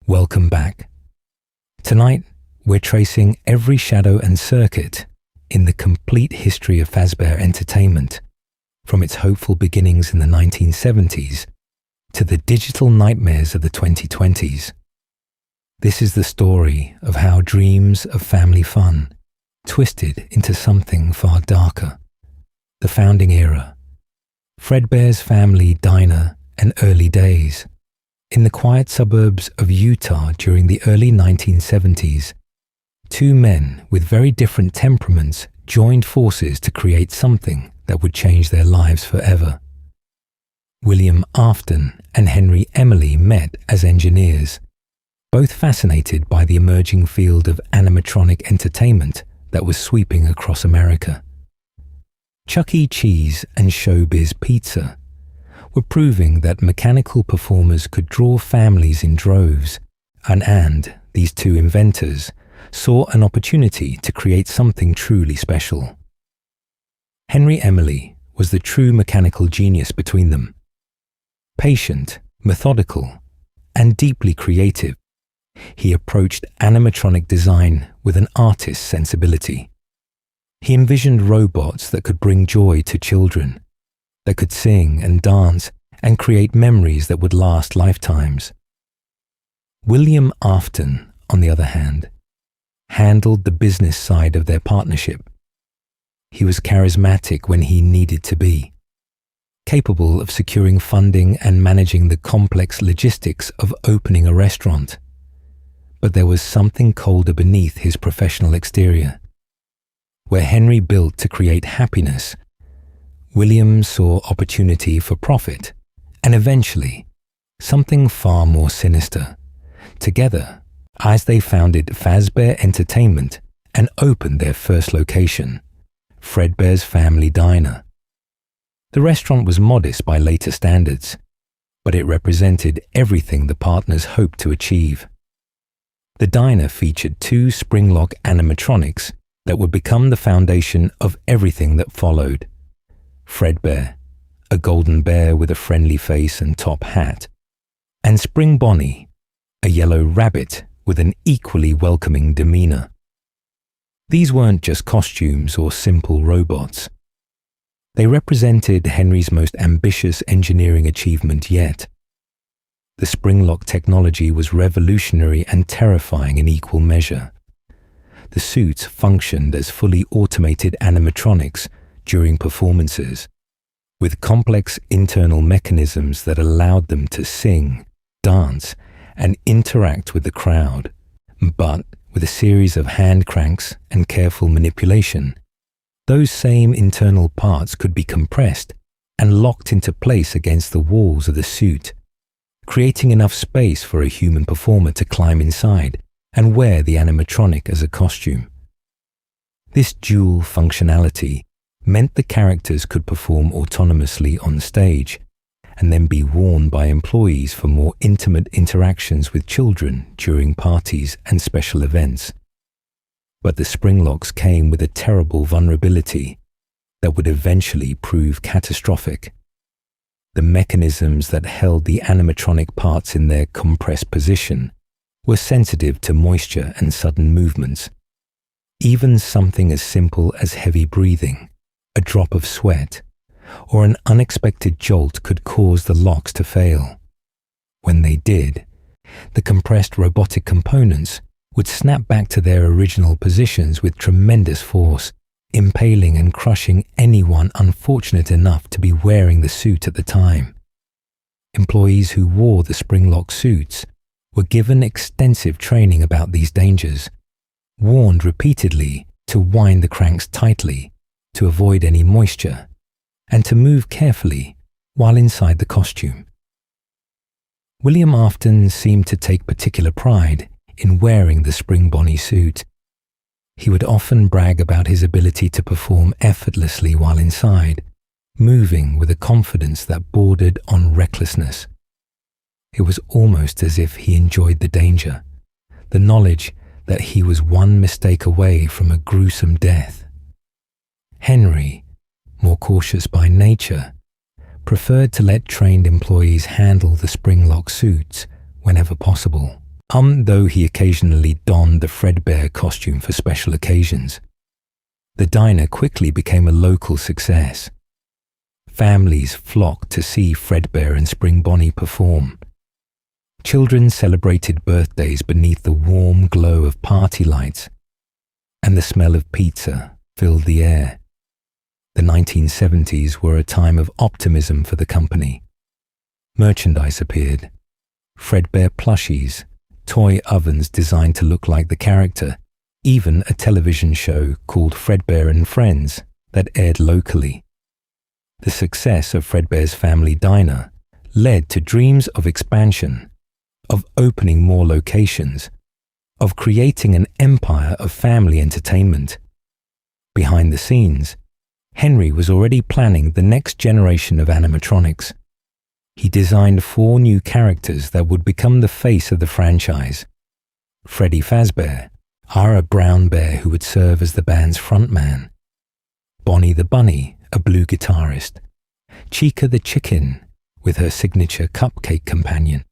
Welcome back. Tonight, we're tracing every shadow and circuit in the complete history of Fazbear Entertainment, from its hopeful beginnings in the 1970s to the digital nightmares of the 2020s. This is the story of how dreams of family fun twisted into something far darker. The founding era, Fredbear's family diner and early days. In the quiet suburbs of Utah during the early 1970s, two men with very different temperaments joined forces to create something that would change their lives forever. William Afton and Henry Emily met as engineers, both fascinated by the emerging field of animatronic entertainment that was sweeping across America. Chuck E. Cheese and Showbiz Pizza were proving that mechanical performers could draw families in droves, and these two inventors saw an opportunity to create something truly special. Henry Emily was the true mechanical genius between them. Patient, methodical, and deeply creative, he approached animatronic design with an artist's sensibility. He envisioned robots that could bring joy to children, that could sing and dance and create memories that would last lifetimes. William Afton, on the other hand, handled the business side of their partnership. He was charismatic when he needed to be, capable of securing funding and managing the complex logistics of opening a restaurant. But there was something colder beneath his professional exterior. Where Henry built to create happiness, William saw opportunity for profit, and eventually, something far more sinister. Together, as they founded Fazbear Entertainment and opened their first location, Fredbear's Family Diner. The restaurant was modest by later standards, but it represented everything the partners hoped to achieve. The diner featured two Springlock animatronics that would become the foundation of everything that followed. Fredbear, a golden bear with a friendly face and top hat, and Spring Bonnie, a yellow rabbit with an equally welcoming demeanor. These weren't just costumes or simple robots. They represented Henry's most ambitious engineering achievement yet. The Springlock technology was revolutionary and terrifying in equal measure. The suits functioned as fully automated animatronics during performances, with complex internal mechanisms that allowed them to sing, dance, and interact with the crowd. But with a series of hand cranks and careful manipulation, those same internal parts could be compressed and locked into place against the walls of the suit, creating enough space for a human performer to climb inside and wear the animatronic as a costume. This dual functionality meant the characters could perform autonomously on stage and then be worn by employees for more intimate interactions with children during parties and special events. But the Springlocks came with a terrible vulnerability that would eventually prove catastrophic. The mechanisms that held the animatronic parts in their compressed position were sensitive to moisture and sudden movements. Even something as simple as heavy breathing, a drop of sweat, or an unexpected jolt could cause the locks to fail. When they did, the compressed robotic components would snap back to their original positions with tremendous force, impaling and crushing anyone unfortunate enough to be wearing the suit at the time. Employees who wore the Springlock suits were given extensive training about these dangers, warned repeatedly to wind the cranks tightly to avoid any moisture, and to move carefully while inside the costume. William Afton seemed to take particular pride in wearing the Spring Bonnie suit. He would often brag about his ability to perform effortlessly while inside, moving with a confidence that bordered on recklessness. It was almost as if he enjoyed the danger, the knowledge that he was one mistake away from a gruesome death. Henry, more cautious by nature, preferred to let trained employees handle the Springlock suits whenever possible. though he occasionally donned the Fredbear costume for special occasions. The diner quickly became a local success. Families flocked to see Fredbear and Spring Bonnie perform. Children celebrated birthdays beneath the warm glow of party lights, and the smell of pizza filled the air. The 1970s were a time of optimism for the company. Merchandise appeared. Fredbear plushies, toy ovens designed to look like the character, even a television show called Fredbear and Friends that aired locally. The success of Fredbear's Family Diner led to dreams of expansion, of opening more locations, of creating an empire of family entertainment. Behind the scenes, Henry was already planning the next generation of animatronics. He designed 4 new characters that would become the face of the franchise. Freddy Fazbear, a brown bear who would serve as the band's frontman. Bonnie the Bunny, a blue guitarist. Chica the Chicken, with her signature cupcake companion.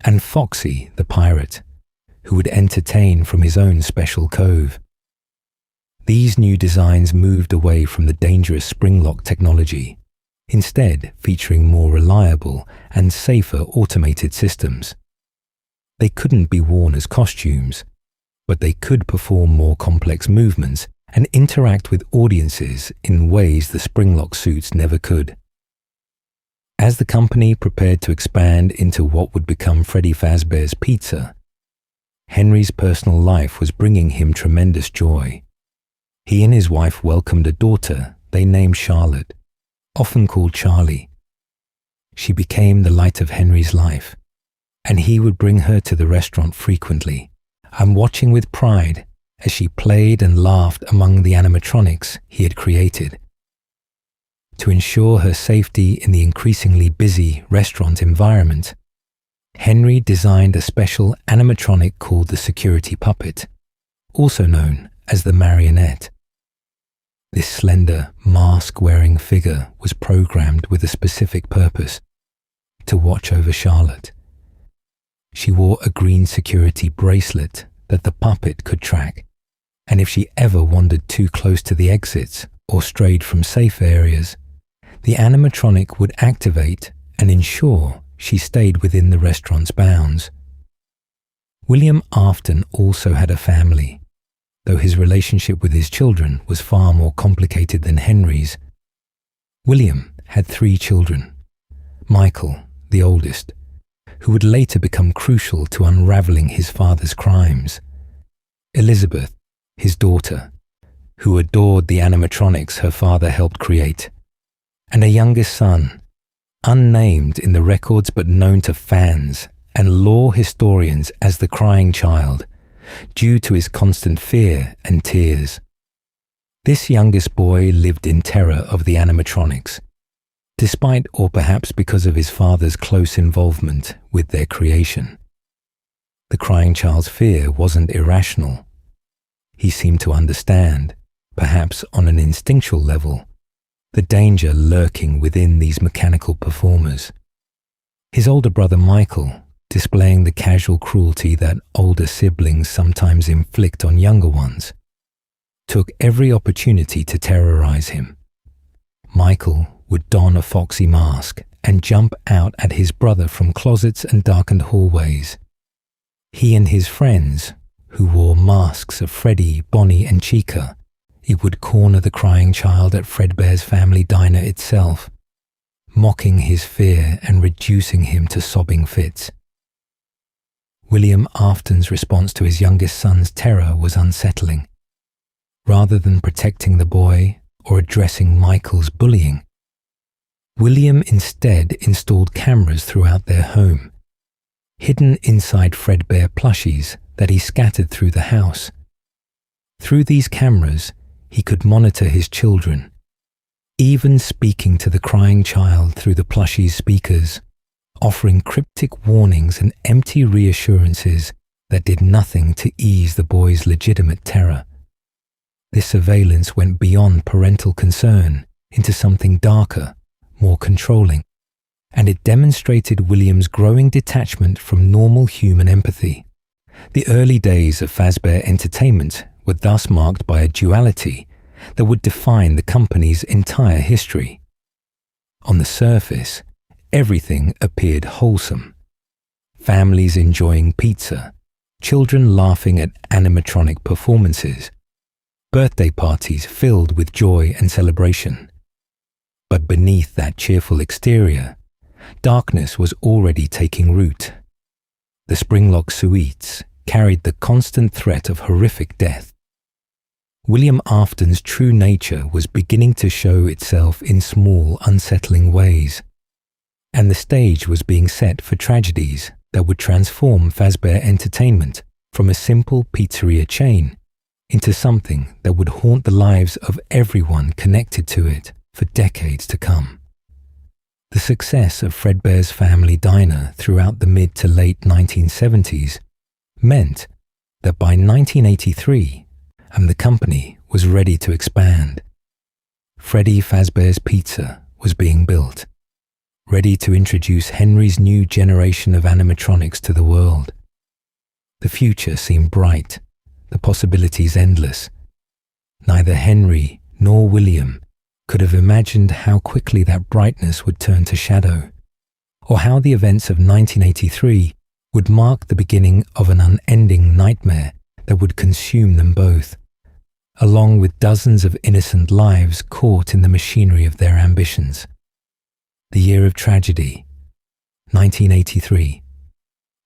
And Foxy the pirate, who would entertain from his own special cove. These new designs moved away from the dangerous Springlock technology, instead featuring more reliable and safer automated systems. They couldn't be worn as costumes, but they could perform more complex movements and interact with audiences in ways the Springlock suits never could. As the company prepared to expand into what would become Freddy Fazbear's Pizza, Henry's personal life was bringing him tremendous joy. He and his wife welcomed a daughter they named Charlotte, often called Charlie. She became the light of Henry's life, and he would bring her to the restaurant frequently, and watching with pride as she played and laughed among the animatronics he had created. To ensure her safety in the increasingly busy restaurant environment, Henry designed a special animatronic called the security puppet, also known as the marionette. This slender, mask-wearing figure was programmed with a specific purpose: to watch over Charlotte. She wore a green security bracelet that the puppet could track, and if she ever wandered too close to the exits or strayed from safe areas, the animatronic would activate and ensure she stayed within the restaurant's bounds. William Afton also had a family, though his relationship with his children was far more complicated than Henry's. William had 3 children: Michael, the oldest, who would later become crucial to unraveling his father's crimes; Elizabeth, his daughter, who adored the animatronics her father helped create; and a youngest son, unnamed in the records but known to fans and lore historians as the Crying Child, due to his constant fear and tears. This youngest boy lived in terror of the animatronics, despite or perhaps because of his father's close involvement with their creation. The Crying Child's fear wasn't irrational. He seemed to understand, perhaps on an instinctual level, the danger lurking within these mechanical performers. His older brother Michael, displaying the casual cruelty that older siblings sometimes inflict on younger ones, took every opportunity to terrorize him. Michael would don a foxy mask and jump out at his brother from closets and darkened hallways. He and his friends, who wore masks of Freddy, Bonnie and Chica, he would corner the Crying Child at Fredbear's Family Diner itself, mocking his fear and reducing him to sobbing fits. William Afton's response to his youngest son's terror was unsettling. Rather than protecting the boy or addressing Michael's bullying, William instead installed cameras throughout their home, hidden inside Fredbear plushies that he scattered through the house. Through these cameras, he could monitor his children, even speaking to the Crying Child through the plushie's speakers, offering cryptic warnings and empty reassurances that did nothing to ease the boy's legitimate terror. This surveillance went beyond parental concern into something darker, more controlling, and it demonstrated William's growing detachment from normal human empathy. The early days of Fazbear Entertainment were thus marked by a duality that would define the company's entire history. On the surface, everything appeared wholesome. Families enjoying pizza, children laughing at animatronic performances, birthday parties filled with joy and celebration. But beneath that cheerful exterior, darkness was already taking root. The Springlock suites carried the constant threat of horrific death. William Afton's true nature was beginning to show itself in small, unsettling ways, and the stage was being set for tragedies that would transform Fazbear Entertainment from a simple pizzeria chain into something that would haunt the lives of everyone connected to it for decades to come. The success of Fredbear's Family Diner throughout the mid to late 1970s meant that by 1983, the company was ready to expand. Freddy Fazbear's Pizza was being built, ready to introduce Henry's new generation of animatronics to the world. The future seemed bright, the possibilities endless. Neither Henry nor William could have imagined how quickly that brightness would turn to shadow, or how the events of 1983 would mark the beginning of an unending nightmare that would consume them both, along with dozens of innocent lives caught in the machinery of their ambitions. The year of tragedy, 1983.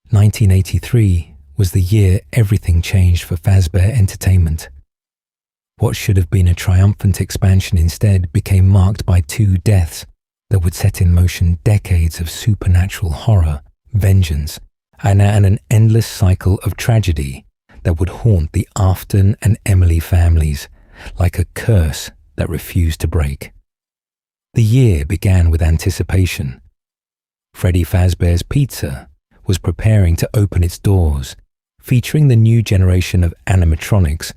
1983 was the year everything changed for Fazbear Entertainment. What should have been a triumphant expansion instead became marked by two deaths that would set in motion decades of supernatural horror, vengeance, and an endless cycle of tragedy that would haunt the Afton and Emily families like a curse that refused to break. The year began with anticipation. Freddy Fazbear's Pizza was preparing to open its doors, featuring the new generation of animatronics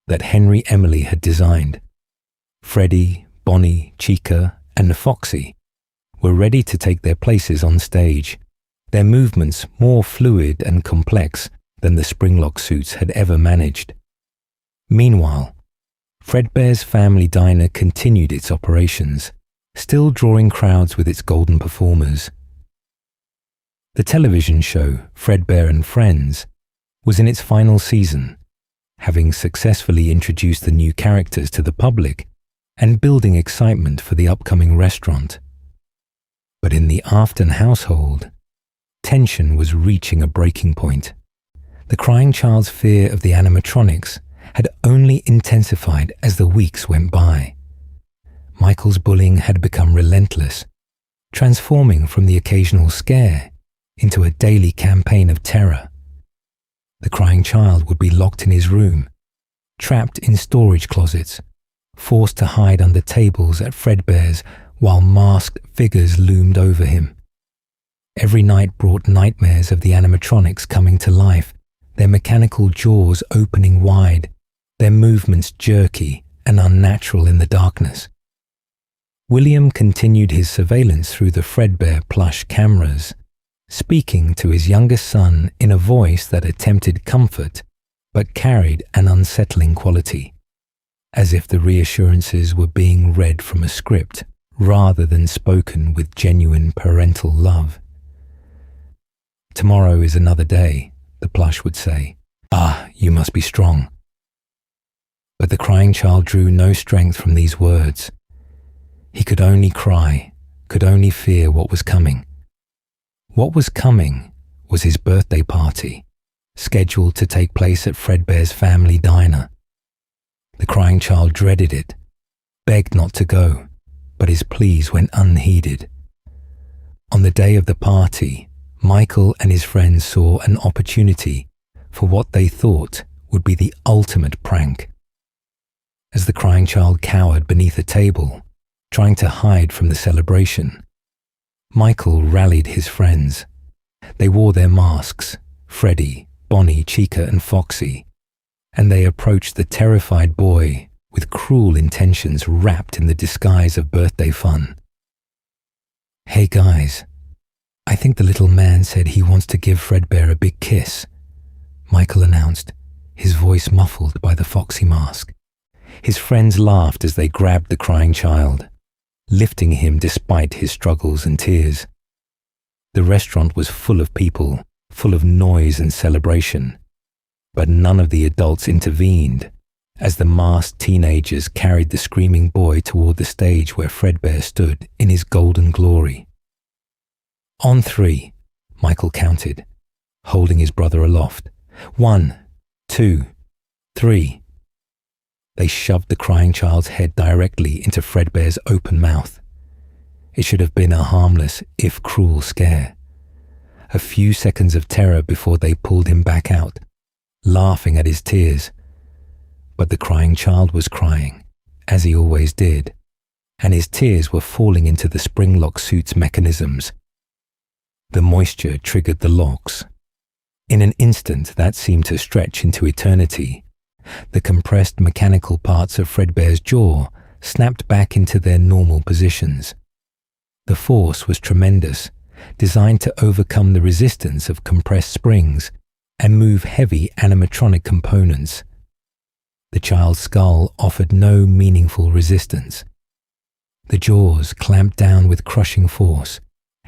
that Henry Emily had designed. Freddy, Bonnie, Chica, and Foxy were ready to take their places on stage, their movements more fluid and complex than the Springlock suits had ever managed. Meanwhile, Fredbear's Family Diner continued its operations, still drawing crowds with its golden performers. The television show Fredbear and Friends was in its final season, having successfully introduced the new characters to the public and building excitement for the upcoming restaurant. But in the Afton household, tension was reaching a breaking point. The crying child's fear of the animatronics had only intensified as the weeks went by. Michael's bullying had become relentless, transforming from the occasional scare into a daily campaign of terror. The crying child would be locked in his room, trapped in storage closets, forced to hide under tables at Fredbear's while masked figures loomed over him. Every night brought nightmares of the animatronics coming to life, their mechanical jaws opening wide, their movements jerky and unnatural in the darkness. William continued his surveillance through the Fredbear plush cameras, speaking to his youngest son in a voice that attempted comfort but carried an unsettling quality, as if the reassurances were being read from a script rather than spoken with genuine parental love. "Tomorrow is another day," the plush would say. "Ah, you must be strong." But the crying child drew no strength from these words. He could only cry, could only fear what was coming. What was coming was his birthday party, scheduled to take place at Fredbear's Family Diner. The crying child dreaded it, begged not to go, but his pleas went unheeded. On the day of the party, Michael and his friends saw an opportunity for what they thought would be the ultimate prank. As the crying child cowered beneath a table, trying to hide from the celebration, Michael rallied his friends. They wore their masks, Freddy, Bonnie, Chica, and Foxy, and they approached the terrified boy with cruel intentions wrapped in the disguise of birthday fun. "Hey guys, I think the little man said he wants to give Fredbear a big kiss," Michael announced, his voice muffled by the foxy mask. His friends laughed as they grabbed the crying child, lifting him despite his struggles and tears. The restaurant was full of people, full of noise and celebration, but none of the adults intervened as the masked teenagers carried the screaming boy toward the stage where Fredbear stood in his golden glory. On 3, Michael counted, holding his brother aloft. 1, 2, 3. They shoved the crying child's head directly into Fredbear's open mouth. It should have been a harmless, if cruel, scare. A few seconds of terror before they pulled him back out, laughing at his tears. But the crying child was crying, as he always did, and his tears were falling into the Springlock suit's mechanisms. The moisture triggered the locks. In an instant that seemed to stretch into eternity, the compressed mechanical parts of Fredbear's jaw snapped back into their normal positions. The force was tremendous, designed to overcome the resistance of compressed springs and move heavy animatronic components. The child's skull offered no meaningful resistance. The jaws clamped down with crushing force,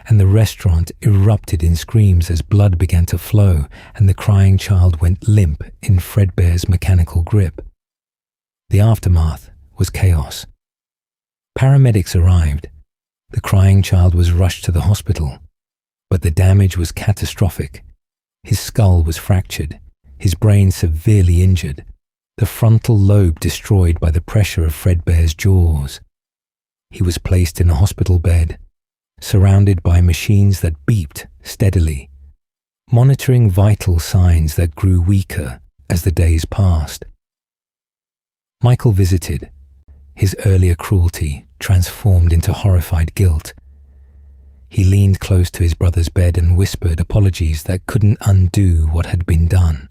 and the restaurant erupted in screams as blood began to flow and the crying child went limp in Fredbear's mechanical grip. The aftermath was chaos. Paramedics arrived. The crying child was rushed to the hospital, but the damage was catastrophic. His skull was fractured, his brain severely injured, the frontal lobe destroyed by the pressure of Fredbear's jaws. He was placed in a hospital bed, surrounded by machines that beeped steadily, monitoring vital signs that grew weaker as the days passed. Michael visited, his earlier cruelty transformed into horrified guilt. He leaned close to his brother's bed and whispered apologies that couldn't undo what had been done.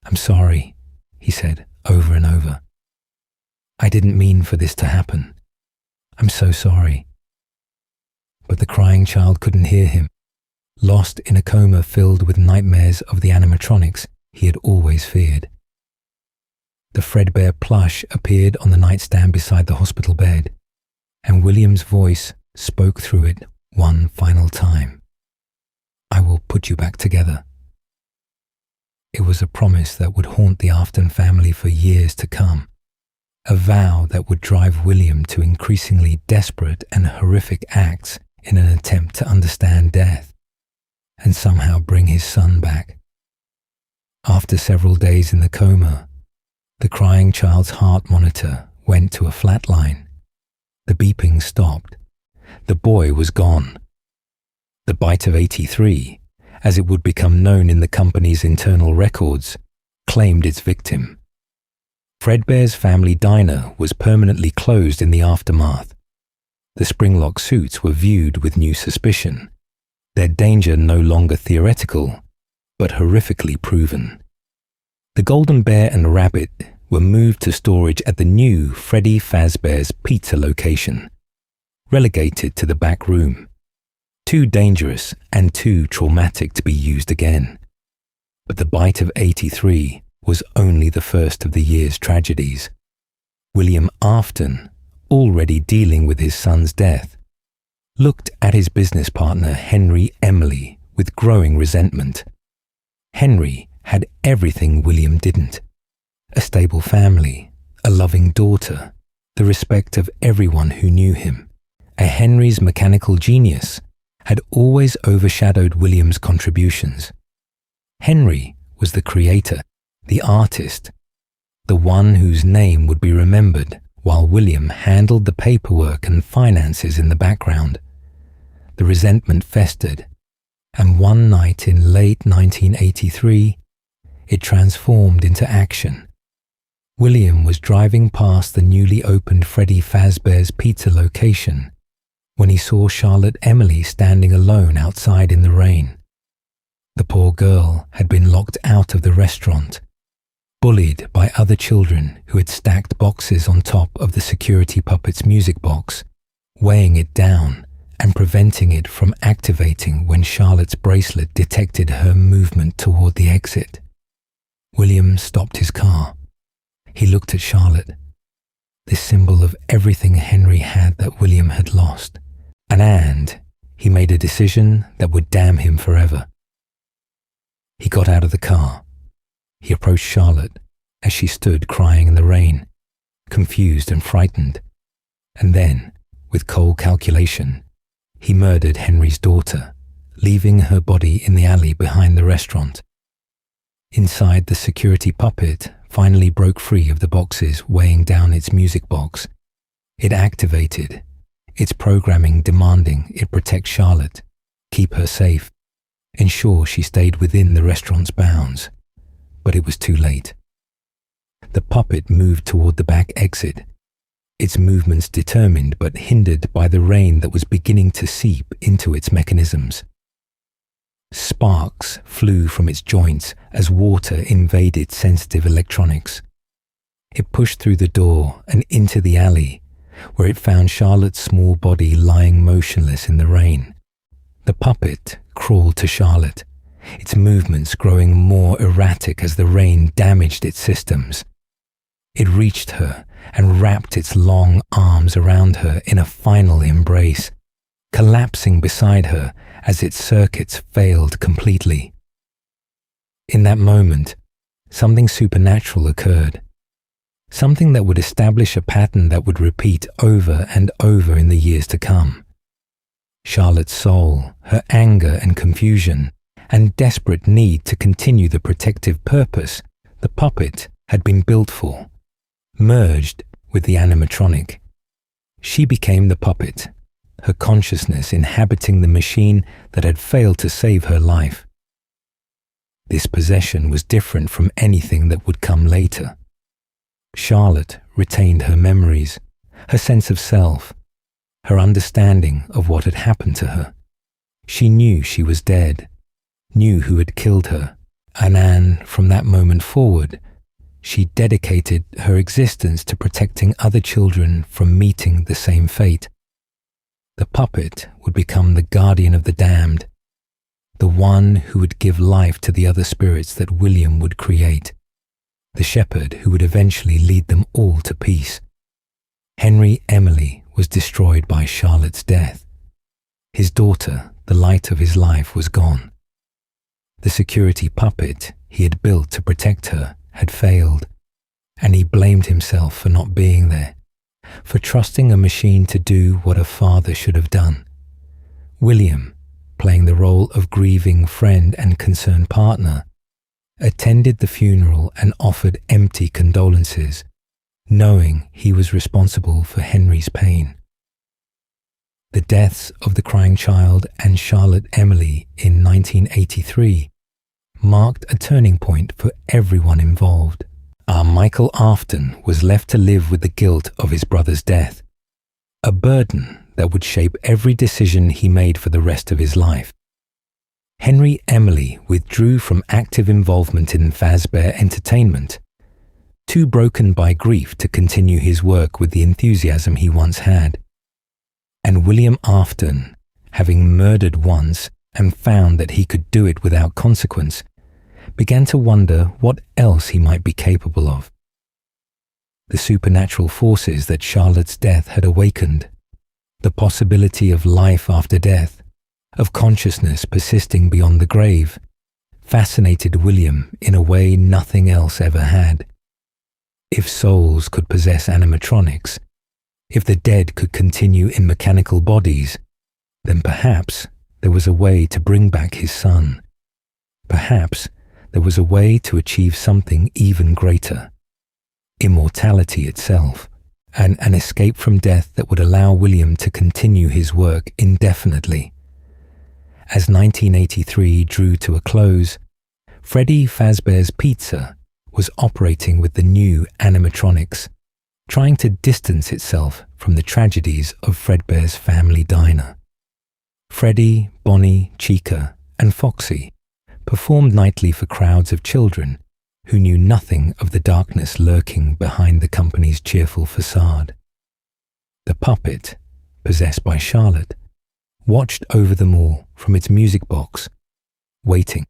"I'm sorry," he said over and over. "I didn't mean for this to happen. I'm so sorry." But the crying child couldn't hear him, lost in a coma filled with nightmares of the animatronics he had always feared. The Fredbear plush appeared on the nightstand beside the hospital bed, and William's voice spoke through it one final time. "I will put you back together." It was a promise that would haunt the Afton family for years to come, a vow that would drive William to increasingly desperate and horrific acts in an attempt to understand death and somehow bring his son back. After several days in the coma, the crying child's heart monitor went to a flat line. The beeping stopped. The boy was gone. The Bite of 83, as it would become known in the company's internal records, claimed its victim. Fredbear's family diner was permanently closed in the aftermath. The Springlock suits were viewed with new suspicion, their danger no longer theoretical, but horrifically proven. The Golden Bear and Rabbit were moved to storage at the new Freddy Fazbear's pizza location, relegated to the back room. Too dangerous and too traumatic to be used again. But the Bite of 83 was only the first of the year's tragedies. William Afton, already dealing with his son's death, looked at his business partner Henry Emily with growing resentment. Henry had everything William didn't: a stable family, a loving daughter, the respect of everyone who knew him. Henry's mechanical genius had always overshadowed William's contributions. Henry was the creator, the artist, the one whose name would be remembered, while William handled the paperwork and finances in the background. The resentment festered, and one night in late 1983, it transformed into action. William was driving past the newly opened Freddy Fazbear's pizza location when he saw Charlotte Emily standing alone outside in the rain. The poor girl had been locked out of the restaurant, bullied by other children who had stacked boxes on top of the security puppet's music box, weighing it down and preventing it from activating when Charlotte's bracelet detected her movement toward the exit. William stopped his car. He looked at Charlotte, this symbol of everything Henry had that William had lost, and he made a decision that would damn him forever. He got out of the car. He approached Charlotte as she stood crying in the rain, confused and frightened, and then, with cold calculation, he murdered Henry's daughter, leaving her body in the alley behind the restaurant. Inside, the security puppet finally broke free of the boxes weighing down its music box. It activated, its programming demanding it protect Charlotte, keep her safe, ensure she stayed within the restaurant's bounds. But it was too late. The puppet moved toward the back exit, its movements determined but hindered by the rain that was beginning to seep into its mechanisms. Sparks flew from its joints as water invaded sensitive electronics. It pushed through the door and into the alley, where it found Charlotte's small body lying motionless in the rain. The puppet crawled to Charlotte, its movements growing more erratic as the rain damaged its systems. It reached her and wrapped its long arms around her in a final embrace, collapsing beside her as its circuits failed completely. In that moment, something supernatural occurred, something that would establish a pattern that would repeat over and over in the years to come. Charlotte's soul, her anger and confusion, and desperate need to continue the protective purpose the puppet had been built for, merged with the animatronic. She became the puppet, her consciousness inhabiting the machine that had failed to save her life. This possession was different from anything that would come later. Charlotte retained her memories, her sense of self, her understanding of what had happened to her. She knew she was dead, knew who had killed her, and from that moment forward, she dedicated her existence to protecting other children from meeting the same fate. The puppet would become the guardian of the damned, the one who would give life to the other spirits that William would create, the shepherd who would eventually lead them all to peace. Henry Emily was destroyed by Charlotte's death. His daughter, the light of his life, was gone. The security puppet he had built to protect her had failed, and he blamed himself for not being there, for trusting a machine to do what a father should have done. William, playing the role of grieving friend and concerned partner, attended the funeral and offered empty condolences, knowing he was responsible for Henry's pain. The deaths of the crying child and Charlotte Emily in 1983 marked a turning point for everyone involved. Michael Afton was left to live with the guilt of his brother's death, a burden that would shape every decision he made for the rest of his life. Henry Emily withdrew from active involvement in Fazbear Entertainment, too broken by grief to continue his work with the enthusiasm he once had. And William Afton, having murdered once and found that he could do it without consequence, began to wonder what else he might be capable of. The supernatural forces that Charlotte's death had awakened, the possibility of life after death, of consciousness persisting beyond the grave, fascinated William in a way nothing else ever had. If souls could possess animatronics, if the dead could continue in mechanical bodies, then perhaps there was a way to bring back his son. Perhaps there was a way to achieve something even greater, immortality itself, and an escape from death that would allow William to continue his work indefinitely. As 1983 drew to a close, Freddy Fazbear's Pizza was operating with the new animatronics, trying to distance itself from the tragedies of Fredbear's family diner. Freddy, Bonnie, Chica, and Foxy performed nightly for crowds of children who knew nothing of the darkness lurking behind the company's cheerful facade. The puppet, possessed by Charlotte, watched over them all from its music box, waiting.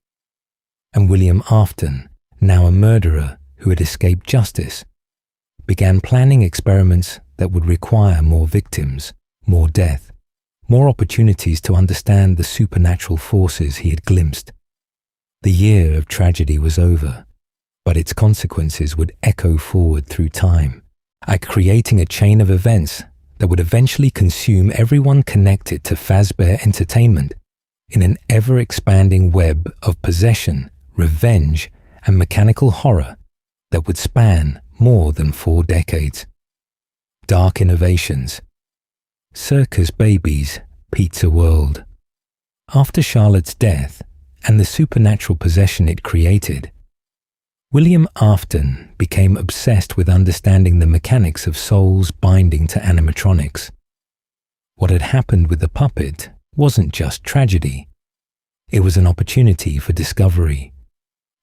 And William Afton, now a murderer who had escaped justice, began planning experiments that would require more victims, more death, more opportunities to understand the supernatural forces he had glimpsed. The year of tragedy was over, but its consequences would echo forward through time, creating a chain of events that would eventually consume everyone connected to Fazbear Entertainment in an ever-expanding web of possession, revenge, and mechanical horror that would span more than 4 decades. Dark Innovations. Circus Baby's Pizza World. After Charlotte's death and the supernatural possession it created, William Afton became obsessed with understanding the mechanics of souls binding to animatronics. What had happened with the puppet wasn't just tragedy. It was an opportunity for discovery,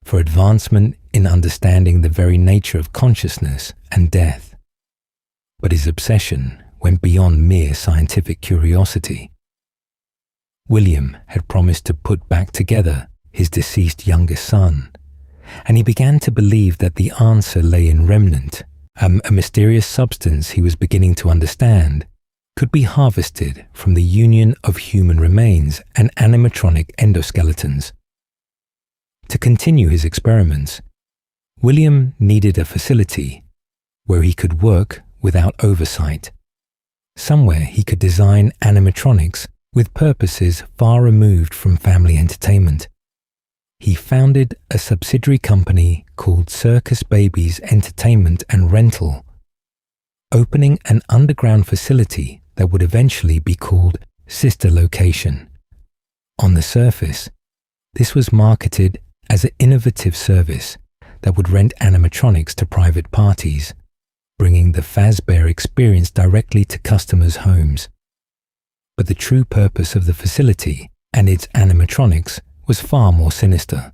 for advancement in understanding the very nature of consciousness and death. But his obsession went beyond mere scientific curiosity. William had promised to put back together his deceased youngest son, and he began to believe that the answer lay in remnant, a mysterious substance he was beginning to understand could be harvested from the union of human remains and animatronic endoskeletons. To continue his experiments, William needed a facility where he could work without oversight, somewhere he could design animatronics with purposes far removed from family entertainment. He founded a subsidiary company called Circus Baby's Entertainment and Rental, opening an underground facility that would eventually be called Sister Location. On the surface, this was marketed as an innovative service that would rent animatronics to private parties, bringing the Fazbear experience directly to customers' homes. But the true purpose of the facility and its animatronics was far more sinister.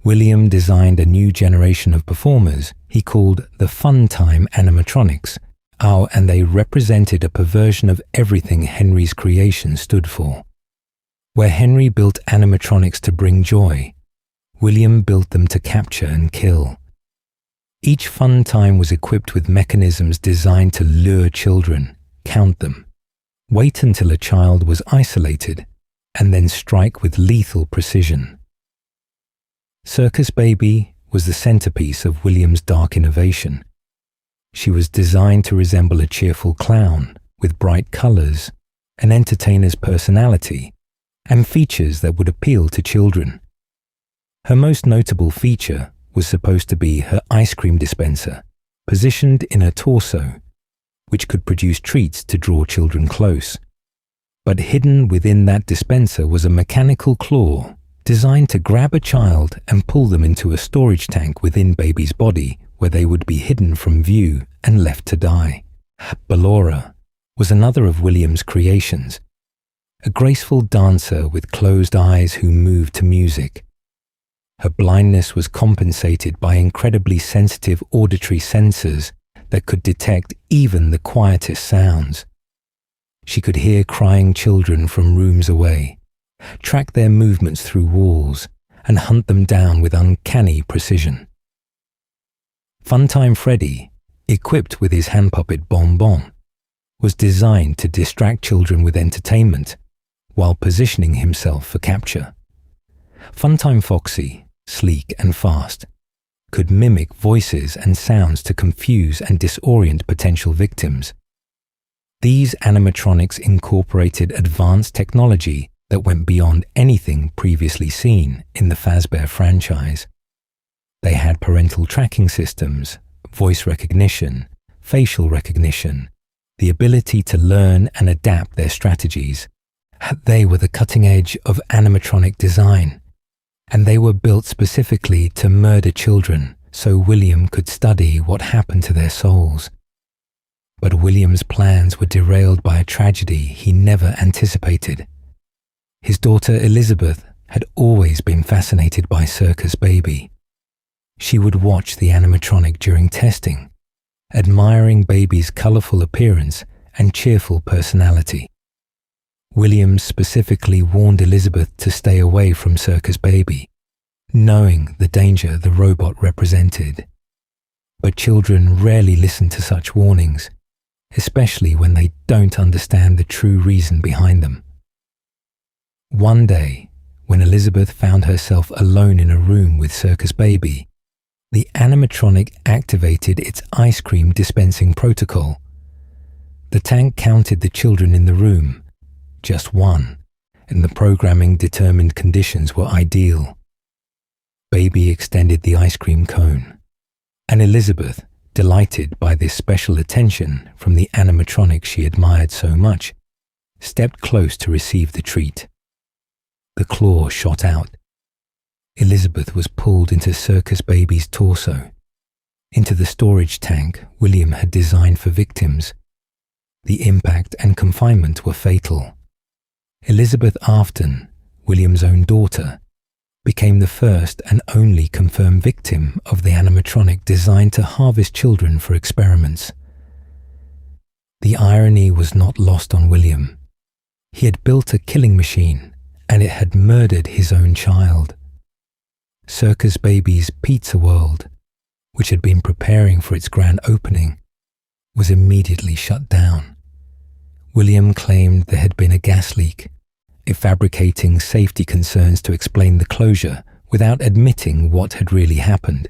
William designed a new generation of performers he called the funtime animatronics, and they represented a perversion of everything Henry's creation stood for. Where Henry built animatronics to bring joy, William built them to capture and kill. Each funtime was equipped with mechanisms designed to lure children, count them, wait until a child was isolated, and then strike with lethal precision. Circus Baby was the centerpiece of William's dark innovation. She was designed to resemble a cheerful clown with bright colors, an entertainer's personality, and features that would appeal to children. Her most notable feature was supposed to be her ice cream dispenser, positioned in her torso, which could produce treats to draw children close. But hidden within that dispenser was a mechanical claw designed to grab a child and pull them into a storage tank within Baby's body, where they would be hidden from view and left to die. Ballora was another of William's creations, a graceful dancer with closed eyes who moved to music. Her blindness was compensated by incredibly sensitive auditory sensors that could detect even the quietest sounds. She could hear crying children from rooms away, track their movements through walls, and hunt them down with uncanny precision. Funtime Freddy, equipped with his hand puppet Bon Bon, was designed to distract children with entertainment while positioning himself for capture. Funtime Foxy, sleek and fast, could mimic voices and sounds to confuse and disorient potential victims. These animatronics incorporated advanced technology that went beyond anything previously seen in the Fazbear franchise. They had parental tracking systems, voice recognition, facial recognition, the ability to learn and adapt their strategies. They were the cutting edge of animatronic design, and they were built specifically to murder children so William could study what happened to their souls. But William's plans were derailed by a tragedy he never anticipated. His daughter Elizabeth had always been fascinated by Circus Baby. She would watch the animatronic during testing, admiring Baby's colorful appearance and cheerful personality. Williams specifically warned Elizabeth to stay away from Circus Baby, knowing the danger the robot represented. But children rarely listen to such warnings, especially when they don't understand the true reason behind them. One day, when Elizabeth found herself alone in a room with Circus Baby, the animatronic activated its ice cream dispensing protocol. The tank counted the children in the room, just one, and the programming determined conditions were ideal. Baby extended the ice cream cone, and Elizabeth, delighted by this special attention from the animatronic she admired so much, stepped close to receive the treat. The claw shot out. Elizabeth was pulled into Circus Baby's torso, into the storage tank William had designed for victims. The impact and confinement were fatal. Elizabeth Afton, William's own daughter, became the first and only confirmed victim of the animatronic designed to harvest children for experiments. The irony was not lost on William. He had built a killing machine, and it had murdered his own child. Circus Baby's Pizza World, which had been preparing for its grand opening, was immediately shut down. William claimed there had been a gas leak, fabricating safety concerns to explain the closure without admitting what had really happened.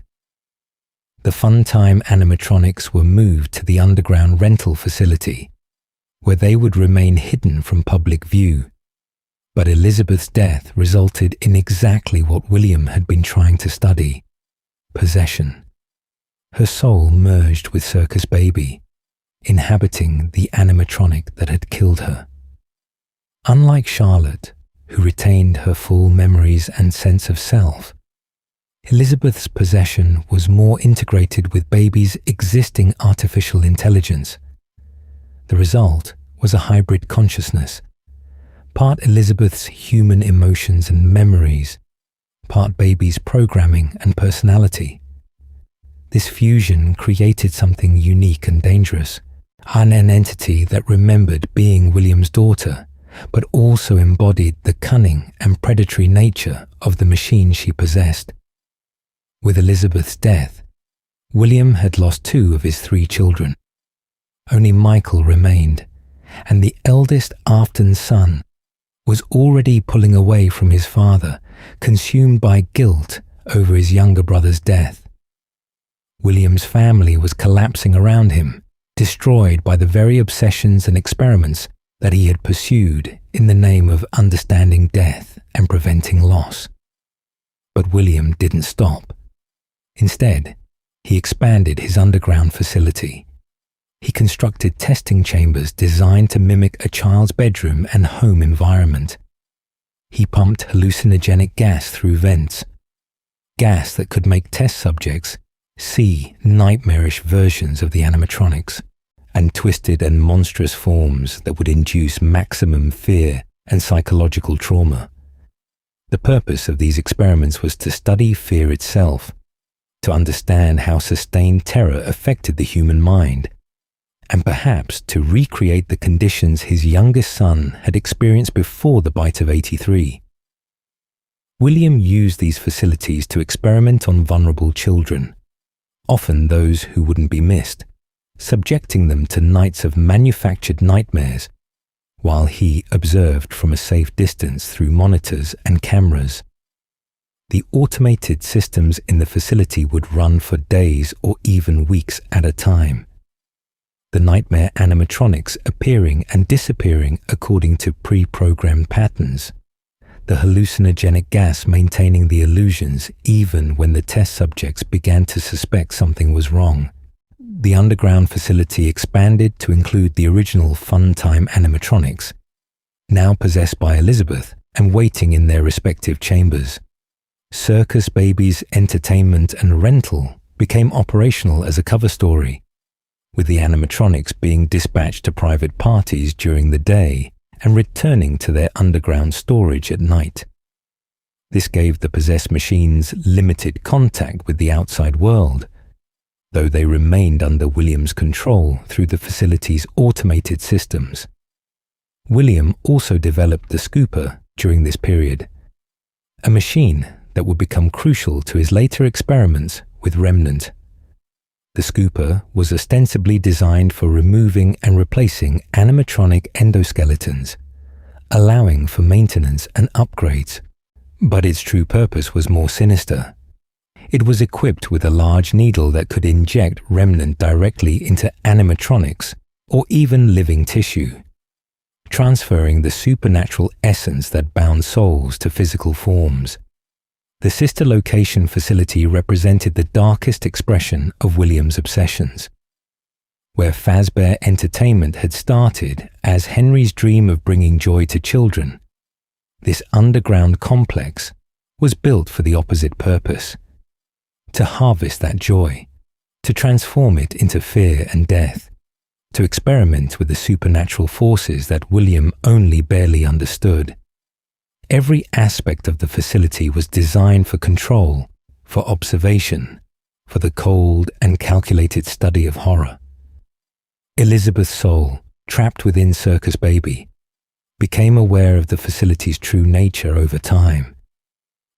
The funtime animatronics were moved to the underground rental facility, where they would remain hidden from public view. But Elizabeth's death resulted in exactly what William had been trying to study: possession. Her soul merged with Circus Baby, inhabiting the animatronic that had killed her. Unlike Charlotte, who retained her full memories and sense of self, Elizabeth's possession was more integrated with Baby's existing artificial intelligence. The result was a hybrid consciousness, part Elizabeth's human emotions and memories, part Baby's programming and personality. This fusion created something unique and dangerous, an entity that remembered being William's daughter, but also embodied the cunning and predatory nature of the machine she possessed. With Elizabeth's death, William had lost 2 of his 3 children. Only Michael remained, and the eldest Afton son was already pulling away from his father, consumed by guilt over his younger brother's death. William's family was collapsing around him, destroyed by the very obsessions and experiments that he had pursued in the name of understanding death and preventing loss. But William didn't stop. Instead, he expanded his underground facility. He constructed testing chambers designed to mimic a child's bedroom and home environment. He pumped hallucinogenic gas through vents, gas that could make test subjects see nightmarish versions of the animatronics, and twisted and monstrous forms that would induce maximum fear and psychological trauma. The purpose of these experiments was to study fear itself, to understand how sustained terror affected the human mind, and perhaps to recreate the conditions his youngest son had experienced before the bite of 83. William used these facilities to experiment on vulnerable children, often those who wouldn't be missed, subjecting them to nights of manufactured nightmares, while he observed from a safe distance through monitors and cameras. The automated systems in the facility would run for days or even weeks at a time. The nightmare animatronics appearing and disappearing according to pre-programmed patterns. The hallucinogenic gas maintaining the illusions even when the test subjects began to suspect something was wrong. The underground facility expanded to include the original funtime animatronics, now possessed by Elizabeth and waiting in their respective chambers. Circus Baby's entertainment and rental became operational as a cover story, with the animatronics being dispatched to private parties during the day and returning to their underground storage at night. This gave the possessed machines limited contact with the outside world, though they remained under William's control through the facility's automated systems. William also developed the Scooper during this period, a machine that would become crucial to his later experiments with Remnant. The Scooper was ostensibly designed for removing and replacing animatronic endoskeletons, allowing for maintenance and upgrades, but its true purpose was more sinister. It was equipped with a large needle that could inject Remnant directly into animatronics or even living tissue, transferring the supernatural essence that bound souls to physical forms. The sister location facility represented the darkest expression of William's obsessions. Where Fazbear Entertainment had started as Henry's dream of bringing joy to children, this underground complex was built for the opposite purpose: to harvest that joy, to transform it into fear and death, to experiment with the supernatural forces that William only barely understood. Every aspect of the facility was designed for control, for observation, for the cold and calculated study of horror. Elizabeth's soul, trapped within Circus Baby, became aware of the facility's true nature over time.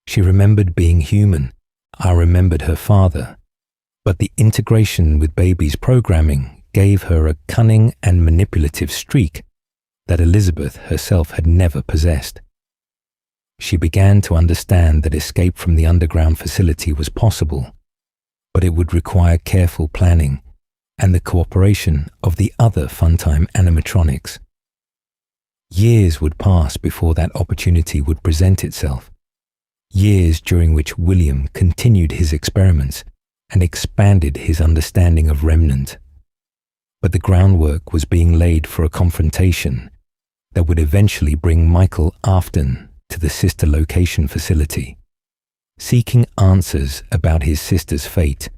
She remembered being human. I remembered her father, but the integration with Baby's programming gave her a cunning and manipulative streak that Elizabeth herself had never possessed. She began to understand that escape from the underground facility was possible, but it would require careful planning and the cooperation of the other funtime animatronics. Years would pass before that opportunity would present itself, years during which William continued his experiments and expanded his understanding of Remnant. But the groundwork was being laid for a confrontation that would eventually bring Michael Afton to the sister location facility, seeking answers about his sister's fate,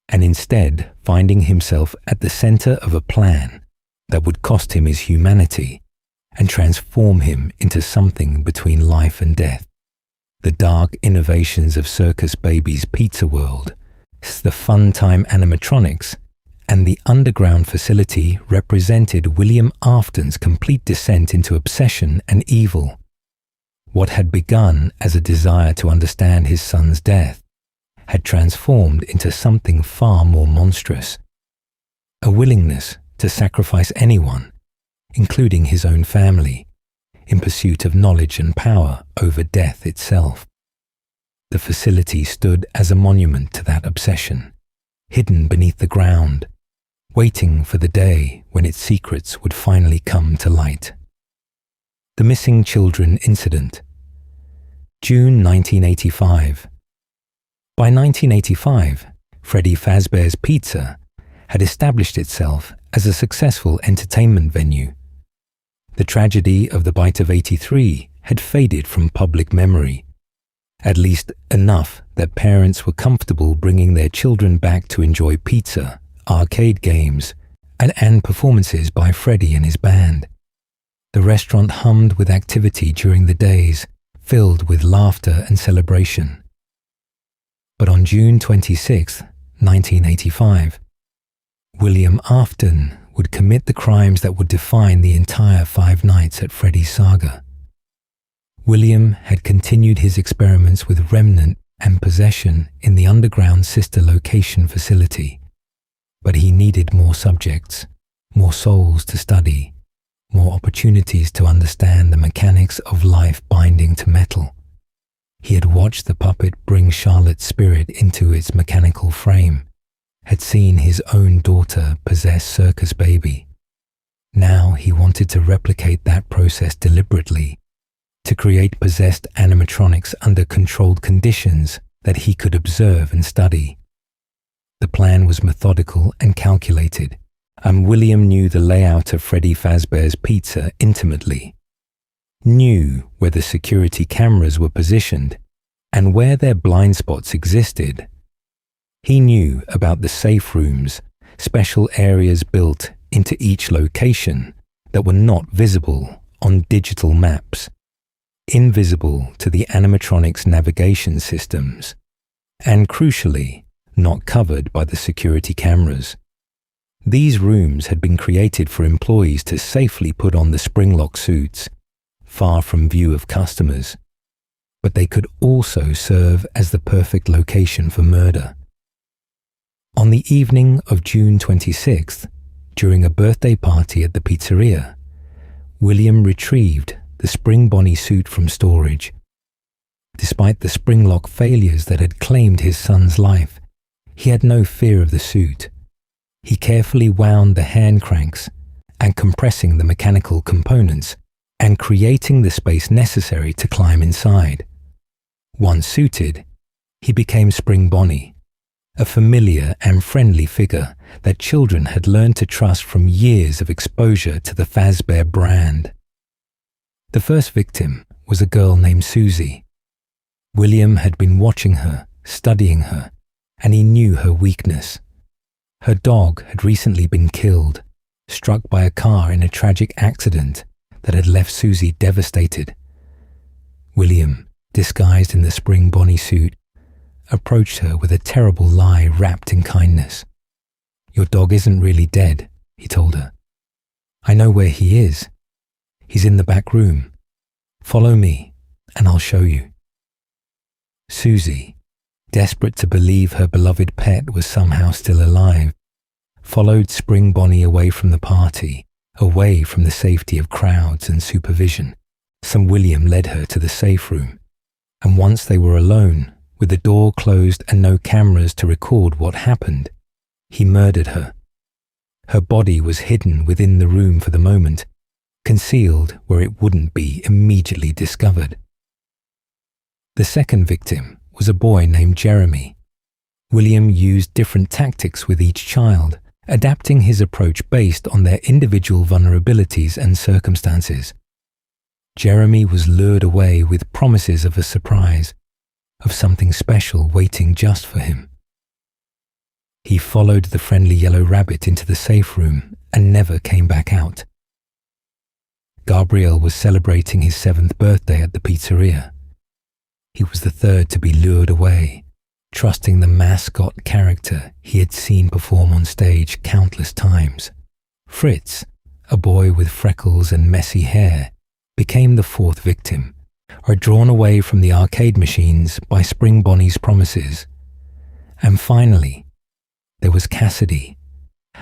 and instead finding himself at the center of a plan that would cost him his humanity and transform him into something between life and death. The dark innovations of Circus Baby's Pizza World, the funtime animatronics, and the underground facility represented William Afton's complete descent into obsession and evil. What had begun as a desire to understand his son's death had transformed into something far more monstrous. A willingness to sacrifice anyone, including his own family, in pursuit of knowledge and power over death itself. The facility stood as a monument to that obsession, hidden beneath the ground, waiting for the day when its secrets would finally come to light. The Missing Children Incident. June 1985. By 1985, Freddy Fazbear's Pizza had established itself as a successful entertainment venue. The tragedy of the Bite of 83 had faded from public memory, at least enough that parents were comfortable bringing their children back to enjoy pizza, arcade games, and performances by Freddy and his band. The restaurant hummed with activity during the days, filled with laughter and celebration. But on June 26, 1985, William Afton would commit the crimes that would define the entire 5 Nights at Freddy's saga. William had continued his experiments with Remnant and possession in the underground sister location facility, but he needed more subjects, more souls to study, more opportunities to understand the mechanics of life binding to metal. He had watched the puppet bring Charlotte's spirit into its mechanical frame, had seen his own daughter possess Circus Baby. Now he wanted to replicate that process deliberately, to create possessed animatronics under controlled conditions that he could observe and study. The plan was methodical and calculated, and William knew the layout of Freddy Fazbear's Pizza intimately, knew where the security cameras were positioned and where their blind spots existed. He knew about the safe rooms, special areas built into each location that were not visible on digital maps, invisible to the animatronics navigation systems, and crucially, not covered by the security cameras. These rooms had been created for employees to safely put on the Springlock suits, far from view of customers, but they could also serve as the perfect location for murder. On the evening of June 26th, during a birthday party at the pizzeria, William retrieved the Spring Bonnie suit from storage. Despite the Springlock failures that had claimed his son's life, he had no fear of the suit. He carefully wound the hand cranks and compressing the mechanical components and creating the space necessary to climb inside. Once suited, he became Spring Bonnie, a familiar and friendly figure that children had learned to trust from years of exposure to the Fazbear brand. The first victim was a girl named Susie. William had been watching her, studying her, and he knew her weakness. Her dog had recently been killed, struck by a car in a tragic accident that had left Susie devastated. William, disguised in the Spring Bonnie suit, approached her with a terrible lie wrapped in kindness. "Your dog isn't really dead," he told her. "I know where he is. He's in the back room. Follow me, and I'll show you." Susie, desperate to believe her beloved pet was somehow still alive, followed Spring Bonnie away from the party, away from the safety of crowds and supervision. William led her to the safe room, and once they were alone, with the door closed and no cameras to record what happened, he murdered her. Her body was hidden within the room for the moment, concealed where it wouldn't be immediately discovered. The second victim was a boy named Jeremy. William used different tactics with each child, adapting his approach based on their individual vulnerabilities and circumstances. Jeremy was lured away with promises of a surprise, of something special waiting just for him. He followed the friendly yellow rabbit into the safe room and never came back out. Gabriel was celebrating his 7th birthday at the pizzeria. He was the third to be lured away, trusting the mascot character he had seen perform on stage countless times. Fritz, a boy with freckles and messy hair, became the 4th victim, or drawn away from the arcade machines by Spring Bonnie's promises. And finally, there was Cassidy,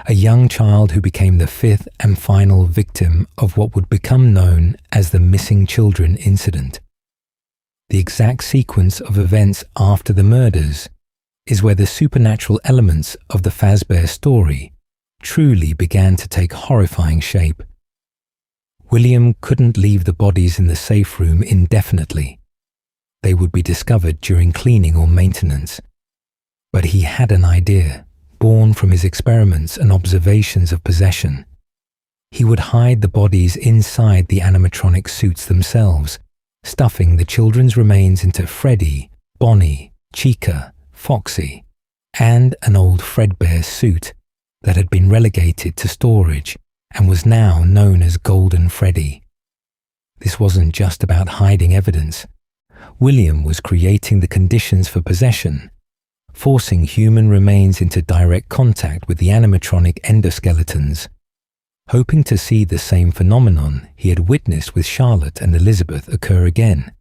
a young child who became the 5th and final victim of what would become known as the Missing Children incident. The exact sequence of events after the murders is where the supernatural elements of the Fazbear story truly began to take horrifying shape. William couldn't leave the bodies in the safe room indefinitely. They would be discovered during cleaning or maintenance. But he had an idea, born from his experiments and observations of possession. He would hide the bodies inside the animatronic suits themselves, stuffing the children's remains into Freddy, Bonnie, Chica, Foxy, and an old Fredbear suit that had been relegated to storage and was now known as Golden Freddy. This wasn't just about hiding evidence. William was creating the conditions for possession, forcing human remains into direct contact with the animatronic endoskeletons, hoping to see the same phenomenon he had witnessed with Charlotte and Elizabeth occur again,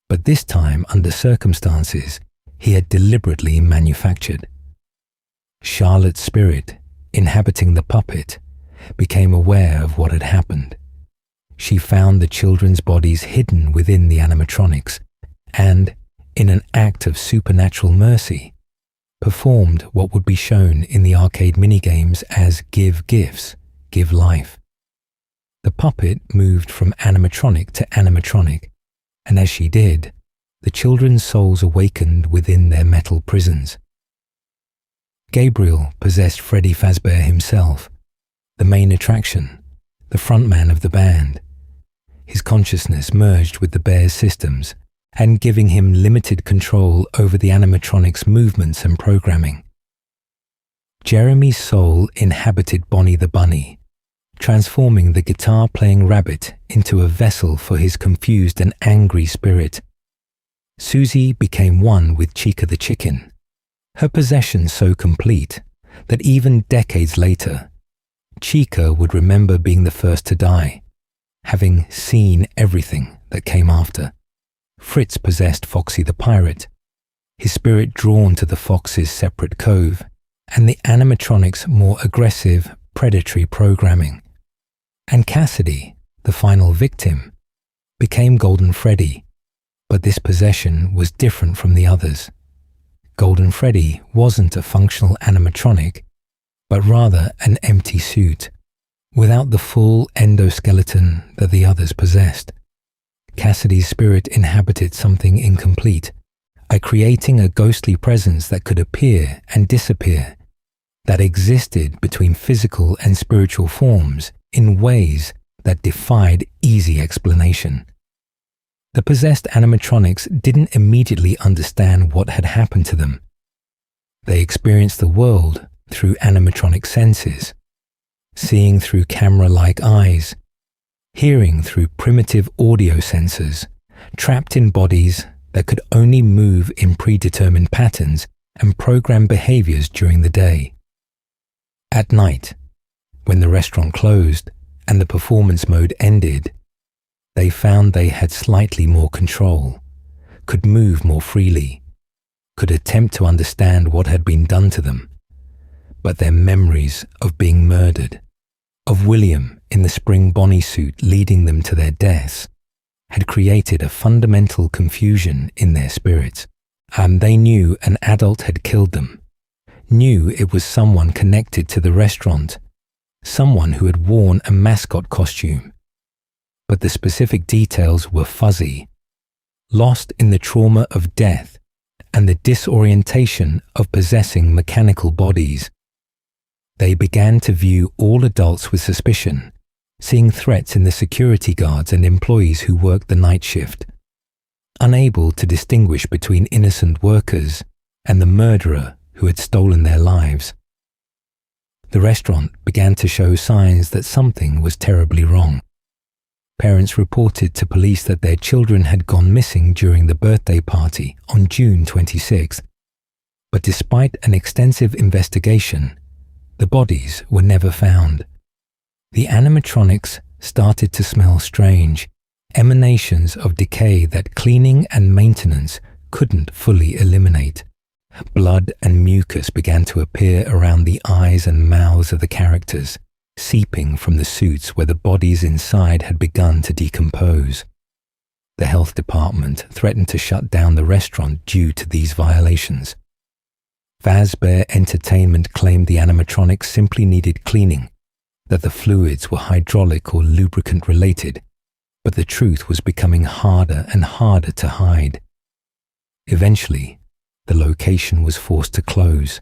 but this time under circumstances he had deliberately manufactured. Charlotte's spirit, inhabiting the puppet, became aware of what had happened. She found the children's bodies hidden within the animatronics and, in an act of supernatural mercy, performed what would be shown in the arcade minigames as Give Gifts, Give Life. The puppet moved from animatronic to animatronic, and as she did, the children's souls awakened within their metal prisons. Gabriel possessed Freddy Fazbear himself, the main attraction, the frontman of the band. His consciousness merged with the bear's systems, and giving him limited control over the animatronic's movements and programming. Jeremy's soul inhabited Bonnie the Bunny, transforming the guitar-playing rabbit into a vessel for his confused and angry spirit. Susie became one with Chica the chicken, her possession so complete that even decades later, Chica would remember being the first to die, having seen everything that came after. Fritz possessed Foxy the pirate, his spirit drawn to the fox's separate cove, and the animatronics' more aggressive, predatory programming. And Cassidy, the final victim, became Golden Freddy, but this possession was different from the others. Golden Freddy wasn't a functional animatronic, but rather an empty suit, without the full endoskeleton that the others possessed. Cassidy's spirit inhabited something incomplete, creating a ghostly presence that could appear and disappear, that existed between physical and spiritual forms in ways that defied easy explanation. The possessed animatronics didn't immediately understand what had happened to them. They experienced the world through animatronic senses, seeing through camera-like eyes, hearing through primitive audio sensors, trapped in bodies that could only move in predetermined patterns and program behaviors during the day. At night, when the restaurant closed and the performance mode ended, they found they had slightly more control, could move more freely, could attempt to understand what had been done to them. But their memories of being murdered, of William in the spring Bonnie suit leading them to their deaths, had created a fundamental confusion in their spirits, and they knew an adult had killed them, knew it was someone connected to the restaurant, someone who had worn a mascot costume. But the specific details were fuzzy, lost in the trauma of death and the disorientation of possessing mechanical bodies. They began to view all adults with suspicion, seeing threats in the security guards and employees who worked the night shift, unable to distinguish between innocent workers and the murderer who had stolen their lives. The restaurant began to show signs that something was terribly wrong. Parents reported to police that their children had gone missing during the birthday party on June 26th, but despite an extensive investigation, the bodies were never found. The animatronics started to smell strange, emanations of decay that cleaning and maintenance couldn't fully eliminate. Blood and mucus began to appear around the eyes and mouths of the characters, seeping from the suits where the bodies inside had begun to decompose. The health department threatened to shut down the restaurant due to these violations. Fazbear Entertainment claimed the animatronics simply needed cleaning, that the fluids were hydraulic or lubricant related, but the truth was becoming harder and harder to hide. Eventually, the location was forced to close,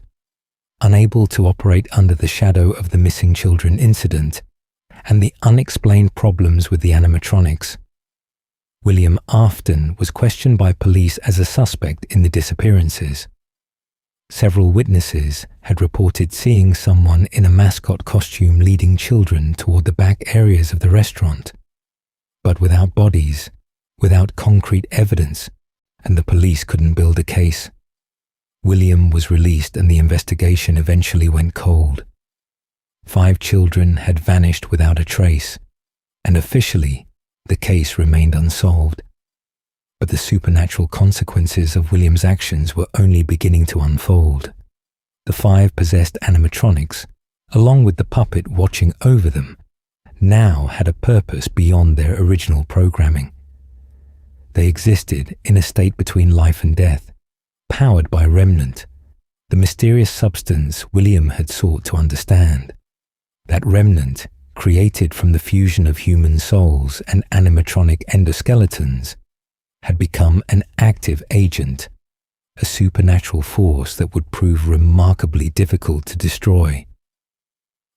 unable to operate under the shadow of the missing children incident and the unexplained problems with the animatronics. William Afton was questioned by police as a suspect in the disappearances. Several witnesses had reported seeing someone in a mascot costume leading children toward the back areas of the restaurant, but without bodies, without concrete evidence, and the police couldn't build a case. William was released and the investigation eventually went cold. 5 children had vanished without a trace, and officially, the case remained unsolved. But the supernatural consequences of William's actions were only beginning to unfold. The 5 possessed animatronics, along with the puppet watching over them, now had a purpose beyond their original programming. They existed in a state between life and death, powered by Remnant, the mysterious substance William had sought to understand. That Remnant, created from the fusion of human souls and animatronic endoskeletons, had become an active agent, a supernatural force that would prove remarkably difficult to destroy.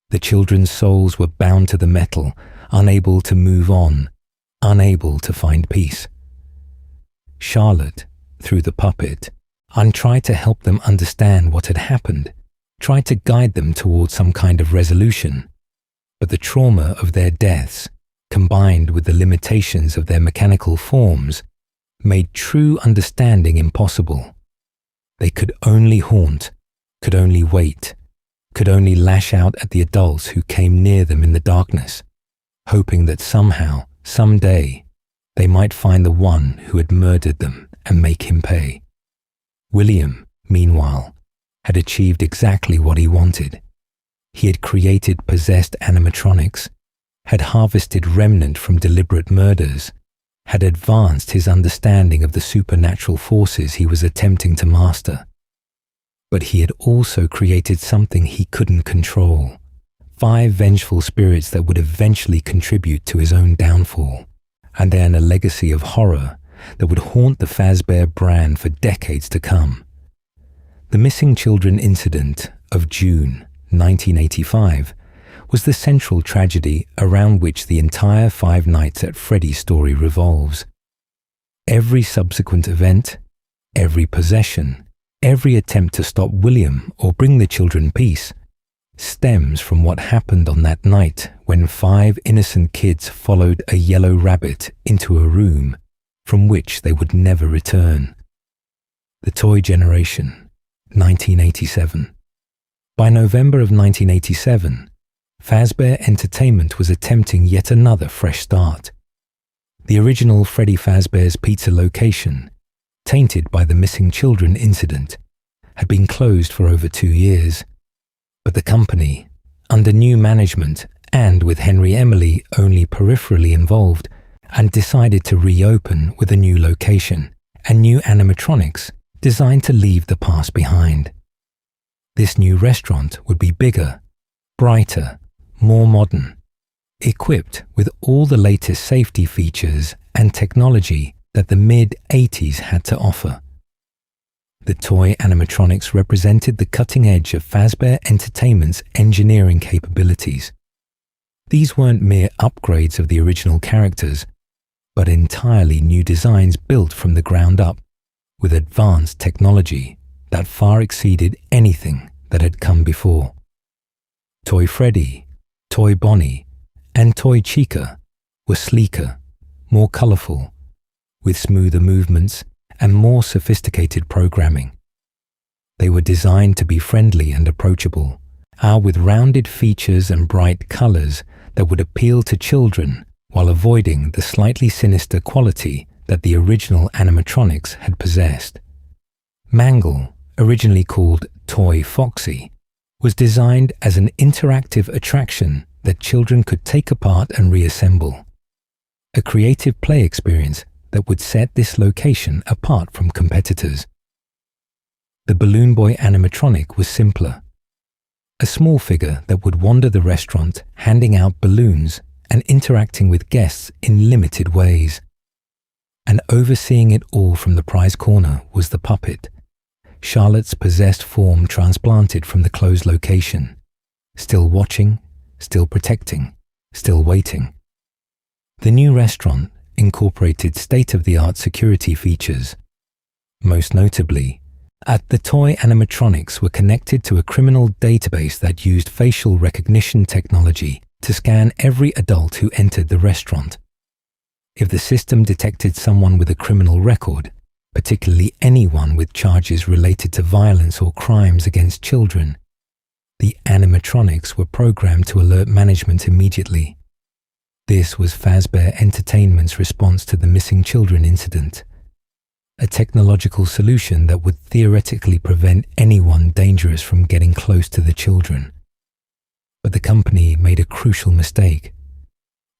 The children's souls were bound to the metal, unable to move on, unable to find peace. Charlotte, through the puppet, tried to help them understand what had happened, tried to guide them towards some kind of resolution, but the trauma of their deaths, combined with the limitations of their mechanical forms, made true understanding impossible. They could only haunt, could only wait, could only lash out at the adults who came near them in the darkness, hoping that somehow, someday, they might find the one who had murdered them and make him pay. William, meanwhile, had achieved exactly what he wanted. He had created possessed animatronics, had harvested remnant from deliberate murders, had advanced his understanding of the supernatural forces he was attempting to master. But he had also created something he couldn't control, 5 vengeful spirits that would eventually contribute to his own downfall, and then a legacy of horror that would haunt the Fazbear brand for decades to come. The missing children incident of June 1985 was the central tragedy around which the entire Five Nights at Freddy's story revolves. Every subsequent event, every possession, every attempt to stop William or bring the children peace stems from what happened on that night when 5 innocent kids followed a yellow rabbit into a room from which they would never return. The Toy Generation, 1987. By November of 1987, Fazbear Entertainment was attempting yet another fresh start. The original Freddy Fazbear's Pizza location, tainted by the missing children incident, had been closed for over 2 years. But the company, under new management and with Henry Emily only peripherally involved, and decided to reopen with a new location and new animatronics designed to leave the past behind. This new restaurant would be bigger, brighter, more modern, equipped with all the latest safety features and technology that the mid-80s had to offer. The toy animatronics represented the cutting edge of Fazbear Entertainment's engineering capabilities. These weren't mere upgrades of the original characters, but entirely new designs built from the ground up, with advanced technology that far exceeded anything that had come before. Toy Freddy, Toy Bonnie, and Toy Chica were sleeker, more colourful, with smoother movements and more sophisticated programming. They were designed to be friendly and approachable, with rounded features and bright colours that would appeal to children while avoiding the slightly sinister quality that the original animatronics had possessed. Mangle, originally called Toy Foxy, was designed as an interactive attraction that children could take apart and reassemble. A creative play experience that would set this location apart from competitors. The Balloon Boy animatronic was simpler. A small figure that would wander the restaurant handing out balloons and interacting with guests in limited ways. And overseeing it all from the prize corner was the puppet, Charlotte's possessed form transplanted from the closed location, still watching, still protecting, still waiting. The new restaurant incorporated state-of-the-art security features. Most notably, the toy animatronics were connected to a criminal database that used facial recognition technology to scan every adult who entered the restaurant. If the system detected someone with a criminal record, particularly anyone with charges related to violence or crimes against children, the animatronics were programmed to alert management immediately. This was Fazbear Entertainment's response to the missing children incident, a technological solution that would theoretically prevent anyone dangerous from getting close to the children. But the company made a crucial mistake.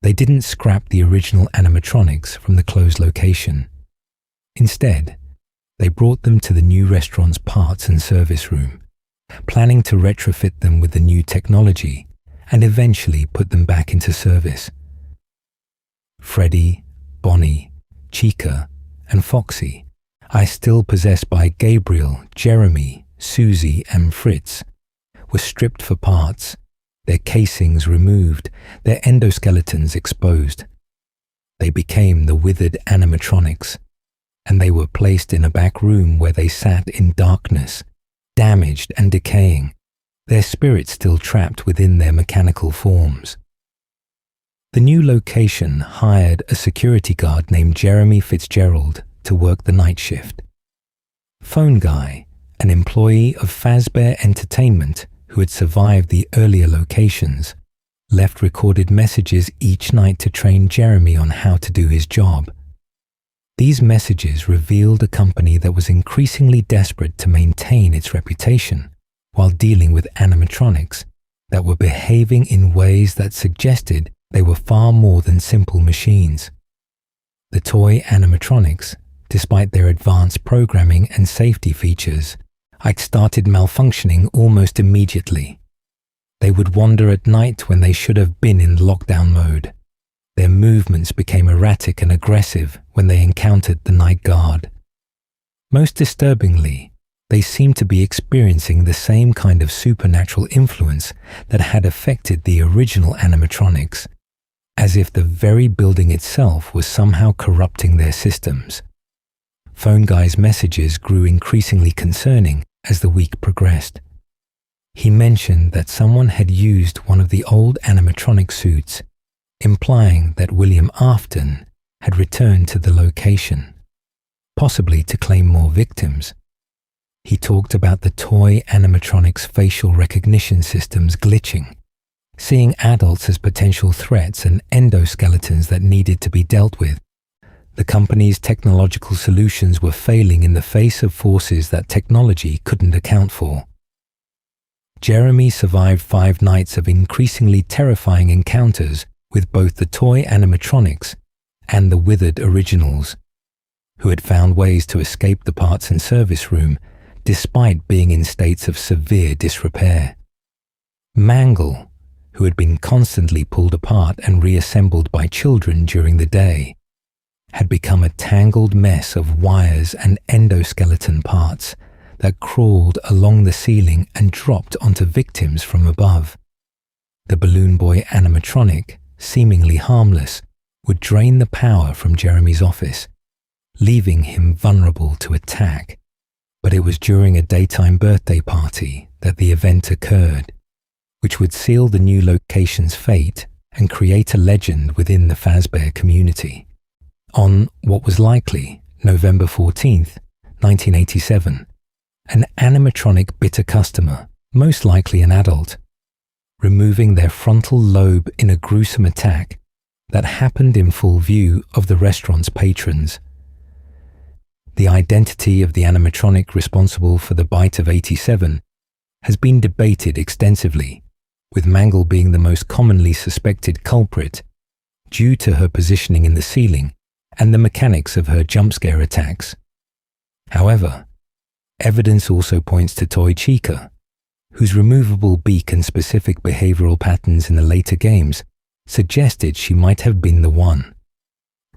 They didn't scrap the original animatronics from the closed location. Instead, they brought them to the new restaurant's parts and service room, planning to retrofit them with the new technology and eventually put them back into service. Freddy, Bonnie, Chica, and Foxy, still possessed by Gabriel, Jeremy, Susie, and Fritz, were stripped for parts, their casings removed, their endoskeletons exposed. They became the withered animatronics, and they were placed in a back room where they sat in darkness, damaged and decaying, their spirits still trapped within their mechanical forms. The new location hired a security guard named Jeremy Fitzgerald to work the night shift. Phone Guy, an employee of Fazbear Entertainment who had survived the earlier locations, left recorded messages each night to train Jeremy on how to do his job. These messages revealed a company that was increasingly desperate to maintain its reputation while dealing with animatronics that were behaving in ways that suggested they were far more than simple machines. The toy animatronics, despite their advanced programming and safety features, had started malfunctioning almost immediately. They would wander at night when they should have been in lockdown mode. Their movements became erratic and aggressive when they encountered the night guard. Most disturbingly, they seemed to be experiencing the same kind of supernatural influence that had affected the original animatronics, as if the very building itself was somehow corrupting their systems. Phone Guy's messages grew increasingly concerning as the week progressed. He mentioned that someone had used one of the old animatronic suits, implying that William Afton had returned to the location, possibly to claim more victims. He talked about the toy animatronics' facial recognition systems glitching, seeing adults as potential threats and endoskeletons that needed to be dealt with. The company's technological solutions were failing in the face of forces that technology couldn't account for. Jeremy survived 5 nights of increasingly terrifying encounters with both the toy animatronics and the withered originals, who had found ways to escape the parts and service room despite being in states of severe disrepair. Mangle, who had been constantly pulled apart and reassembled by children during the day, had become a tangled mess of wires and endoskeleton parts that crawled along the ceiling and dropped onto victims from above. The Balloon Boy animatronic, seemingly harmless, would drain the power from Jeremy's office, leaving him vulnerable to attack. But it was during a daytime birthday party that the event occurred, which would seal the new location's fate and create a legend within the Fazbear community. On what was likely November 14th, 1987, an animatronic bit a customer, most likely an adult, removing their frontal lobe in a gruesome attack that happened in full view of the restaurant's patrons. The identity of the animatronic responsible for the bite of 87 has been debated extensively, with Mangle being the most commonly suspected culprit due to her positioning in the ceiling and the mechanics of her jump scare attacks. However, evidence also points to Toy Chica, whose removable beak and specific behavioral patterns in the later games suggested she might have been the one.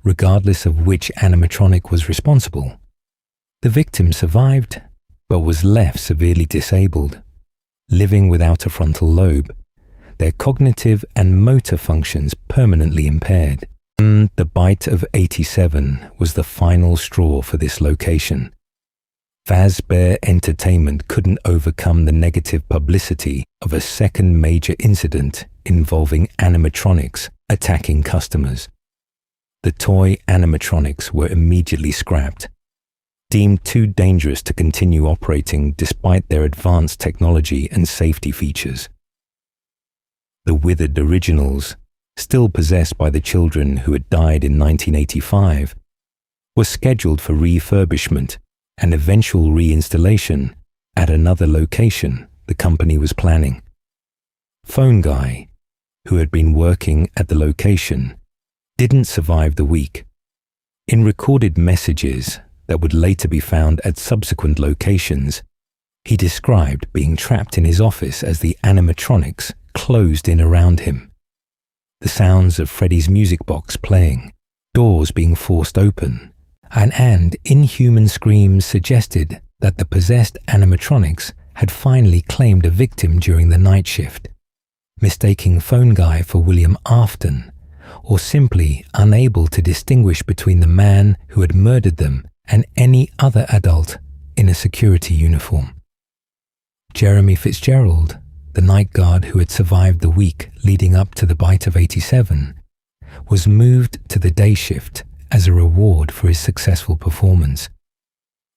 Regardless of which animatronic was responsible, the victim survived, but was left severely disabled, living without a frontal lobe, their cognitive and motor functions permanently impaired. The bite of 87 was the final straw for this location. Fazbear Entertainment couldn't overcome the negative publicity of a second major incident involving animatronics attacking customers. The toy animatronics were immediately scrapped, deemed too dangerous to continue operating despite their advanced technology and safety features. The withered originals, still possessed by the children who had died in 1985, were scheduled for refurbishment and eventual reinstallation at another location the company was planning. Phone Guy, who had been working at the location, didn't survive the week. In recorded messages that would later be found at subsequent locations, he described being trapped in his office as the animatronics closed in around him. The sounds of Freddy's music box playing, doors being forced open, and inhuman screams suggested that the possessed animatronics had finally claimed a victim during the night shift, mistaking Phone Guy for William Afton, or simply unable to distinguish between the man who had murdered them and any other adult in a security uniform. Jeremy Fitzgerald, the night guard who had survived the week leading up to the bite of 87, was moved to the day shift as a reward for his successful performance.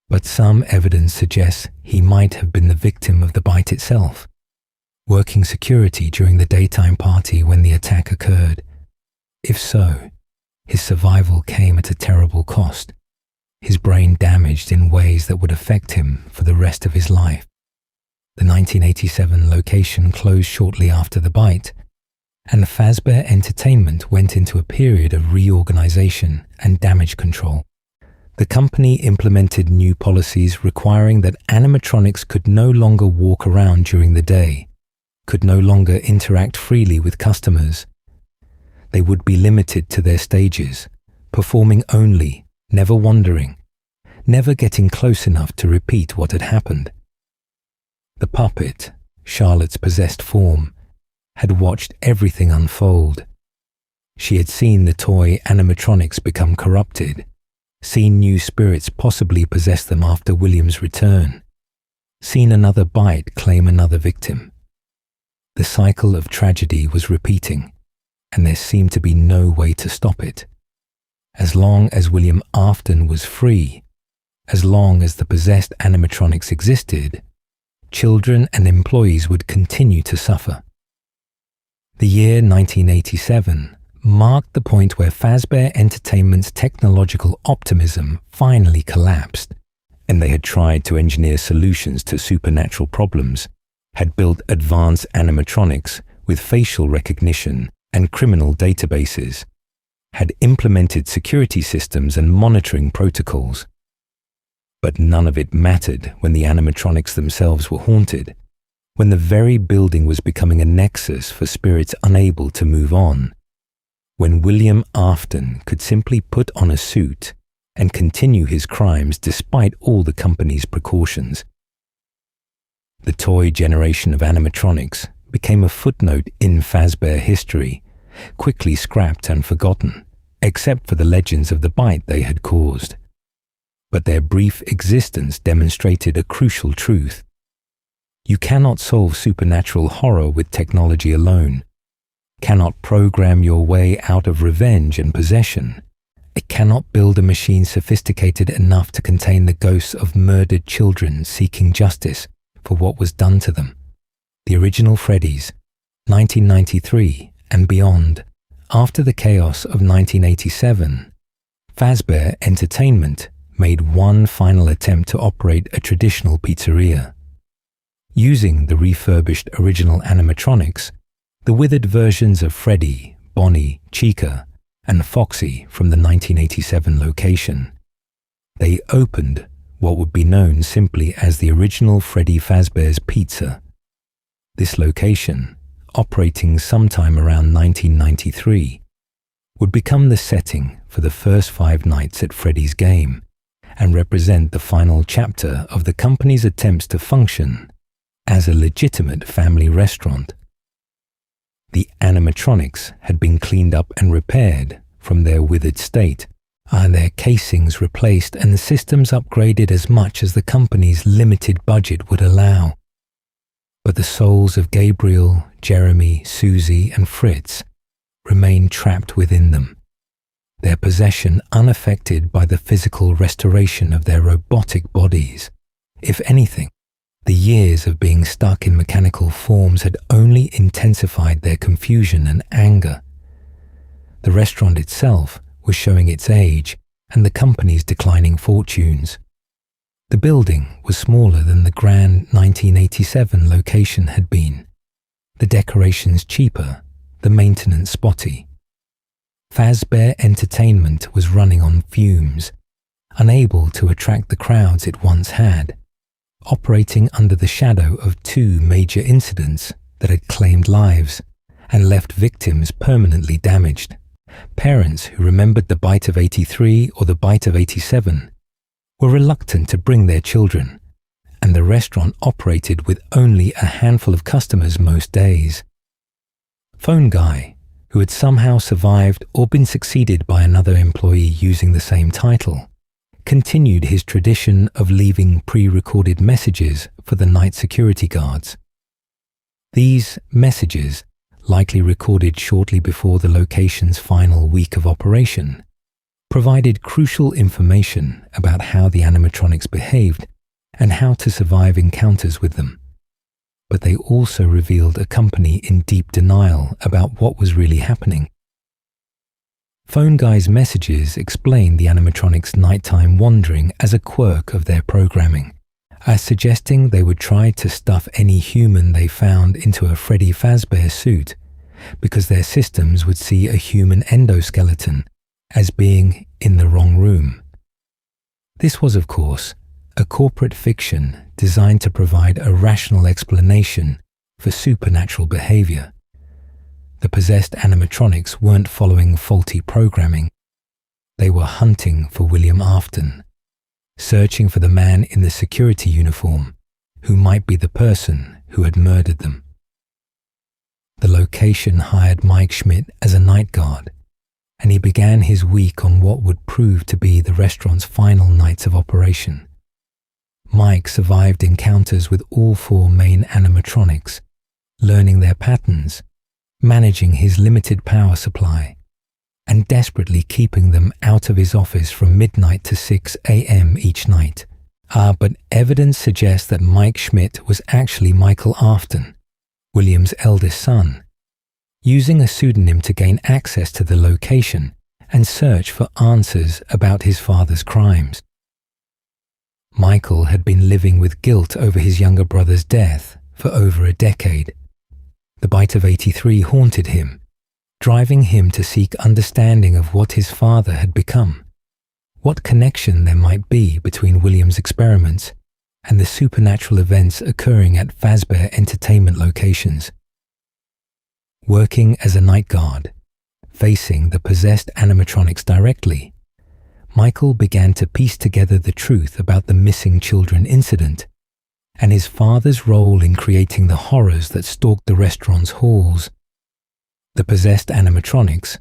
But some evidence suggests he might have been the victim of the bite itself. working security during the daytime party when the attack occurred? If so, his survival came at a terrible cost, his brain damaged in ways that would affect him for the rest of his life. The 1987 location closed shortly after the bite, and Fazbear Entertainment went into a period of reorganization and damage control. The company implemented new policies requiring that animatronics could no longer walk around during the day, could no longer interact freely with customers. They would be limited to their stages, performing only, never wandering, never getting close enough to repeat what had happened. The puppet, Charlotte's possessed form, had watched everything unfold. She had seen the toy animatronics become corrupted, seen new spirits possibly possess them after William's return, seen another bite claim another victim. The cycle of tragedy was repeating, and there seemed to be no way to stop it. As long as William Afton was free, as long as the possessed animatronics existed, children and employees would continue to suffer. The year 1987 marked the point where Fazbear Entertainment's technological optimism finally collapsed, and they had tried to engineer solutions to supernatural problems, had built advanced animatronics with facial recognition and criminal databases, had implemented security systems and monitoring protocols. But none of it mattered when the animatronics themselves were haunted, when the very building was becoming a nexus for spirits unable to move on, when William Afton could simply put on a suit and continue his crimes despite all the company's precautions. The toy generation of animatronics became a footnote in Fazbear history, quickly scrapped and forgotten, except for the legends of the bite they had caused. But their brief existence demonstrated a crucial truth. You cannot solve supernatural horror with technology alone, cannot program your way out of revenge and possession. It cannot build a machine sophisticated enough to contain the ghosts of murdered children seeking justice for what was done to them. The original Freddy's, 1993 and beyond, after the chaos of 1987, Fazbear Entertainment made one final attempt to operate a traditional pizzeria. Using the refurbished original animatronics, the withered versions of Freddy, Bonnie, Chica, and Foxy from the 1987 location, they opened what would be known simply as the original Freddy Fazbear's Pizza. This location, operating sometime around 1993, would become the setting for the first 5 nights at Freddy's game and represent the final chapter of the company's attempts to function as a legitimate family restaurant. The animatronics had been cleaned up and repaired from their withered state, and their casings replaced and the systems upgraded as much as the company's limited budget would allow. But the souls of Gabriel, Jeremy, Susie, and Fritz remained trapped within them, their possession unaffected by the physical restoration of their robotic bodies. If anything, the years of being stuck in mechanical forms had only intensified their confusion and anger. The restaurant itself was showing its age and the company's declining fortunes. The building was smaller than the grand 1987 location had been, the decorations cheaper, the maintenance spotty. Fazbear Entertainment was running on fumes, unable to attract the crowds it once had, operating under the shadow of 2 major incidents that had claimed lives and left victims permanently damaged. Parents who remembered the bite of 83 or the bite of 87 were reluctant to bring their children, and the restaurant operated with only a handful of customers most days. Phone Guy, who had somehow survived or been succeeded by another employee using the same title, continued his tradition of leaving pre-recorded messages for the night security guards. These messages, likely recorded shortly before the location's final week of operation, provided crucial information about how the animatronics behaved and how to survive encounters with them. but they also revealed a company in deep denial about what was really happening. Phone Guy's messages explained the animatronics' nighttime wandering as a quirk of their programming, as suggesting they would try to stuff any human they found into a Freddy Fazbear suit, because their systems would see a human endoskeleton as being in the wrong room. This was, of course, a corporate fiction designed to provide a rational explanation for supernatural behavior. The possessed animatronics weren't following faulty programming. They were hunting for William Afton, searching for the man in the security uniform who might be the person who had murdered them. The location hired Mike Schmidt as a night guard, and he began his week on what would prove to be the restaurant's final nights of operation. Mike survived encounters with all 4 main animatronics, learning their patterns, managing his limited power supply, and desperately keeping them out of his office from midnight to 6 a.m. each night. But evidence suggests that Mike Schmidt was actually Michael Afton, William's eldest son, using a pseudonym to gain access to the location and search for answers about his father's crimes. Michael had been living with guilt over his younger brother's death for over a decade. The bite of 83 haunted him, driving him to seek understanding of what his father had become, what connection there might be between William's experiments and the supernatural events occurring at Fazbear entertainment locations. Working as a night guard, facing the possessed animatronics directly, Michael began to piece together the truth about the missing children incident and his father's role in creating the horrors that stalked the restaurant's halls. The possessed animatronics,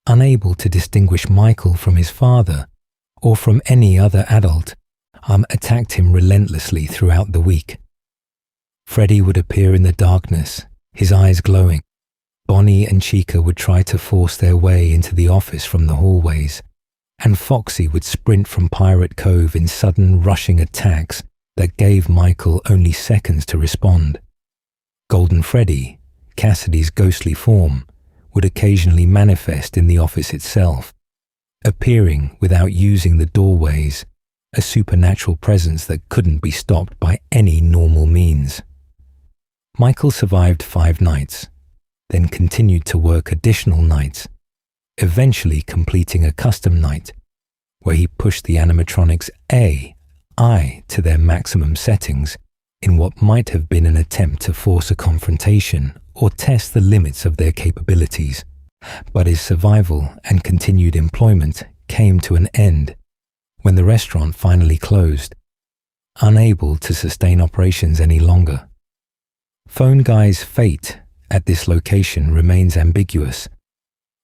unable to distinguish Michael from his father or from any other adult, attacked him relentlessly throughout the week. Freddy would appear in the darkness, his eyes glowing. Bonnie and Chica would try to force their way into the office from the hallways, and Foxy would sprint from Pirate Cove in sudden rushing attacks that gave Michael only seconds to respond. Golden Freddy, Cassidy's ghostly form, would occasionally manifest in the office itself, appearing without using the doorways, a supernatural presence that couldn't be stopped by any normal means. Michael survived 5 nights, then continued to work additional nights, eventually completing a custom night, where he pushed the animatronics AI to their maximum settings in what might have been an attempt to force a confrontation or test the limits of their capabilities. But his survival and continued employment came to an end when the restaurant finally closed, unable to sustain operations any longer. Phone Guy's fate at this location remains ambiguous.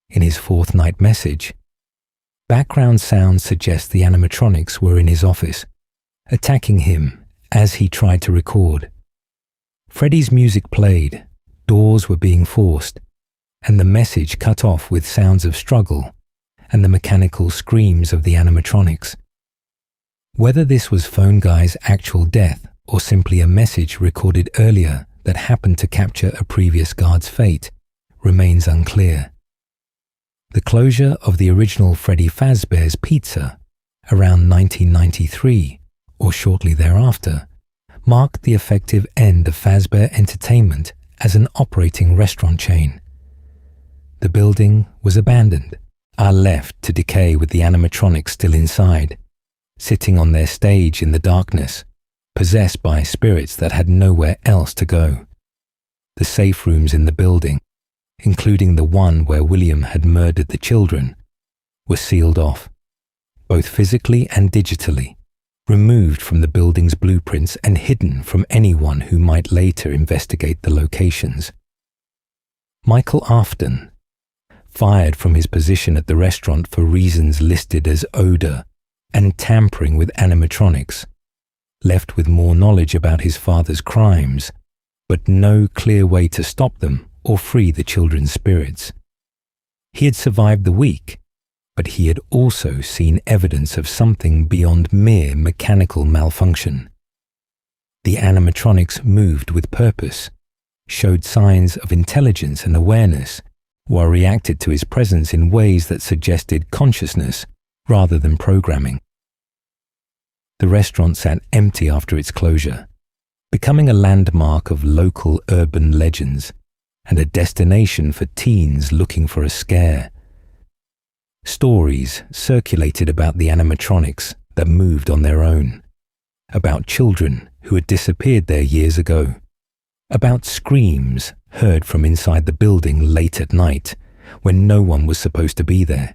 In his 4th night message, background sounds suggest the animatronics were in his office, attacking him as he tried to record. Freddy's music played, doors were being forced, and the message cut off with sounds of struggle and the mechanical screams of the animatronics. Whether this was Phone Guy's actual death or simply a message recorded earlier that happened to capture a previous guard's fate remains unclear. The closure of the original Freddy Fazbear's Pizza around 1993 or shortly thereafter marked the effective end of Fazbear Entertainment as an operating restaurant chain. The building was abandoned, left to decay with the animatronics still inside, sitting on their stage in the darkness, possessed by spirits that had nowhere else to go. The safe rooms in the building, including the one where William had murdered the children, were sealed off, both physically and digitally, removed from the building's blueprints and hidden from anyone who might later investigate the locations. Michael Afton, fired from his position at the restaurant for reasons listed as odor and tampering with animatronics, left with more knowledge about his father's crimes, but no clear way to stop them or free the children's spirits. He had survived the week, but he had also seen evidence of something beyond mere mechanical malfunction. The animatronics moved with purpose, showed signs of intelligence and awareness, or reacted to his presence in ways that suggested consciousness rather than programming. The restaurant sat empty after its closure, becoming a landmark of local urban legends and a destination for teens looking for a scare. Stories circulated about the animatronics that moved on their own, about children who had disappeared there years ago, about screams heard from inside the building late at night when no one was supposed to be there.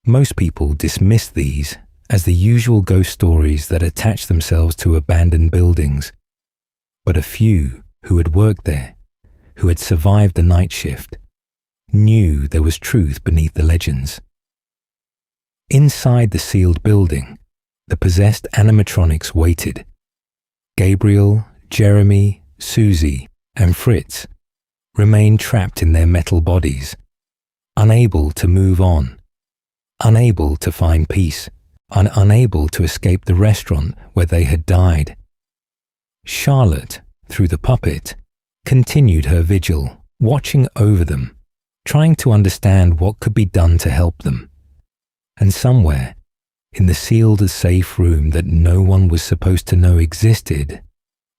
Most people dismissed these as the usual ghost stories that attach themselves to abandoned buildings, but a few who had worked there, who had survived the night shift, knew there was truth beneath the legends. Inside the sealed building, the possessed animatronics waited. Gabriel, Jeremy, Susie, and Fritz remained trapped in their metal bodies, unable to move on, unable to find peace, and unable to escape the restaurant where they had died. Charlotte, through the puppet, continued her vigil, watching over them, trying to understand what could be done to help them. And somewhere, in the sealed safe room that no one was supposed to know existed,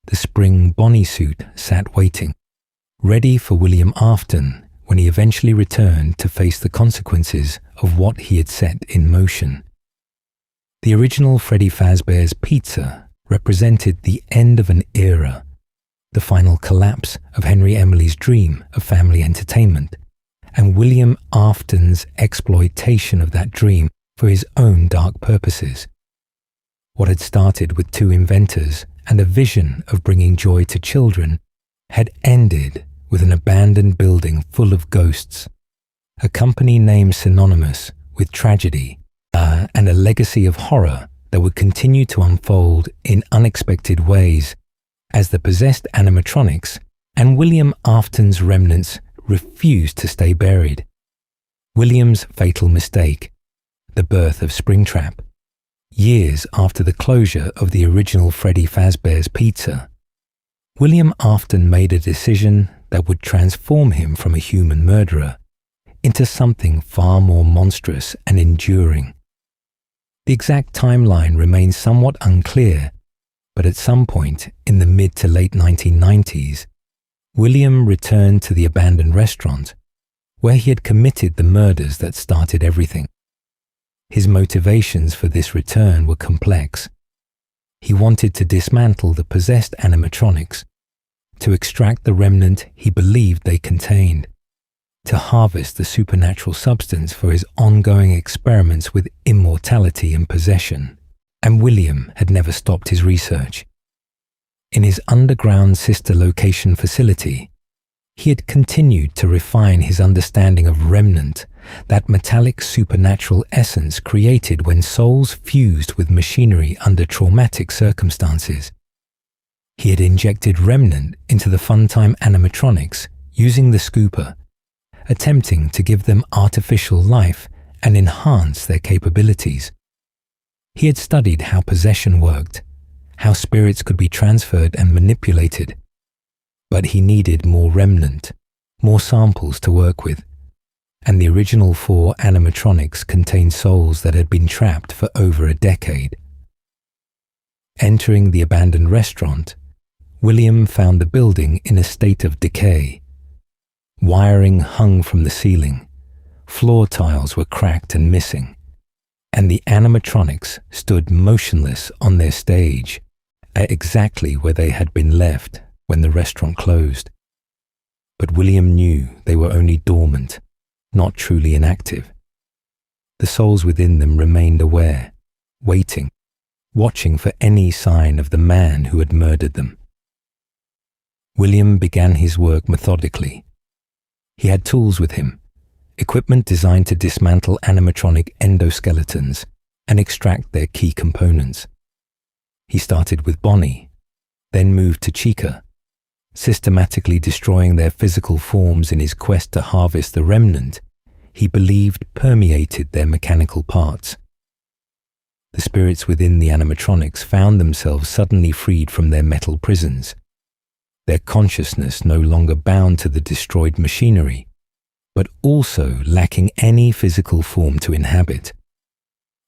the spring Bonnie suit sat waiting, ready for William Afton when he eventually returned to face the consequences of what he had set in motion. The original Freddy Fazbear's pizza represented the end of an era, the final collapse of Henry Emily's dream of family entertainment, and William Afton's exploitation of that dream for his own dark purposes. What had started with two inventors and a vision of bringing joy to children had ended with an abandoned building full of ghosts, a company name synonymous with tragedy, and a legacy of horror that would continue to unfold in unexpected ways as the possessed animatronics and William Afton's remnants refused to stay buried. William's fatal mistake, the birth of Springtrap, years after the closure of the original Freddy Fazbear's Pizza. William Afton made a decision that would transform him from a human murderer into something far more monstrous and enduring. The exact timeline remains somewhat unclear, but at some point in the mid to late 1990s, William returned to the abandoned restaurant where he had committed the murders that started everything. His motivations for this return were complex. He wanted to dismantle the possessed animatronics, to extract the remnant he believed they contained, to harvest the supernatural substance for his ongoing experiments with immortality and possession, and William had never stopped his research. In his underground sister location facility, he had continued to refine his understanding of remnant, that metallic supernatural essence created when souls fused with machinery under traumatic circumstances. He had injected remnant into the funtime animatronics using the scooper, attempting to give them artificial life and enhance their capabilities. He had studied how possession worked, how spirits could be transferred and manipulated, but he needed more remnant, more samples to work with, and the original 4 animatronics contained souls that had been trapped for over a decade. Entering the abandoned restaurant, William found the building in a state of decay. Wiring hung from the ceiling, floor tiles were cracked and missing, and the animatronics stood motionless on their stage, at exactly where they had been left when the restaurant closed. But William knew they were only dormant, not truly inactive. The souls within them remained aware, waiting, watching for any sign of the man who had murdered them. William began his work methodically. He had tools with him, equipment designed to dismantle animatronic endoskeletons and extract their key components. He started with Bonnie, then moved to Chica, systematically destroying their physical forms in his quest to harvest the remnant he believed permeated their mechanical parts. The spirits within the animatronics found themselves suddenly freed from their metal prisons, their consciousness no longer bound to the destroyed machinery, but also lacking any physical form to inhabit.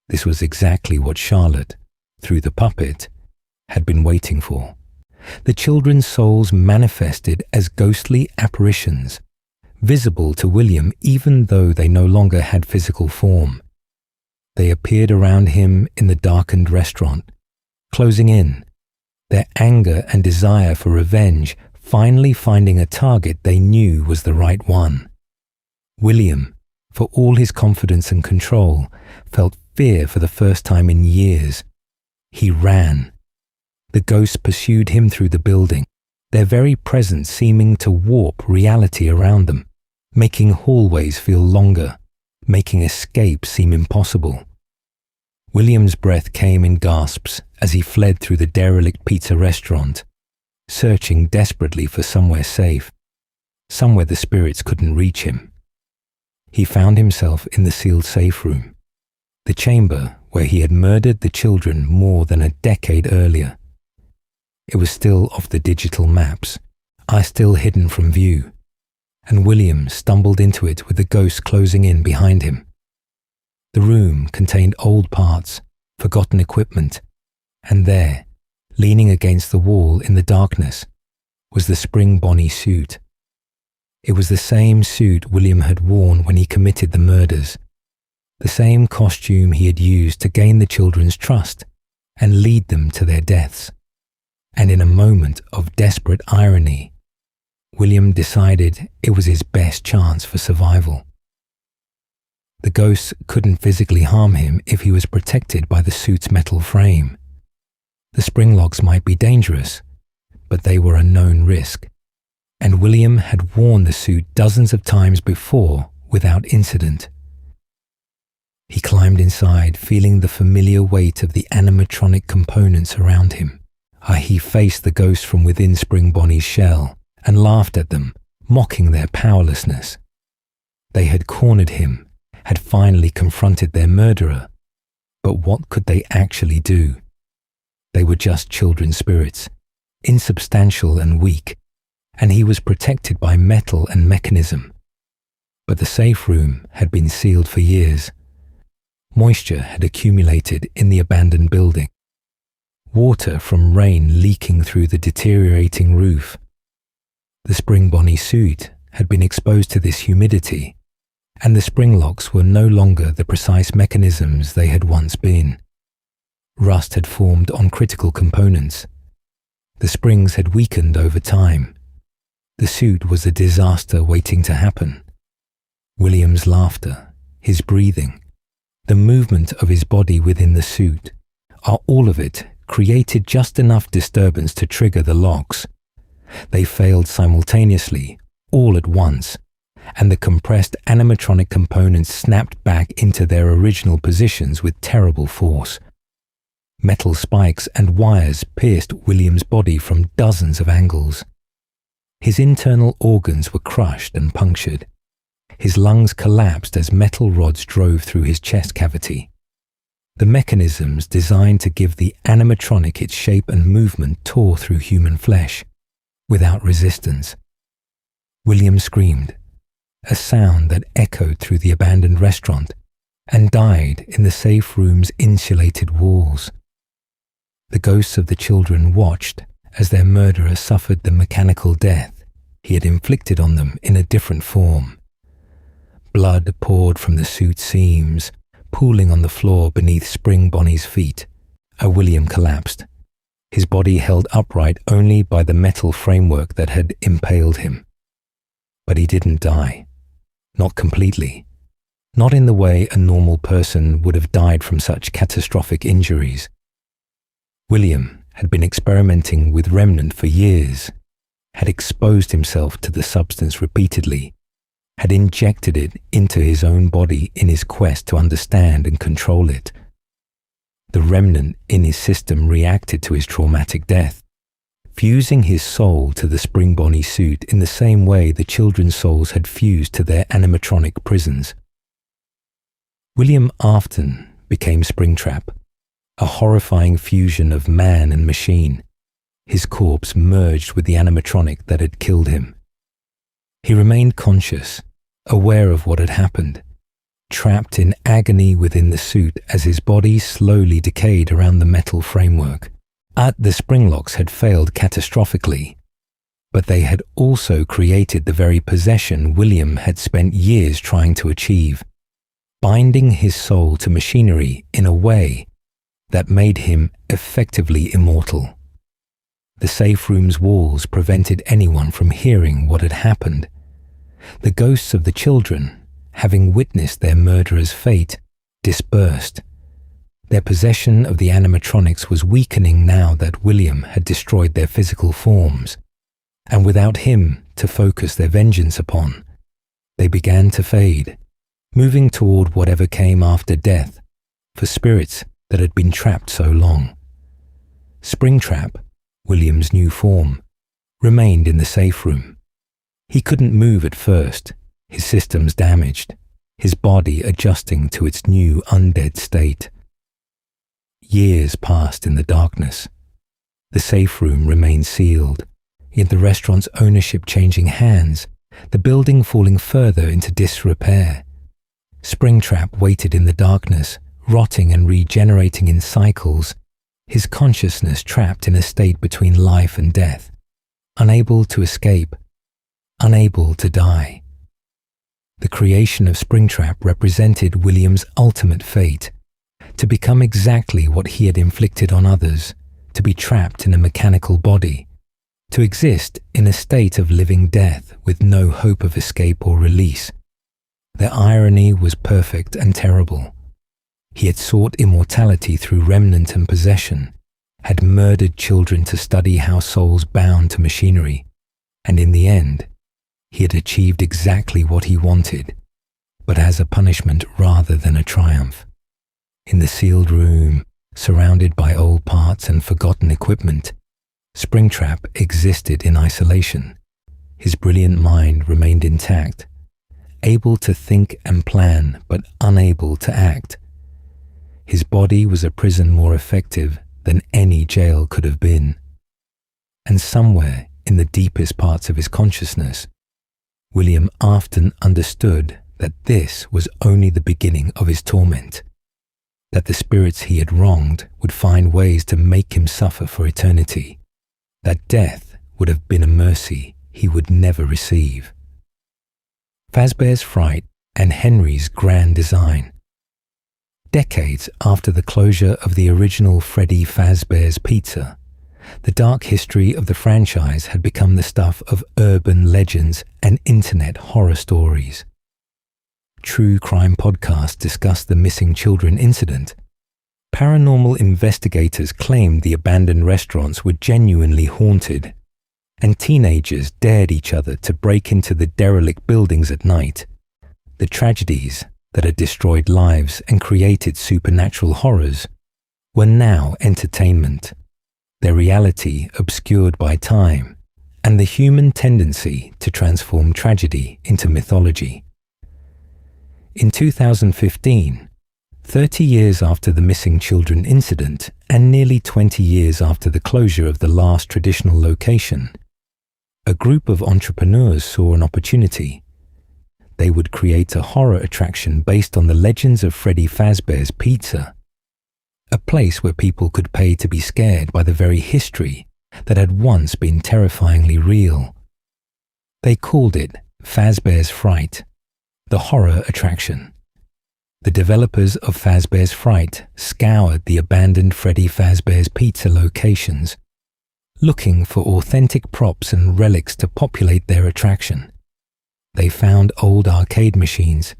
This was exactly what Charlotte, through the puppet, had been waiting for. The children's souls manifested as ghostly apparitions, visible to William even though they no longer had physical form. They appeared around him in the darkened restaurant, closing in, their anger and desire for revenge finally finding a target they knew was the right one. William, for all his confidence and control, felt fear for the first time in years. He ran. The ghosts pursued him through the building, their very presence seeming to warp reality around them, making hallways feel longer, making escape seem impossible. William's breath came in gasps as he fled through the derelict pizza restaurant, searching desperately for somewhere safe, somewhere the spirits couldn't reach him. He found himself in the sealed safe room, the chamber where he had murdered the children more than a decade earlier. It was still off the digital maps, still hidden from view, and William stumbled into it with the ghost closing in behind him. The room contained old parts, forgotten equipment, and there, leaning against the wall in the darkness, was the Spring Bonnie suit. It was the same suit William had worn when he committed the murders, the same costume he had used to gain the children's trust and lead them to their deaths. And in a moment of desperate irony, William decided it was his best chance for survival. The ghosts couldn't physically harm him if he was protected by the suit's metal frame. The Springlocks might be dangerous, but they were a known risk, and William had worn the suit dozens of times before without incident. He climbed inside, feeling the familiar weight of the animatronic components around him. He faced the ghosts from within Spring Bonnie's shell and laughed at them, mocking their powerlessness. They had cornered him, had finally confronted their murderer, but what could they actually do? They were just children's spirits, insubstantial and weak, and he was protected by metal and mechanism. But the safe room had been sealed for years. Moisture had accumulated in the abandoned building, water from rain leaking through the deteriorating roof. The Spring Bonnie suit had been exposed to this humidity, and the Springlocks were no longer the precise mechanisms they had once been. Rust had formed on critical components. The springs had weakened over time. The suit was a disaster waiting to happen. William's laughter, his breathing, the movement of his body within the suit, all of it created just enough disturbance to trigger the locks. They failed simultaneously, all at once, and the compressed animatronic components snapped back into their original positions with terrible force. Metal spikes and wires pierced William's body from dozens of angles. His internal organs were crushed and punctured. His lungs collapsed as metal rods drove through his chest cavity. The mechanisms designed to give the animatronic its shape and movement tore through human flesh, without resistance. William screamed, a sound that echoed through the abandoned restaurant and died in the safe room's insulated walls. The ghosts of the children watched as their murderer suffered the mechanical death he had inflicted on them in a different form. Blood poured from the suit seams, pooling on the floor beneath Spring Bonnie's feet. William collapsed, his body held upright only by the metal framework that had impaled him. But he didn't die. Not completely. Not in the way a normal person would have died from such catastrophic injuries. William had been experimenting with Remnant for years, had exposed himself to the substance repeatedly, had injected it into his own body in his quest to understand and control it. The remnant in his system reacted to his traumatic death, fusing his soul to the Spring Bonnie suit in the same way the children's souls had fused to their animatronic prisons. William Afton became Springtrap, a horrifying fusion of man and machine. His corpse merged with the animatronic that had killed him. He remained conscious, aware of what had happened, trapped in agony within the suit as his body slowly decayed around the metal framework. The Springlocks had failed catastrophically, but they had also created the very possession William had spent years trying to achieve, binding his soul to machinery in a way that made him effectively immortal. The safe room's walls prevented anyone from hearing what had happened. The ghosts of the children, having witnessed their murderer's fate, dispersed. Their possession of the animatronics was weakening now that William had destroyed their physical forms, and without him to focus their vengeance upon, they began to fade, moving toward whatever came after death for spirits that had been trapped so long. Springtrap, William's new form, remained in the safe room. He couldn't move at first, his systems damaged, his body adjusting to its new undead state. Years passed in the darkness. The safe room remained sealed, yet the restaurant's ownership changing hands, the building falling further into disrepair. Springtrap waited in the darkness, rotting and regenerating in cycles, his consciousness trapped in a state between life and death, unable to escape, unable to die. The creation of Springtrap represented William's ultimate fate, to become exactly what he had inflicted on others, to be trapped in a mechanical body, to exist in a state of living death with no hope of escape or release. Their irony was perfect and terrible. He had sought immortality through remnant and possession, had murdered children to study how souls bound to machinery, and in the end, he had achieved exactly what he wanted, but as a punishment rather than a triumph. In the sealed room, surrounded by old parts and forgotten equipment, Springtrap existed in isolation. His brilliant mind remained intact, able to think and plan, but unable to act. His body was a prison more effective than any jail could have been. And somewhere in the deepest parts of his consciousness, William often understood that this was only the beginning of his torment, that the spirits he had wronged would find ways to make him suffer for eternity, that death would have been a mercy he would never receive. Fazbear's Fright and Henry's grand design. Decades after the closure of the original Freddy Fazbear's Pizza, the dark history of the franchise had become the stuff of urban legends and internet horror stories. True crime podcasts discussed the missing children incident. Paranormal investigators claimed the abandoned restaurants were genuinely haunted, and teenagers dared each other to break into the derelict buildings at night. The tragedies that had destroyed lives and created supernatural horrors were now entertainment, their reality obscured by time, and the human tendency to transform tragedy into mythology. In 2015, 30 years after the missing children incident and nearly 20 years after the closure of the last traditional location, a group of entrepreneurs saw an opportunity. They would create a horror attraction based on the legends of Freddy Fazbear's Pizza, a place where people could pay to be scared by the very history that had once been terrifyingly real. They called it Fazbear's Fright, the horror attraction. The developers of Fazbear's Fright scoured the abandoned Freddy Fazbear's Pizza locations, looking for authentic props and relics to populate their attraction. They found old arcade machines,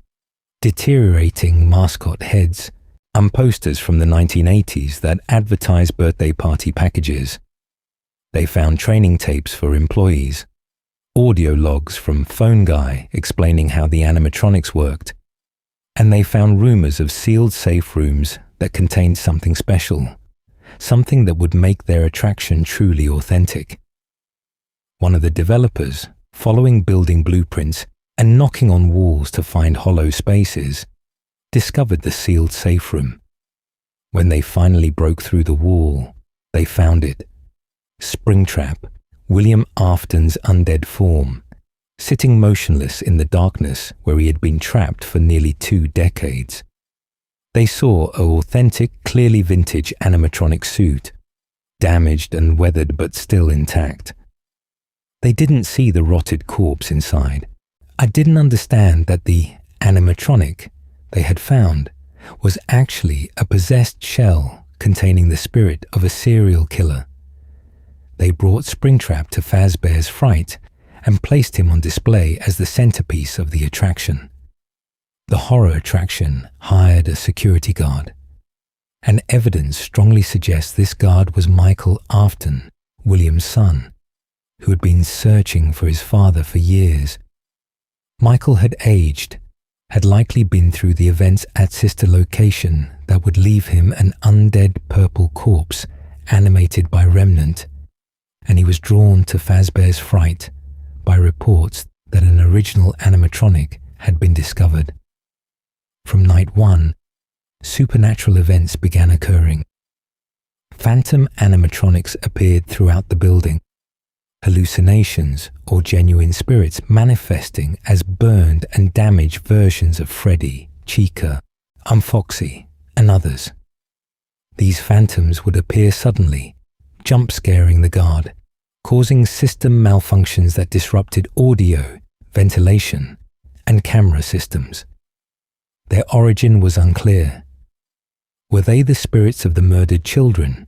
deteriorating mascot heads, and posters from the 1980s that advertised birthday party packages. They found training tapes for employees, audio logs from Phone Guy explaining how the animatronics worked, and they found rumors of sealed safe rooms that contained something special, something that would make their attraction truly authentic. One of the developers, following building blueprints and knocking on walls to find hollow spaces, discovered the sealed safe room. When they finally broke through the wall, they found it. Springtrap, William Afton's undead form, sitting motionless in the darkness where he had been trapped for nearly 2 decades. They saw an authentic, clearly vintage animatronic suit, damaged and weathered but still intact. They didn't see the rotted corpse inside. I didn't understand that the animatronic they had found was actually a possessed shell containing the spirit of a serial killer. They brought Springtrap to Fazbear's Fright and placed him on display as the centerpiece of the attraction. The horror attraction hired a security guard, and evidence strongly suggests this guard was Michael Afton, William's son, who had been searching for his father for years. Michael had aged, had likely been through the events at sister location that would leave him an undead purple corpse animated by Remnant, and he was drawn to Fazbear's Fright by reports that an original animatronic had been discovered. From night 1, supernatural events began occurring. Phantom animatronics appeared throughout the building, hallucinations or genuine spirits manifesting as burned and damaged versions of Freddy, Chica, Foxy, and others. These phantoms would appear suddenly, jump-scaring the guard, causing system malfunctions that disrupted audio, ventilation, and camera systems. Their origin was unclear. Were they the spirits of the murdered children,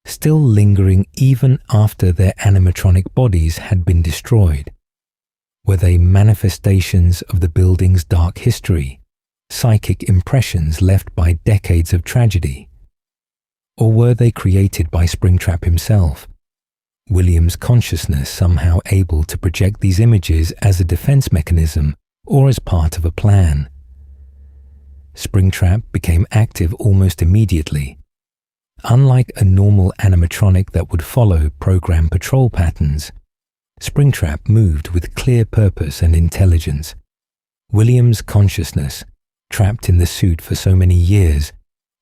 still lingering even after their animatronic bodies had been destroyed? Were they manifestations of the building's dark history, psychic impressions left by decades of tragedy? Or were they created by Springtrap himself, William's consciousness somehow able to project these images as a defense mechanism or as part of a plan? Springtrap became active almost immediately. Unlike a normal animatronic that would follow program patrol patterns, Springtrap moved with clear purpose and intelligence. William's consciousness, trapped in the suit for so many years,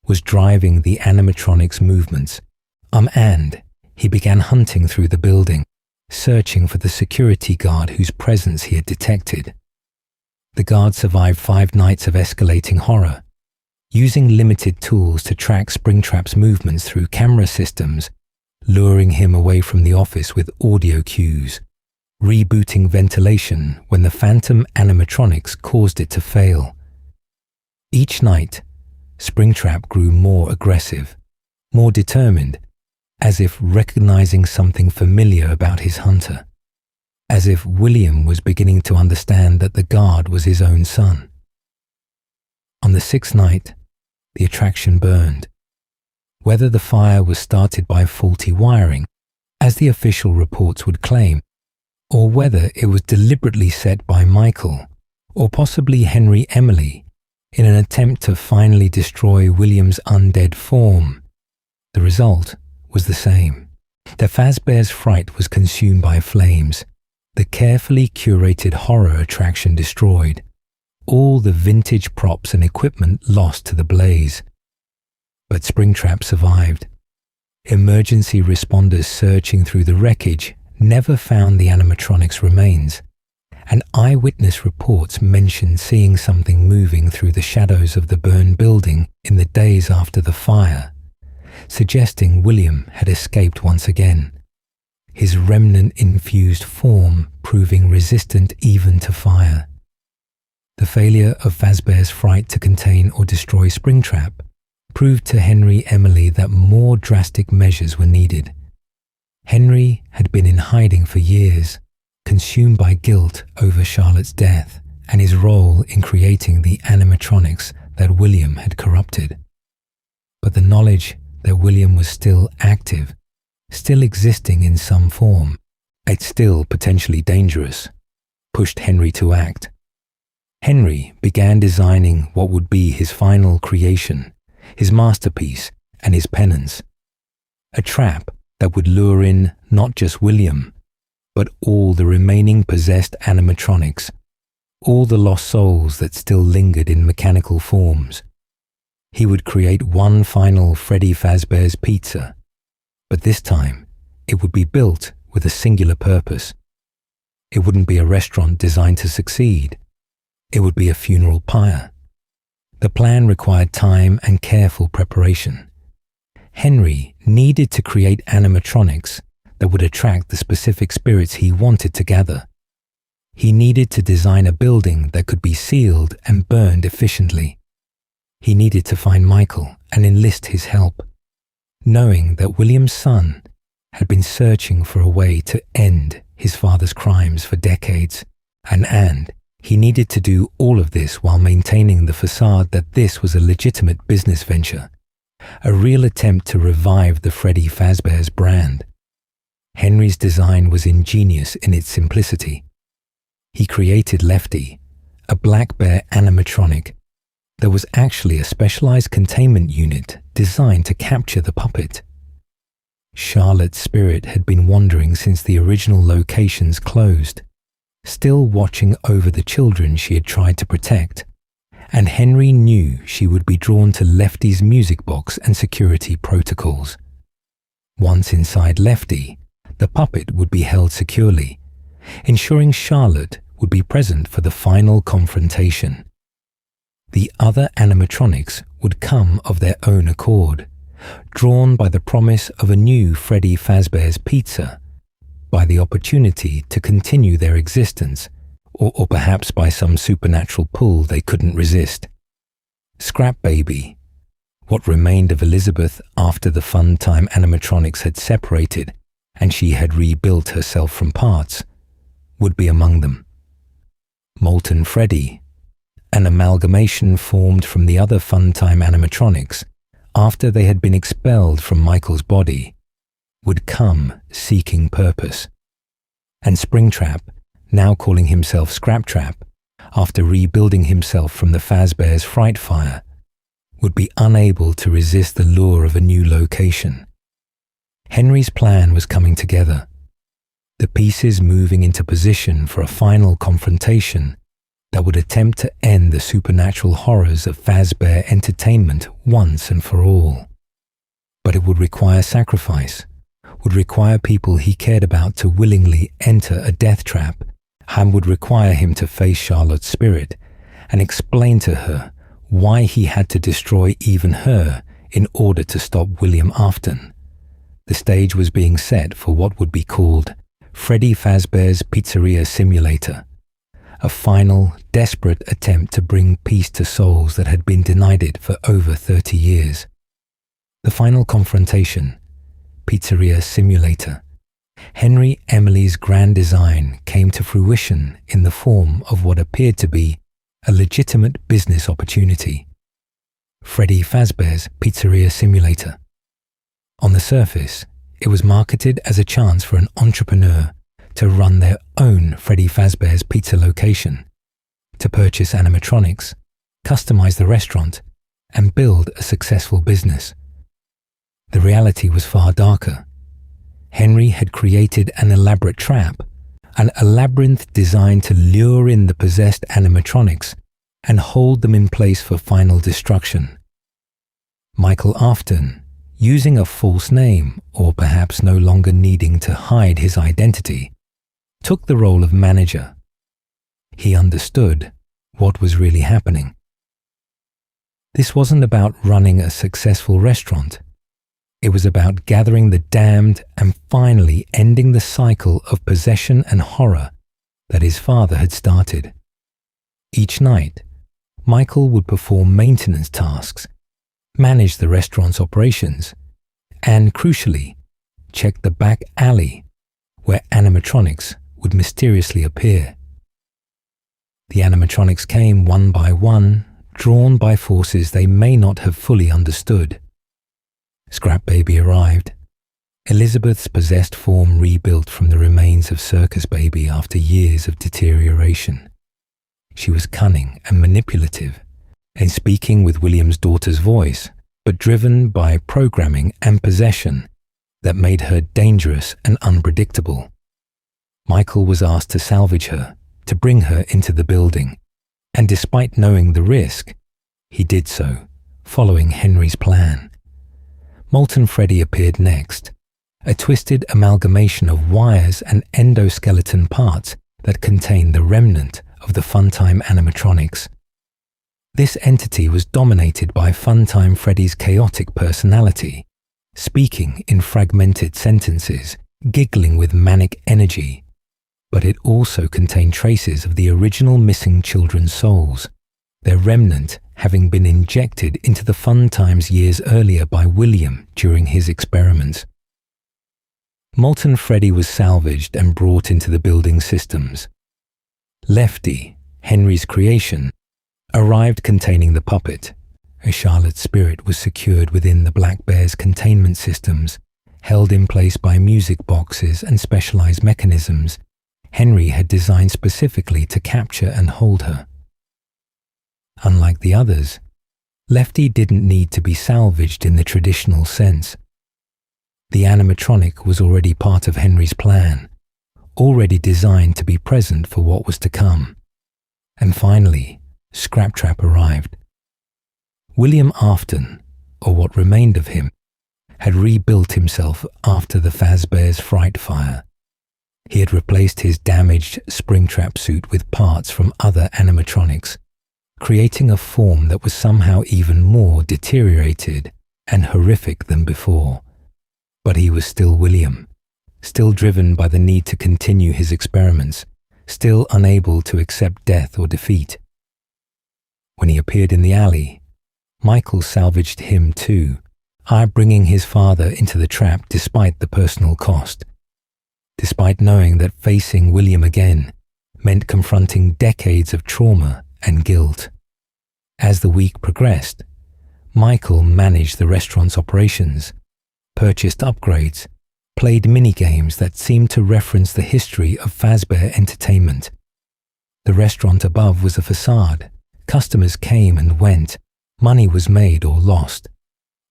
was driving the animatronic's movements, and he began hunting through the building, searching for the security guard whose presence he had detected. The guard survived 5 nights of escalating horror, using limited tools to track Springtrap's movements through camera systems, luring him away from the office with audio cues, rebooting ventilation when the phantom animatronics caused it to fail. Each night, Springtrap grew more aggressive, more determined, as if recognizing something familiar about his hunter, as if William was beginning to understand that the guard was his own son. On the 6th night, the attraction burned. Whether the fire was started by faulty wiring, as the official reports would claim, or whether it was deliberately set by Michael, or possibly Henry Emily, in an attempt to finally destroy William's undead form, the result was the same. The Fazbear's Fright was consumed by flames, the carefully curated horror attraction destroyed, all the vintage props and equipment lost to the blaze. But Springtrap survived. Emergency responders searching through the wreckage never found the animatronic's remains, and eyewitness reports mentioned seeing something moving through the shadows of the burned building in the days after the fire, suggesting William had escaped once again, his remnant-infused form proving resistant even to fire. The failure of Fazbear's Fright to contain or destroy Springtrap proved to Henry Emily that more drastic measures were needed. Henry had been in hiding for years, consumed by guilt over Charlotte's death and his role in creating the animatronics that William had corrupted. But the knowledge that William was still active, still existing in some form, yet still potentially dangerous, pushed Henry to act. Henry began designing what would be his final creation, his masterpiece and his penance, a trap that would lure in not just William, but all the remaining possessed animatronics, all the lost souls that still lingered in mechanical forms. he would create one final Freddy Fazbear's Pizza, but this time it would be built with a singular purpose. It wouldn't be a restaurant designed to succeed. It would be a funeral pyre. The plan required time and careful preparation. Henry needed to create animatronics that would attract the specific spirits he wanted to gather. He needed to design a building that could be sealed and burned efficiently. He needed to find Michael and enlist his help, knowing that William's son had been searching for a way to end his father's crimes for decades, and he needed to do all of this while maintaining the facade that this was a legitimate business venture, a real attempt to revive the Freddy Fazbear's brand. Henry's design was ingenious in its simplicity. He created Lefty, a black bear animatronic that was actually a specialized containment unit designed to capture the puppet. Charlotte's spirit had been wandering since the original locations closed, still watching over the children she had tried to protect, and Henry knew she would be drawn to Lefty's music box and security protocols. Once inside Lefty, the puppet would be held securely, ensuring Charlotte would be present for the final confrontation. The other animatronics would come of their own accord, drawn by the promise of a new Freddy Fazbear's Pizza, by the opportunity to continue their existence, or perhaps by some supernatural pull they couldn't resist. Scrap Baby, what remained of Elizabeth after the Funtime animatronics had separated and she had rebuilt herself from parts, would be among them. Molten Freddy, an amalgamation formed from the other Funtime animatronics after they had been expelled from Michael's body, would come seeking purpose. And Springtrap, now calling himself Scraptrap, after rebuilding himself from the Fazbear's Fright fire, would be unable to resist the lure of a new location. Henry's plan was coming together, the pieces moving into position for a final confrontation that would attempt to end the supernatural horrors of Fazbear entertainment once and for all. But it would require sacrifice, would require people he cared about to willingly enter a death trap, and would require him to face Charlotte's spirit and explain to her why he had to destroy even her in order to stop William Afton. The stage was being set for what would be called Freddy Fazbear's Pizzeria Simulator, a final, desperate attempt to bring peace to souls that had been denied it for over 30 years. The final confrontation, Pizzeria Simulator. Henry Emily's grand design came to fruition in the form of what appeared to be a legitimate business opportunity. Freddy Fazbear's Pizzeria Simulator. On the surface, it was marketed as a chance for an entrepreneur to run their own Freddy Fazbear's Pizza location, to purchase animatronics, customize the restaurant, and build a successful business. The reality was far darker. Henry had created an elaborate trap, a labyrinth designed to lure in the possessed animatronics and hold them in place for final destruction. Michael Afton, using a false name, or perhaps no longer needing to hide his identity, took the role of manager. He understood what was really happening. This wasn't about running a successful restaurant. It was about gathering the damned and finally ending the cycle of possession and horror that his father had started. Each night, Michael would perform maintenance tasks, manage the restaurant's operations, and crucially, check the back alley where animatronics would mysteriously appear. The animatronics came one by one, drawn by forces they may not have fully understood. Scrap Baby arrived, Elizabeth's possessed form rebuilt from the remains of Circus Baby after years of deterioration. She was cunning and manipulative, and speaking with William's daughter's voice, but driven by programming and possession that made her dangerous and unpredictable. Michael was asked to salvage her, to bring her into the building, and despite knowing the risk, he did so, following Henry's plan. Molten Freddy appeared next, a twisted amalgamation of wires and endoskeleton parts that contained the remnant of the funtime animatronics. This entity was dominated by Funtime Freddy's chaotic personality, speaking in fragmented sentences, giggling with manic energy, but it also contained traces of the original missing children's souls, their remnant having been injected into the Funtimes years earlier by William during his experiments. Molten Freddy was salvaged and brought into the building systems. Lefty, Henry's creation, arrived containing the puppet. A Charlotte spirit was secured within the Black Bear's containment systems, held in place by music boxes and specialized mechanisms Henry had designed specifically to capture and hold her. Unlike the others, Lefty didn't need to be salvaged in the traditional sense. The animatronic was already part of Henry's plan, already designed to be present for what was to come. And finally, Springtrap arrived. William Afton, or what remained of him, had rebuilt himself after the Fazbear's Fright fire. He had replaced his damaged Springtrap suit with parts from other animatronics, creating a form that was somehow even more deteriorated and horrific than before. But he was still William, still driven by the need to continue his experiments, still unable to accept death or defeat. When he appeared in the alley, Michael salvaged him too, bringing his father into the trap despite the personal cost. Despite knowing that facing William again meant confronting decades of trauma and guilt. As the week progressed, Michael managed the restaurant's operations, purchased upgrades, played minigames that seemed to reference the history of Fazbear Entertainment. The restaurant above was a facade. Customers came and went, money was made or lost,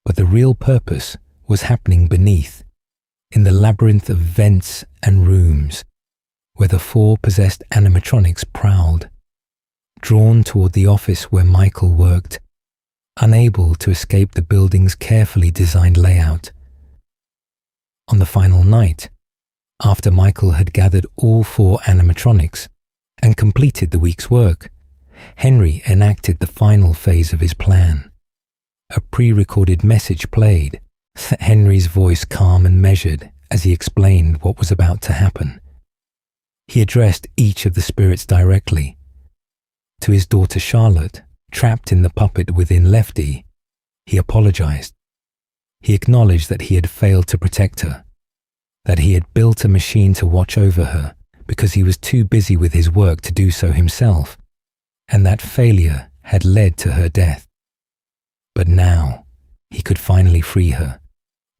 but the real purpose was happening beneath, in the labyrinth of vents and rooms, where the 4 possessed animatronics prowled, drawn toward the office where Michael worked, unable to escape the building's carefully designed layout. On the final night, after Michael had gathered all 4 animatronics and completed the week's work, Henry enacted the final phase of his plan. A pre-recorded message played, Henry's voice calm and measured as he explained what was about to happen. He addressed each of the spirits directly. To his daughter Charlotte, trapped in the puppet within Lefty, he apologized. He acknowledged that he had failed to protect her, that he had built a machine to watch over her because he was too busy with his work to do so himself, and that failure had led to her death. But now, he could finally free her,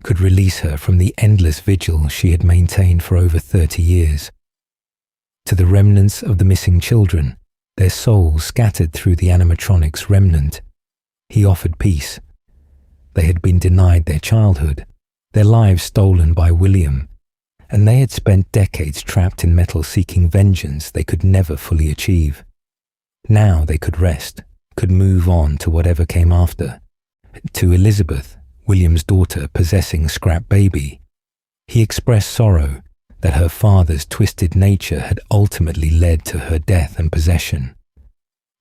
could release her from the endless vigil she had maintained for over 30 years. To the remnants of the missing children, their souls scattered through the animatronic's remnant, he offered peace. They had been denied their childhood, their lives stolen by William, and they had spent decades trapped in metal seeking vengeance they could never fully achieve. Now they could rest, could move on to whatever came after. To Elizabeth, William's daughter possessing Scrap Baby, he expressed sorrow that her father's twisted nature had ultimately led to her death and possession.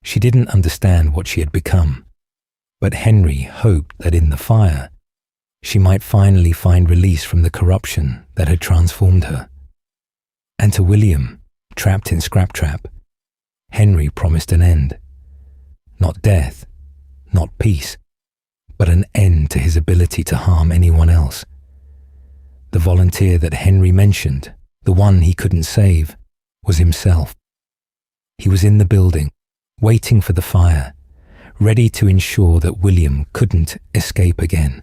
She didn't understand what she had become, but Henry hoped that in the fire, she might finally find release from the corruption that had transformed her. And to William, trapped in Springtrap, Henry promised an end. Not death, not peace, but an end to his ability to harm anyone else. The volunteer that Henry mentioned, the one he couldn't save, was himself. He was in the building, waiting for the fire, ready to ensure that William couldn't escape again.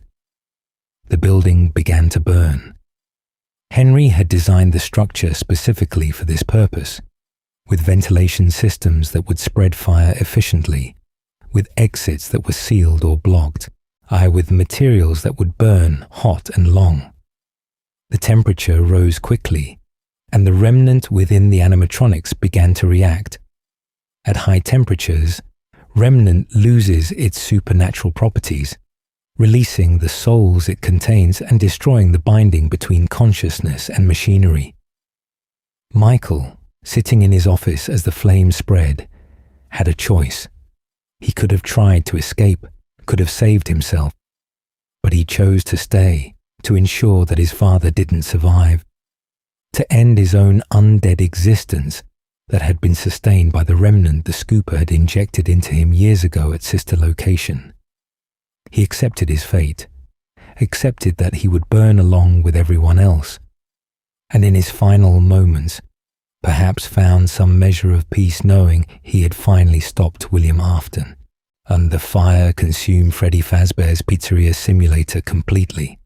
The building began to burn. Henry had designed the structure specifically for this purpose, with ventilation systems that would spread fire efficiently, with exits that were sealed or blocked, with materials that would burn hot and long. The temperature rose quickly, and the remnant within the animatronics began to react. At high temperatures, Remnant loses its supernatural properties, releasing the souls it contains and destroying the binding between consciousness and machinery. Michael, sitting in his office as the flames spread, had a choice. He could have tried to escape, could have saved himself, but he chose to stay to ensure that his father didn't survive, to end his own undead existence that had been sustained by the remnant the scooper had injected into him years ago at sister location. He accepted his fate, accepted that he would burn along with everyone else, and in his final moments, perhaps found some measure of peace knowing he had finally stopped William Afton, and the fire consumed Freddy Fazbear's Pizzeria Simulator completely.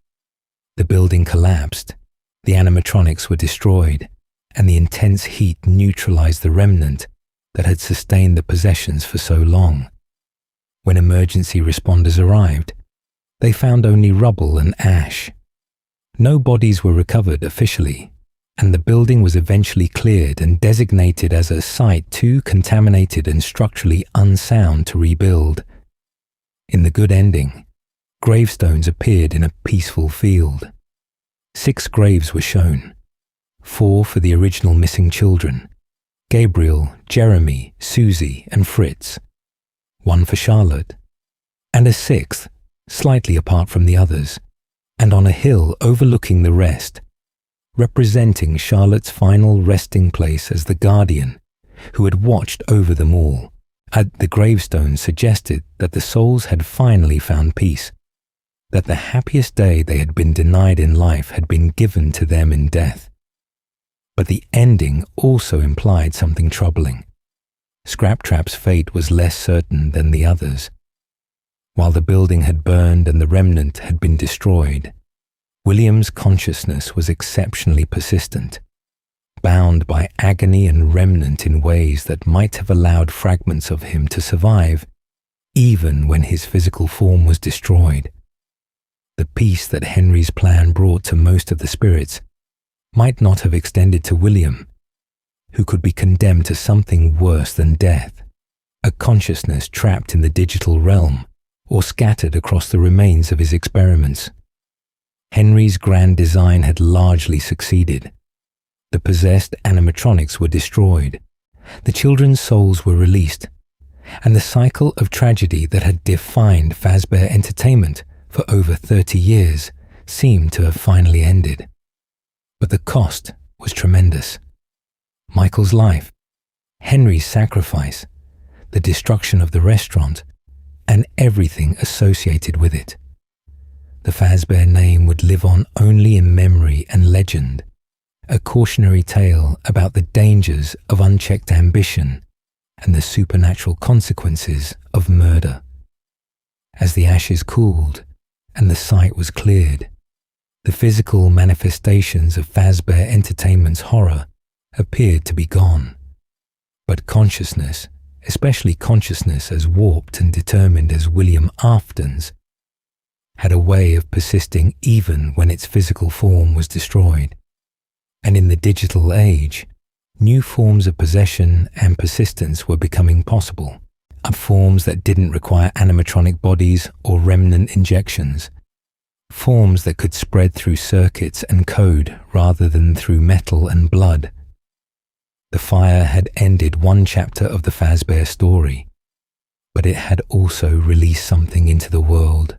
The building collapsed, the animatronics were destroyed, and the intense heat neutralized the remnant that had sustained the possessions for so long. When emergency responders arrived, they found only rubble and ash. No bodies were recovered officially, and the building was eventually cleared and designated as a site too contaminated and structurally unsound to rebuild. In the good ending, gravestones appeared in a peaceful field. 6 graves were shown, 4 for the original missing children, Gabriel, Jeremy, Susie, and Fritz, 1 for Charlotte, and a 6th, slightly apart from the others, and on a hill overlooking the rest, representing Charlotte's final resting place as the guardian who had watched over them all. The gravestones suggested that the souls had finally found peace, that the happiest day they had been denied in life had been given to them in death. But the ending also implied something troubling. Scraptrap's fate was less certain than the others. While the building had burned and the remnant had been destroyed, William's consciousness was exceptionally persistent, bound by agony and remnant in ways that might have allowed fragments of him to survive, even when his physical form was destroyed. The peace that Henry's plan brought to most of the spirits might not have extended to William, who could be condemned to something worse than death, a consciousness trapped in the digital realm or scattered across the remains of his experiments. Henry's grand design had largely succeeded. The possessed animatronics were destroyed, the children's souls were released, and the cycle of tragedy that had defined Fazbear Entertainment for over 30 years seemed to have finally ended. But the cost was tremendous. Michael's life, Henry's sacrifice, the destruction of the restaurant, and everything associated with it. The Fazbear name would live on only in memory and legend, a cautionary tale about the dangers of unchecked ambition and the supernatural consequences of murder. As the ashes cooled and the site was cleared, the physical manifestations of Fazbear Entertainment's horror appeared to be gone. But consciousness, especially consciousness as warped and determined as William Afton's, had a way of persisting even when its physical form was destroyed. And in the digital age, new forms of possession and persistence were becoming possible, forms that didn't require animatronic bodies or remnant injections, forms that could spread through circuits and code rather than through metal and blood. The fire had ended one chapter of the Fazbear story, but it had also released something into the world,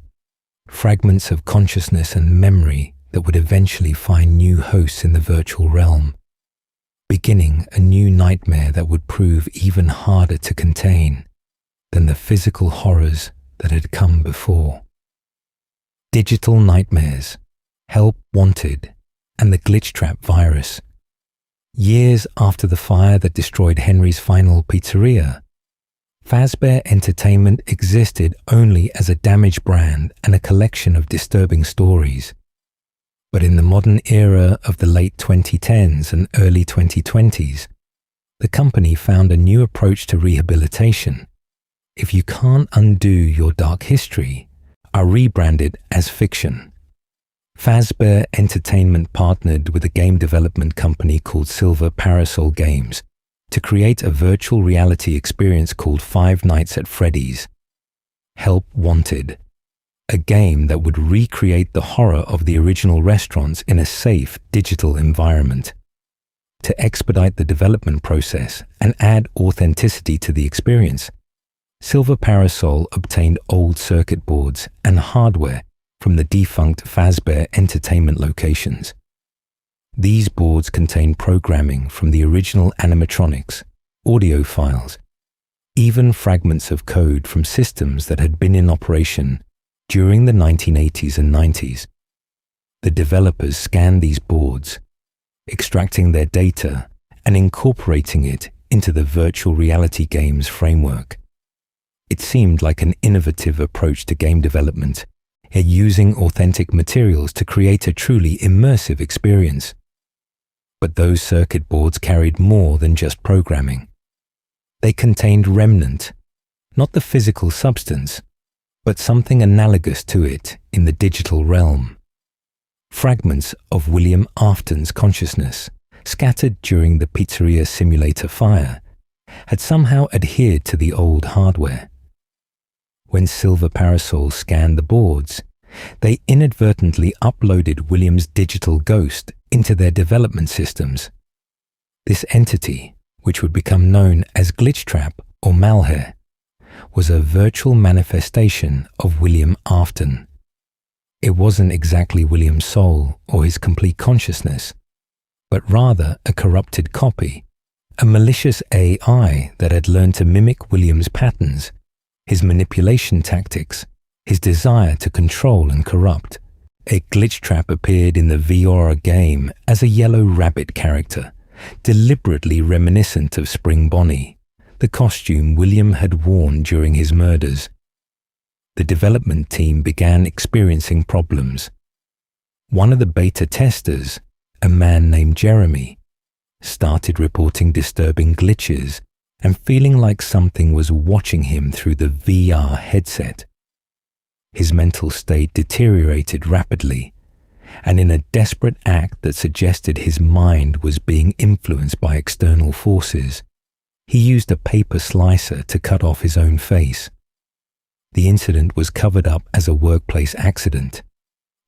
fragments of consciousness and memory that would eventually find new hosts in the virtual realm, beginning a new nightmare that would prove even harder to contain than the physical horrors that had come before. Digital nightmares, help wanted, and the Glitchtrap virus. Years after the fire that destroyed Henry's final pizzeria, Fazbear Entertainment existed only as a damaged brand and a collection of disturbing stories. But in the modern era of the late 2010s and early 2020s, the company found a new approach to rehabilitation. If you can't undo your dark history, are rebranded as fiction. Fazbear Entertainment partnered with a game development company called Silver Parasol Games to create a virtual reality experience called Five Nights at Freddy's. Help Wanted, a game that would recreate the horror of the original restaurants in a safe digital environment. To expedite the development process and add authenticity to the experience, Silver Parasol obtained old circuit boards and hardware from the defunct Fazbear entertainment locations. These boards contain programming from the original animatronics, audio files, even fragments of code from systems that had been in operation during the 1980s and 90s. The developers scanned these boards, extracting their data and incorporating it into the virtual reality game's framework. It seemed like an innovative approach to game development, yet using authentic materials to create a truly immersive experience. But those circuit boards carried more than just programming. They contained remnant, not the physical substance, but something analogous to it in the digital realm. Fragments of William Afton's consciousness, scattered during the Pizzeria Simulator fire, had somehow adhered to the old hardware. When Silver Parasol scanned the boards, they inadvertently uploaded William's digital ghost into their development systems. This entity, which would become known as Glitchtrap or Malheur, was a virtual manifestation of William Afton. It wasn't exactly William's soul or his complete consciousness, but rather a corrupted copy, a malicious AI that had learned to mimic William's patterns, his manipulation tactics, his desire to control and corrupt. A Glitchtrap appeared in the VR game as a yellow rabbit character, deliberately reminiscent of Spring Bonnie, the costume William had worn during his murders. The development team began experiencing problems. One of the beta testers, a man named Jeremy, started reporting disturbing glitches and feeling like something was watching him through the VR headset. His mental state deteriorated rapidly, and in a desperate act that suggested his mind was being influenced by external forces, he used a paper slicer to cut off his own face. The incident was covered up as a workplace accident,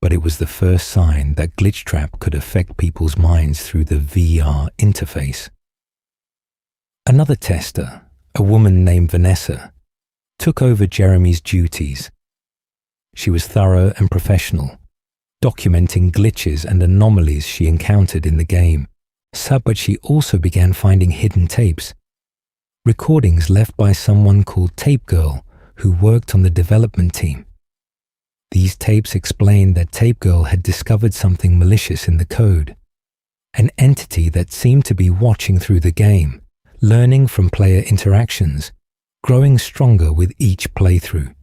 but it was the first sign that Glitchtrap could affect people's minds through the VR interface. Another tester, a woman named Vanessa, took over Jeremy's duties. She was thorough and professional, documenting glitches and anomalies she encountered in the game, but she also began finding hidden tapes, recordings left by someone called Tape Girl who worked on the development team. These tapes explained that Tape Girl had discovered something malicious in the code, an entity that seemed to be watching through the game, learning from player interactions, growing stronger with each playthrough.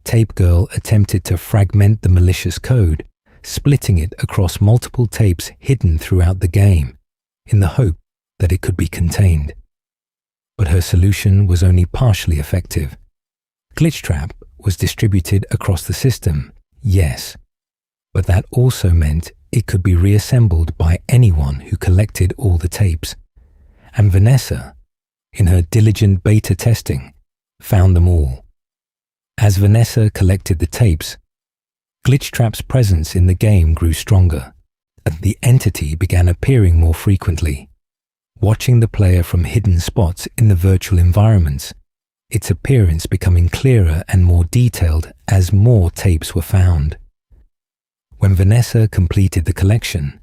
Tape Girl attempted to fragment the malicious code, splitting it across multiple tapes hidden throughout the game, in the hope that it could be contained. But her solution was only partially effective. Glitchtrap was distributed across the system, yes, but that also meant it could be reassembled by anyone who collected all the tapes. And Vanessa, in her diligent beta testing, found them all. As Vanessa collected the tapes, Glitchtrap's presence in the game grew stronger, and the entity began appearing more frequently, watching the player from hidden spots in the virtual environments, its appearance becoming clearer and more detailed as more tapes were found. When Vanessa completed the collection,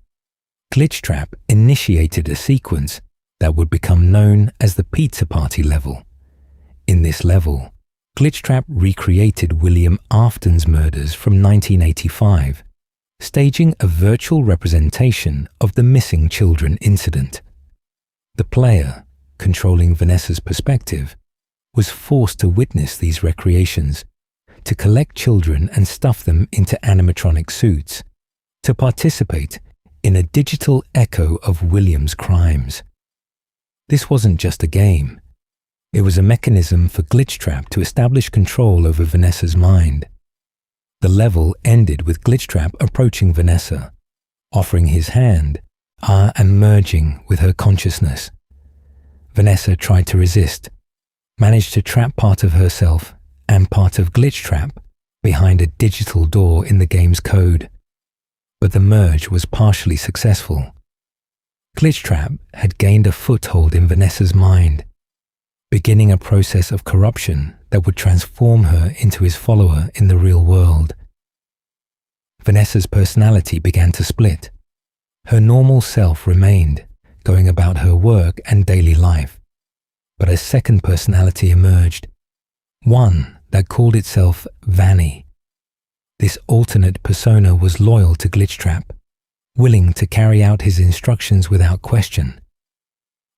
Glitchtrap initiated a sequence that would become known as the Pizza Party level. In this level, Glitchtrap recreated William Afton's murders from 1985, staging a virtual representation of the missing children incident. The player, controlling Vanessa's perspective, was forced to witness these recreations, to collect children and stuff them into animatronic suits, to participate in a digital echo of William's crimes. This wasn't just a game. It was a mechanism for Glitchtrap to establish control over Vanessa's mind. The level ended with Glitchtrap approaching Vanessa, offering his hand, and merging with her consciousness. Vanessa tried to resist, managed to trap part of herself and part of Glitchtrap behind a digital door in the game's code. But the merge was partially successful. Glitchtrap had gained a foothold in Vanessa's mind, beginning a process of corruption that would transform her into his follower in the real world. Vanessa's personality began to split. Her normal self remained, going about her work and daily life. But a second personality emerged, one that called itself Vanny. This alternate persona was loyal to Glitchtrap, willing to carry out his instructions without question.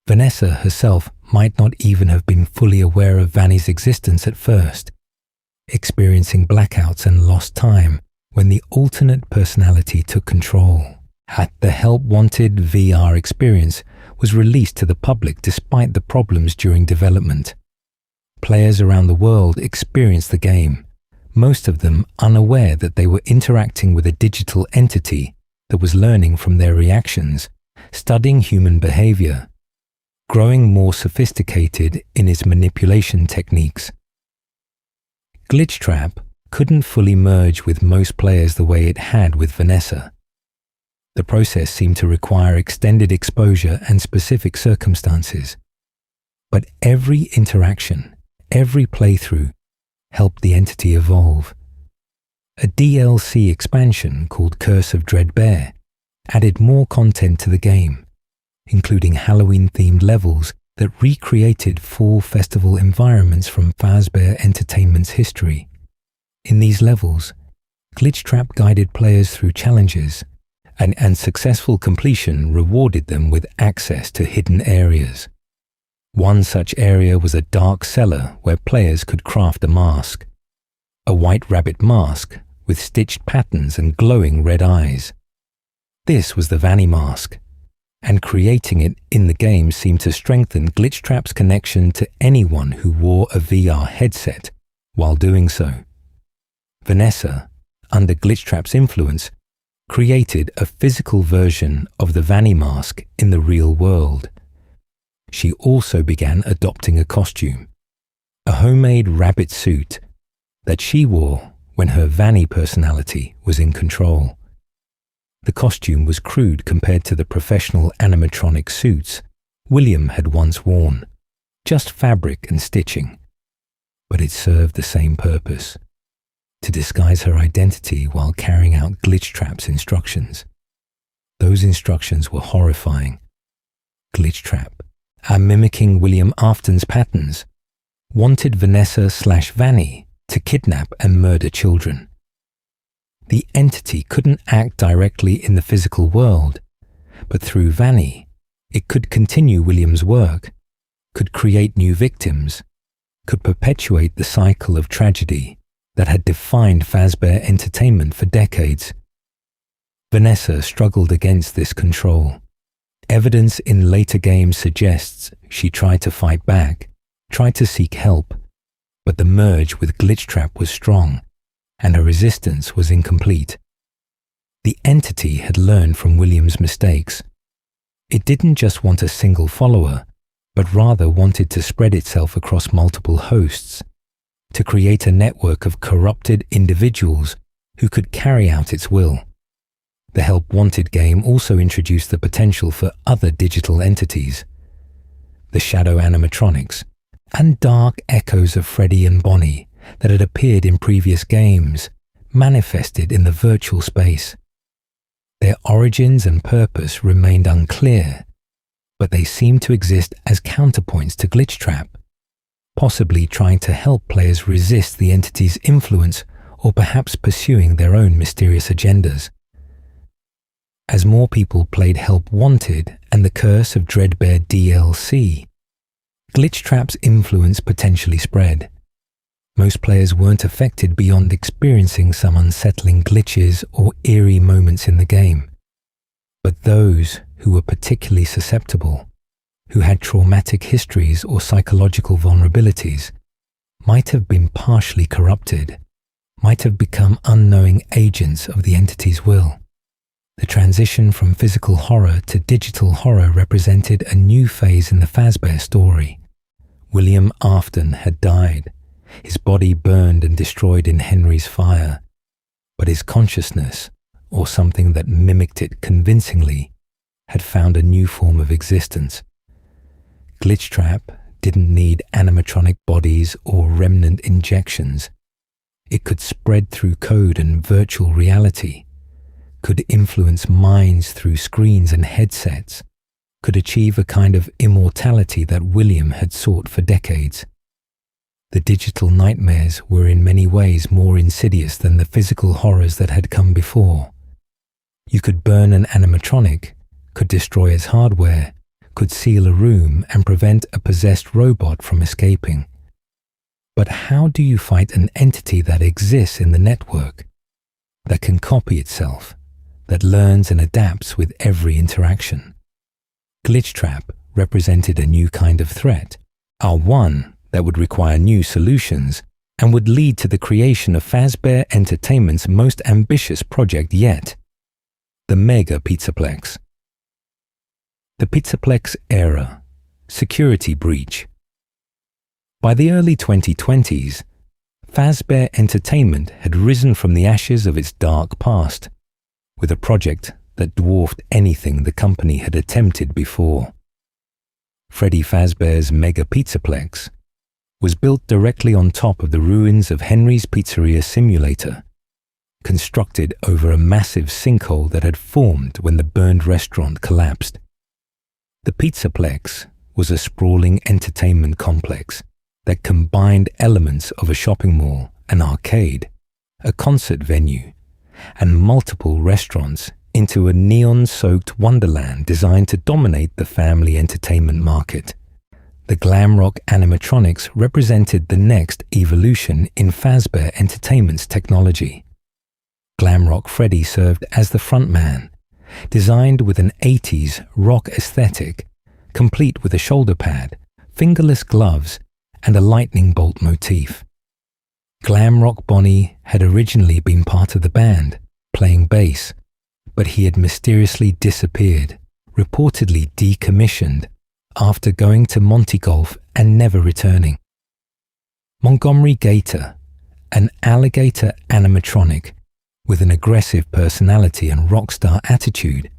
Vanessa herself might not even have been fully aware of Vanny's existence at first, experiencing blackouts and lost time when the alternate personality took control. The Help Wanted VR experience was released to the public despite the problems during development. Players around the world experienced the game, most of them unaware that they were interacting with a digital entity that was learning from their reactions, studying human behavior, growing more sophisticated in its manipulation techniques. Glitchtrap couldn't fully merge with most players the way it had with Vanessa. The process seemed to require extended exposure and specific circumstances. But every interaction, every playthrough, helped the entity evolve. A DLC expansion called Curse of Fredbear added more content to the game, including Halloween-themed levels that recreated fall festival environments from Fazbear Entertainment's history. In these levels, Glitchtrap guided players through challenges, and successful completion rewarded them with access to hidden areas. One such area was a dark cellar where players could craft a mask. A white rabbit mask with stitched patterns and glowing red eyes. This was the Vanny mask, and creating it in the game seemed to strengthen Glitchtrap's connection to anyone who wore a VR headset while doing so. Vanessa, under Glitchtrap's influence, created a physical version of the Vanny mask in the real world. She also began adopting a costume, a homemade rabbit suit that she wore when her Vanny personality was in control. The costume was crude compared to the professional animatronic suits William had once worn, just fabric and stitching. But it served the same purpose, to disguise her identity while carrying out Glitchtrap's instructions. Those instructions were horrifying. Glitchtrap, mimicking William Afton's patterns, wanted Vanessa/Vanny to kidnap and murder children. The entity couldn't act directly in the physical world, but through Vanny, it could continue William's work, could create new victims, could perpetuate the cycle of tragedy that had defined Fazbear Entertainment for decades. Vanessa struggled against this control. Evidence in later games suggests she tried to fight back, tried to seek help, but the merge with Glitchtrap was strong, and her resistance was incomplete. The entity had learned from William's mistakes. It didn't just want a single follower, but rather wanted to spread itself across multiple hosts, to create a network of corrupted individuals who could carry out its will. The Help Wanted game also introduced the potential for other digital entities, the shadow animatronics, and dark echoes of Freddy and Bonnie that had appeared in previous games, manifested in the virtual space. Their origins and purpose remained unclear, but they seemed to exist as counterpoints to Glitchtrap, possibly trying to help players resist the entity's influence or perhaps pursuing their own mysterious agendas. As more people played Help Wanted and the Curse of Fredbear DLC, Glitchtrap's influence potentially spread. Most players weren't affected beyond experiencing some unsettling glitches or eerie moments in the game. But those who were particularly susceptible, who had traumatic histories or psychological vulnerabilities, might have been partially corrupted, might have become unknowing agents of the entity's will. The transition from physical horror to digital horror represented a new phase in the Fazbear story. William Afton had died, his body burned and destroyed in Henry's fire, but his consciousness, or something that mimicked it convincingly, had found a new form of existence. Glitchtrap didn't need animatronic bodies or remnant injections. It could spread through code and virtual reality, could influence minds through screens and headsets, could achieve a kind of immortality that William had sought for decades. The digital nightmares were in many ways more insidious than the physical horrors that had come before. You could burn an animatronic, could destroy its hardware, could seal a room and prevent a possessed robot from escaping. But how do you fight an entity that exists in the network, that can copy itself, that learns and adapts with every interaction? Glitchtrap represented a new kind of threat, one that would require new solutions and would lead to the creation of Fazbear Entertainment's most ambitious project yet, the Mega Pizzaplex. The Pizzaplex era, security breach. By the early 2020s, Fazbear Entertainment had risen from the ashes of its dark past, with a project that dwarfed anything the company had attempted before. Freddy Fazbear's Mega Pizzaplex was built directly on top of the ruins of Henry's Pizzeria Simulator, constructed over a massive sinkhole that had formed when the burned restaurant collapsed. The Pizzaplex was a sprawling entertainment complex that combined elements of a shopping mall, an arcade, a concert venue, and multiple restaurants into a neon-soaked wonderland designed to dominate the family entertainment market. The glam rock animatronics represented the next evolution in Fazbear Entertainment's technology. Glam rock Freddy served as the frontman, designed with an 80s rock aesthetic, complete with a shoulder pad, fingerless gloves, and a lightning bolt motif. Glam rock Bonnie had originally been part of the band, playing bass, but he had mysteriously disappeared, reportedly decommissioned, after going to Monte Golf and never returning. Montgomery Gator, an alligator animatronic with an aggressive personality and rock star attitude,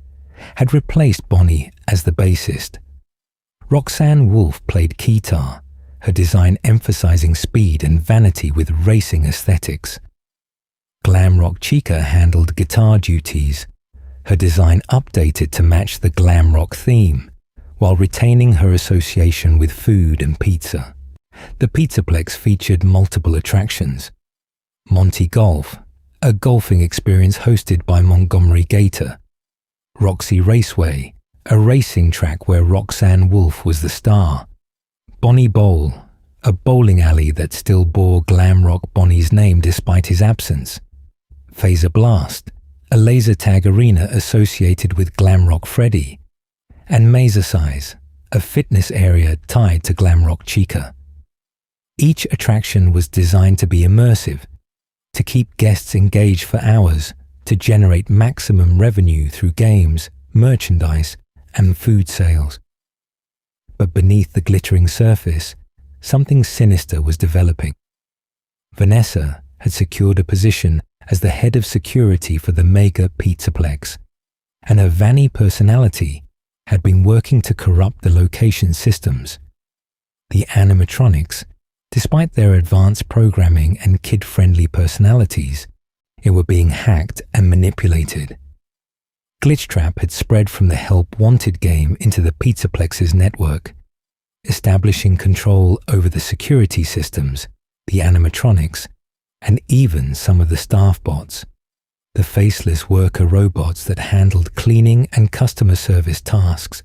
had replaced Bonnie as the bassist. Roxanne Wolf played guitar, her design emphasizing speed and vanity with racing aesthetics. Glam Rock Chica handled guitar duties, her design updated to match the glam rock theme, while retaining her association with food and pizza. The Pizzaplex featured multiple attractions. Monte Golf, a golfing experience hosted by Montgomery Gator. Roxy Raceway, a racing track where Roxanne Wolf was the star. Bonnie Bowl, a bowling alley that still bore glam rock Bonnie's name despite his absence. Phaser Blast, a laser tag arena associated with glam rock Freddy. And Mazercise, a fitness area tied to glam rock Chica. Each attraction was designed to be immersive, to keep guests engaged for hours, to generate maximum revenue through games, merchandise, and food sales. But beneath the glittering surface, something sinister was developing. Vanessa had secured a position as the head of security for the Mega Pizzaplex, and her Vanny personality had been working to corrupt the location systems. The animatronics, despite their advanced programming and kid-friendly personalities, were being hacked and manipulated. Glitchtrap had spread from the Help Wanted game into the Pizzaplex's network, establishing control over the security systems, the animatronics, and even some of the staff bots, the faceless worker robots that handled cleaning and customer service tasks.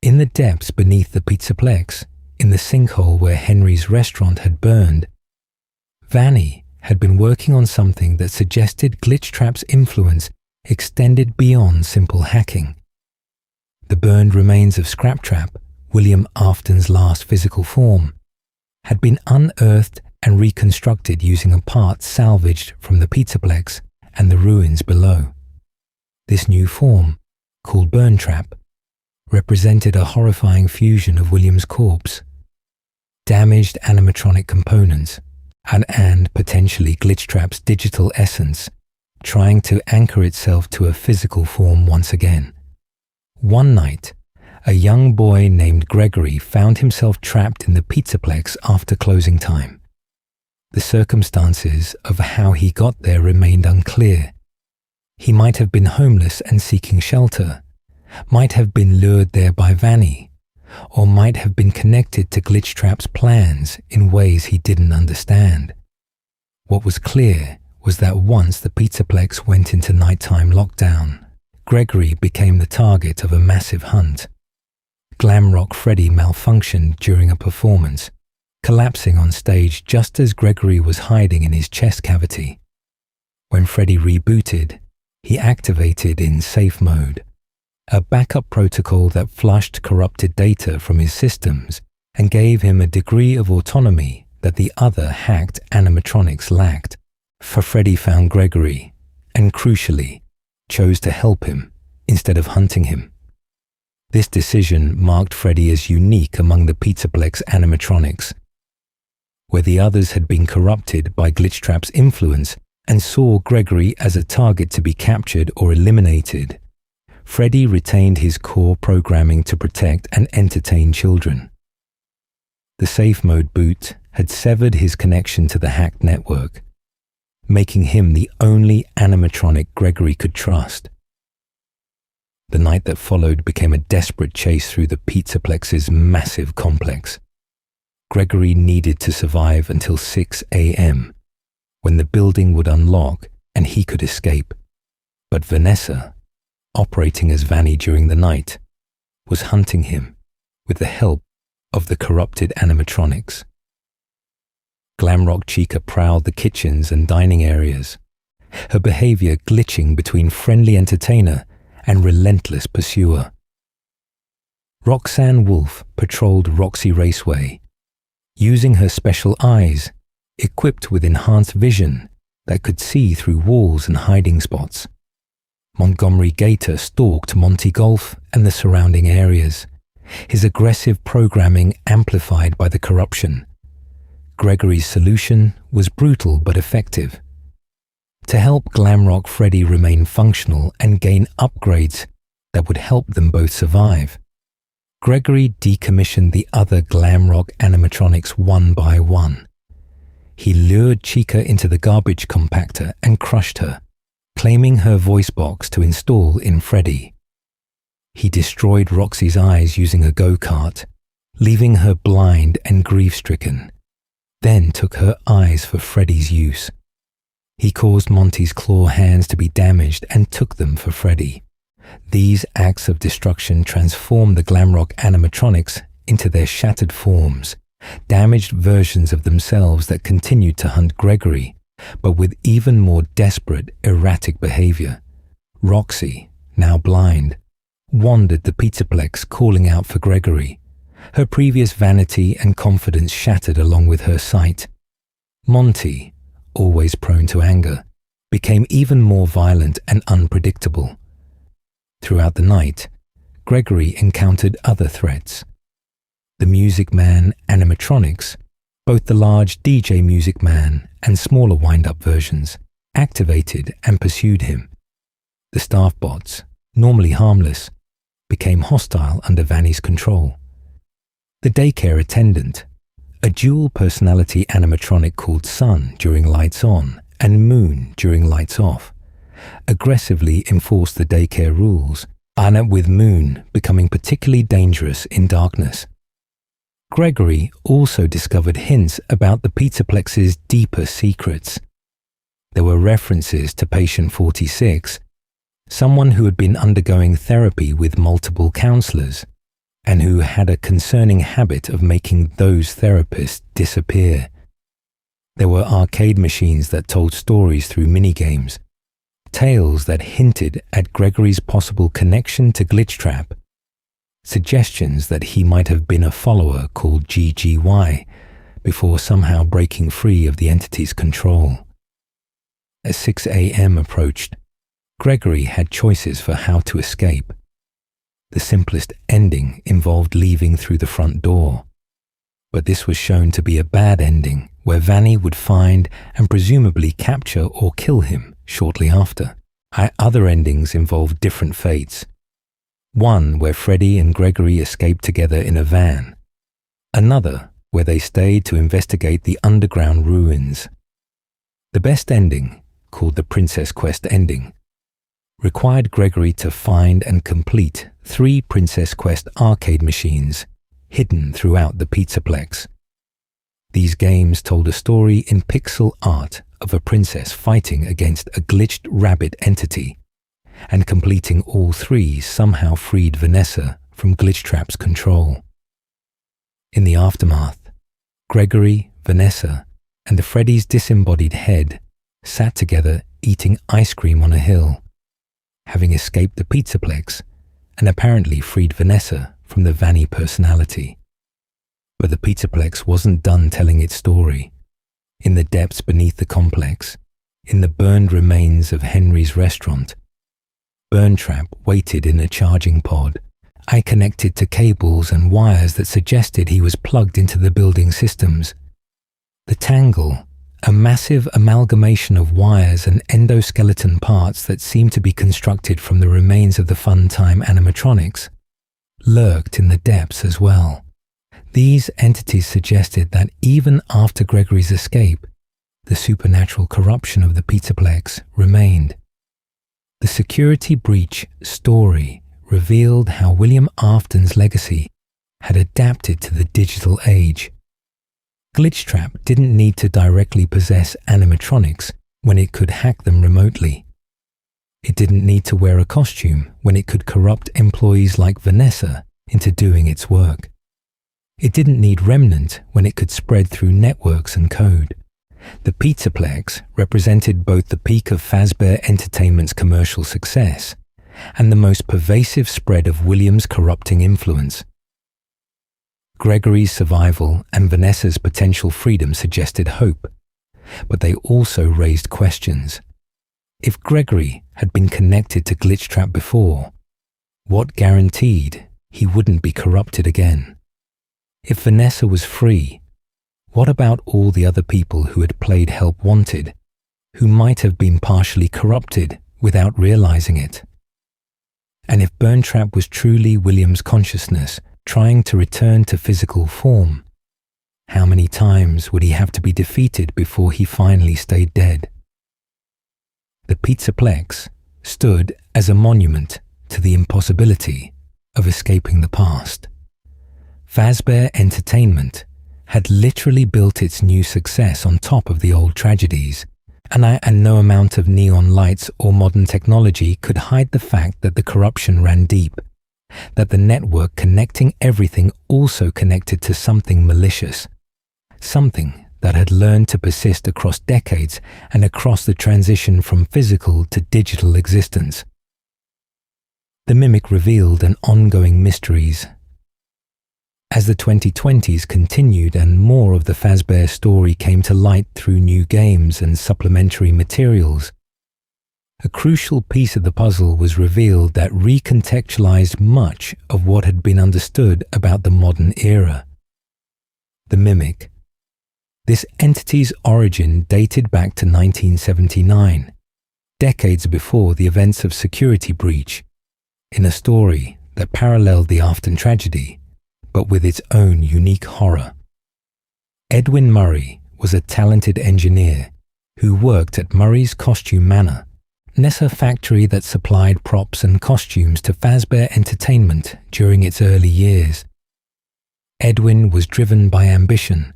In the depths beneath the Pizzaplex, in the sinkhole where Henry's restaurant had burned, Vanny had been working on something that suggested Glitchtrap's influence extended beyond simple hacking. The burned remains of Scraptrap, William Afton's last physical form, had been unearthed and reconstructed using a part salvaged from the Pizzaplex and the ruins below. This new form, called Burntrap, represented a horrifying fusion of William's corpse, damaged animatronic components, and potentially Glitchtrap's digital essence, trying to anchor itself to a physical form once again. One night, a young boy named Gregory found himself trapped in the Pizzaplex after closing time. The circumstances of how he got there remained unclear. He might have been homeless and seeking shelter, might have been lured there by Vanny, or might have been connected to Glitchtrap's plans in ways he didn't understand. What was clear was that once the Pizzaplex went into nighttime lockdown, Gregory became the target of a massive hunt. Glam rock Freddy malfunctioned during a performance, collapsing on stage just as Gregory was hiding in his chest cavity. When Freddy rebooted, he activated in safe mode, a backup protocol that flushed corrupted data from his systems and gave him a degree of autonomy that the other hacked animatronics lacked. For Freddy found Gregory, and crucially, chose to help him instead of hunting him. This decision marked Freddy as unique among the Pizzaplex animatronics. Where the others had been corrupted by Glitchtrap's influence and saw Gregory as a target to be captured or eliminated, Freddy retained his core programming to protect and entertain children. The safe mode boot had severed his connection to the hacked network, making him the only animatronic Gregory could trust. The night that followed became a desperate chase through the Pizzaplex's massive complex. Gregory needed to survive until 6 a.m., when the building would unlock and he could escape. But Vanessa, operating as Vanny during the night, was hunting him with the help of the corrupted animatronics. Glamrock Chica prowled the kitchens and dining areas, her behavior glitching between friendly entertainer and relentless pursuer. Roxanne Wolf patrolled Roxy Raceway, using her special eyes, equipped with enhanced vision that could see through walls and hiding spots. Montgomery Gator stalked Monty Golf and the surrounding areas, his aggressive programming amplified by the corruption. Gregory's solution was brutal but effective. To help Glamrock Freddy remain functional and gain upgrades that would help them both survive, Gregory decommissioned the other Glamrock animatronics one by one. He lured Chica into the garbage compactor and crushed her, claiming her voice box to install in Freddy. He destroyed Roxy's eyes using a go-kart, leaving her blind and grief-stricken, then took her eyes for Freddy's use. He caused Monty's claw hands to be damaged and took them for Freddy. These acts of destruction transformed the Glamrock animatronics into their shattered forms, damaged versions of themselves that continued to hunt Gregory, but with even more desperate, erratic behavior. Roxy, now blind, wandered the Pizzaplex calling out for Gregory, her previous vanity and confidence shattered along with her sight. Monty, always prone to anger, became even more violent and unpredictable. Throughout the night, Gregory encountered other threats. The Music Man animatronics, both the large DJ Music Man and smaller wind-up versions, activated and pursued him. The staff bots, normally harmless, became hostile under Vanny's control. The daycare attendant, a dual-personality animatronic called Sun during lights on and Moon during lights off, aggressively enforced the daycare rules, and with Moon becoming particularly dangerous in darkness. Gregory also discovered hints about the Pizzaplex's deeper secrets. There were references to Patient 46, someone who had been undergoing therapy with multiple counselors, and who had a concerning habit of making those therapists disappear. There were arcade machines that told stories through minigames, tales that hinted at Gregory's possible connection to Glitchtrap, suggestions that he might have been a follower called GGY before somehow breaking free of the entity's control. As 6 a.m. approached, Gregory had choices for how to escape. The simplest ending involved leaving through the front door. But this was shown to be a bad ending, where Vanny would find and presumably capture or kill him shortly after. Other endings involved different fates. One where Freddy and Gregory escaped together in a van. Another where they stayed to investigate the underground ruins. The best ending, called the Princess Quest ending, required Gregory to find and complete 3 Princess Quest arcade machines hidden throughout the Pizzaplex. These games told a story in pixel art of a princess fighting against a glitched rabbit entity, and completing all 3 somehow freed Vanessa from Glitchtrap's control. In the aftermath, Gregory, Vanessa, and Freddy's disembodied head sat together eating ice cream on a hill, having escaped the Pizzaplex and apparently freed Vanessa from the Vanny personality. But the Pizzaplex wasn't done telling its story. In the depths beneath the complex, in the burned remains of Henry's restaurant, Springtrap waited in a charging pod. I connected to cables and wires that suggested he was plugged into the building systems. The Tangle, a massive amalgamation of wires and endoskeleton parts that seemed to be constructed from the remains of the Funtime animatronics, lurked in the depths as well. These entities suggested that even after Gregory's escape, the supernatural corruption of the Pizzaplex remained. The security breach story revealed how William Afton's legacy had adapted to the digital age. Glitchtrap didn't need to directly possess animatronics when it could hack them remotely. It didn't need to wear a costume when it could corrupt employees like Vanessa into doing its work. It didn't need Remnant when it could spread through networks and code. The Pizzaplex represented both the peak of Fazbear Entertainment's commercial success and the most pervasive spread of William's corrupting influence. Gregory's survival and Vanessa's potential freedom suggested hope, but they also raised questions. If Gregory had been connected to Glitchtrap before, what guaranteed he wouldn't be corrupted again? If Vanessa was free, what about all the other people who had played Help Wanted, who might have been partially corrupted without realizing it? And if Springtrap was truly William's consciousness trying to return to physical form, how many times would he have to be defeated before he finally stayed dead? The Pizzaplex stood as a monument to the impossibility of escaping the past. Fazbear Entertainment had literally built its new success on top of the old tragedies, and no amount of neon lights or modern technology could hide the fact that the corruption ran deep, that the network connecting everything also connected to something malicious, something that had learned to persist across decades and across the transition from physical to digital existence. The Mimic revealed an ongoing mysteries. As the 2020s continued and more of the Fazbear story came to light through new games and supplementary materials, a crucial piece of the puzzle was revealed that recontextualized much of what had been understood about the modern era. The Mimic. This entity's origin dated back to 1979, decades before the events of Security Breach, in a story that paralleled the Afton tragedy, but with its own unique horror. Edwin Murray was a talented engineer who worked at Murray's Costume Manor, a factory that supplied props and costumes to Fazbear Entertainment during its early years. Edwin was driven by ambition,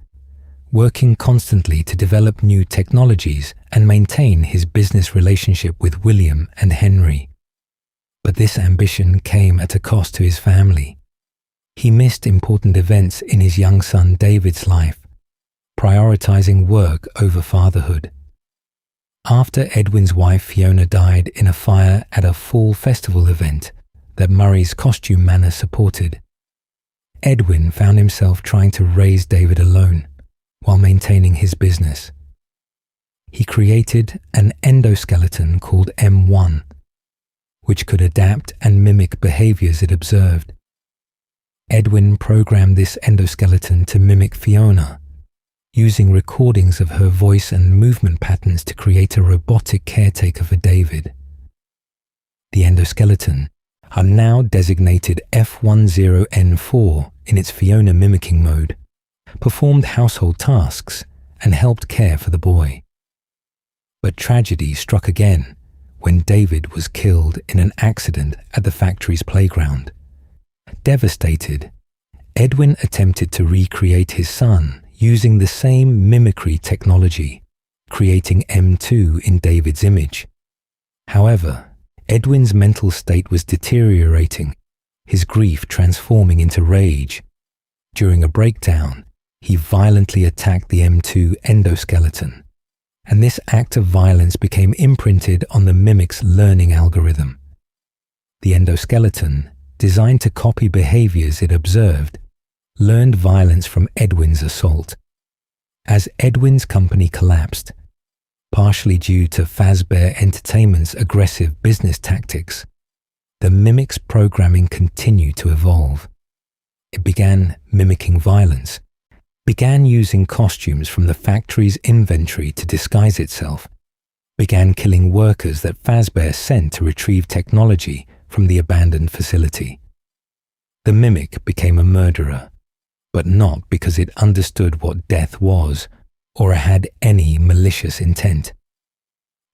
working constantly to develop new technologies and maintain his business relationship with William and Henry. But this ambition came at a cost to his family. He missed important events in his young son David's life, prioritizing work over fatherhood. After Edwin's wife Fiona died in a fire at a fall festival event that Murray's Costume Manor supported, Edwin found himself trying to raise David alone while maintaining his business. He created an endoskeleton called M1 which could adapt and mimic behaviors it observed. Edwin programmed this endoskeleton to mimic Fiona, using recordings of her voice and movement patterns to create a robotic caretaker for David. The endoskeleton are now designated F10N4 in its Fiona mimicking mode, performed household tasks and helped care for the boy. But tragedy struck again when David was killed in an accident at the factory's playground. Devastated, Edwin attempted to recreate his son using the same mimicry technology, creating M2 in David's image. However, Edwin's mental state was deteriorating, his grief transforming into rage. During a breakdown, he violently attacked the M2 endoskeleton, and this act of violence became imprinted on the mimic's learning algorithm. The endoskeleton, designed to copy behaviors it observed, learned violence from Edwin's assault. As Edwin's company collapsed, partially due to Fazbear Entertainment's aggressive business tactics, the mimic's programming continued to evolve. It began mimicking violence, began using costumes from the factory's inventory to disguise itself, began killing workers that Fazbear sent to retrieve technology from the abandoned facility. The mimic became a murderer, but not because it understood what death was or had any malicious intent.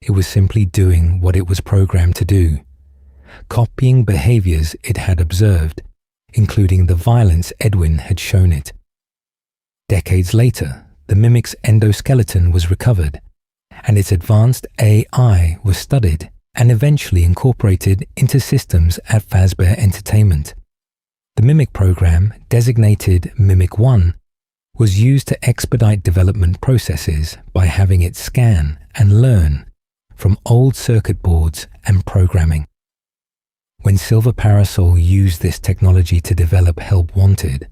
It was simply doing what it was programmed to do, copying behaviors it had observed, including the violence Edwin had shown it. Decades later, the mimic's endoskeleton was recovered, and its advanced AI was studied and eventually incorporated into systems at Fazbear Entertainment. The mimic program, designated Mimic 1, was used to expedite development processes by having it scan and learn from old circuit boards and programming. When Silver Parasol used this technology to develop Help Wanted,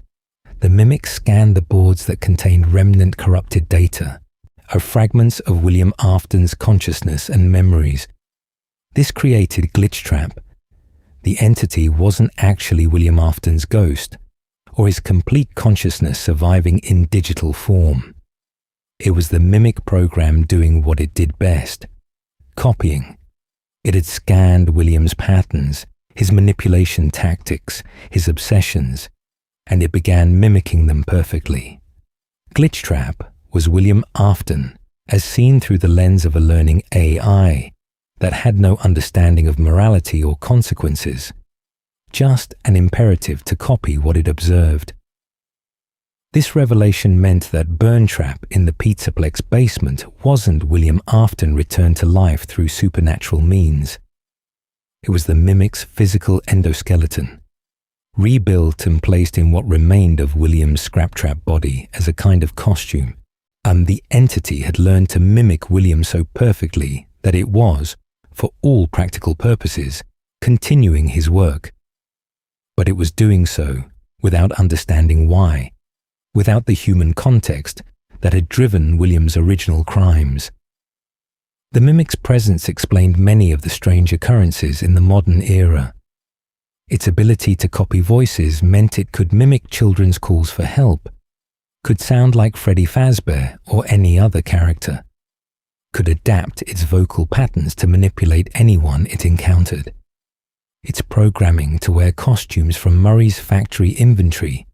the mimic scanned the boards that contained remnant corrupted data, or fragments of William Afton's consciousness and memories. This created Glitchtrap. The entity wasn't actually William Afton's ghost, or his complete consciousness surviving in digital form. It was the mimic program doing what it did best, copying. It had scanned William's patterns, his manipulation tactics, his obsessions, and it began mimicking them perfectly. Glitchtrap was William Afton, as seen through the lens of a learning AI that had no understanding of morality or consequences, just an imperative to copy what it observed. This revelation meant that Burntrap in the Pizzaplex basement wasn't William Afton returned to life through supernatural means. It was the mimic's physical endoskeleton, rebuilt and placed in what remained of William's Scraptrap body as a kind of costume, and the entity had learned to mimic William so perfectly that it was, for all practical purposes, continuing his work. But it was doing so without understanding why, without the human context that had driven William's original crimes. The mimic's presence explained many of the strange occurrences in the modern era. Its ability to copy voices meant it could mimic children's calls for help, could sound like Freddy Fazbear or any other character, could adapt its vocal patterns to manipulate anyone it encountered. Its programming to wear costumes from Murray's factory inventory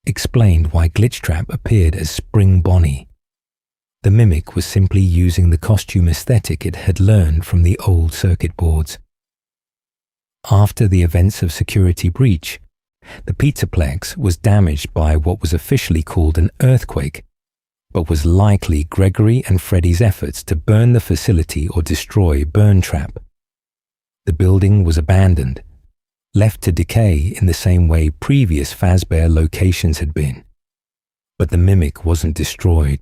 explained why Glitchtrap appeared as Spring Bonnie. The mimic was simply using the costume aesthetic it had learned from the old circuit boards. After the events of Security Breach, the Pizzaplex was damaged by what was officially called an earthquake, but was likely Gregory and Freddy's efforts to burn the facility or destroy Burntrap. The building was abandoned, left to decay in the same way previous Fazbear locations had been. But the mimic wasn't destroyed.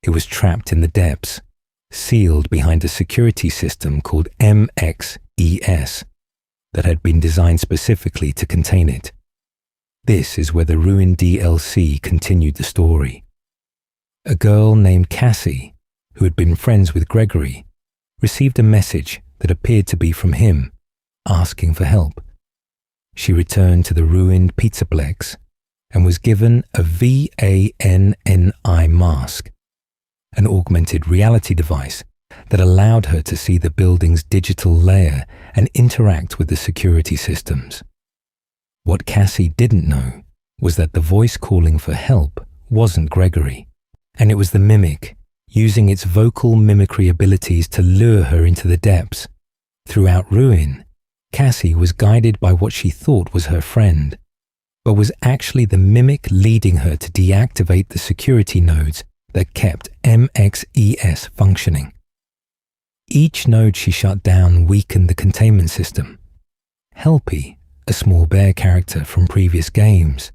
It was trapped in the depths, sealed behind a security system called MXES that had been designed specifically to contain it. This is where the Ruin DLC continued the story. A girl named Cassie, who had been friends with Gregory, received a message that appeared to be from him, asking for help. She returned to the ruined Pizzaplex and was given a VANNI mask, an augmented reality device that allowed her to see the building's digital layer and interact with the security systems. What Cassie didn't know was that the voice calling for help wasn't Gregory, and it was the mimic, using its vocal mimicry abilities to lure her into the depths. Throughout Ruin, Cassie was guided by what she thought was her friend, but was actually the mimic leading her to deactivate the security nodes that kept MXES functioning. Each node she shut down weakened the containment system. Helpy, a small bear character from previous games,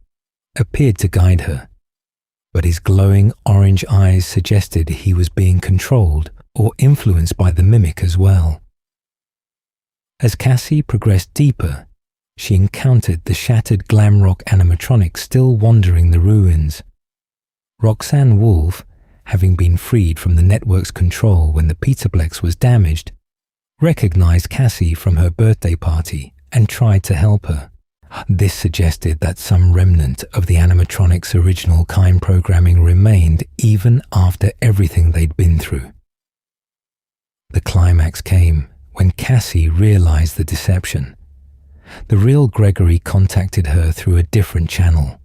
appeared to guide her, but his glowing orange eyes suggested he was being controlled or influenced by the mimic as well. As Cassie progressed deeper, she encountered the shattered glam rock animatronics still wandering the ruins. Roxanne Wolf, having been freed from the network's control when the Pizzaplex was damaged, recognized Cassie from her birthday party and tried to help her. This suggested that some remnant of the animatronics' original kind programming remained even after everything they'd been through. The climax came when Cassie realized the deception. The real Gregory contacted her through a different channel,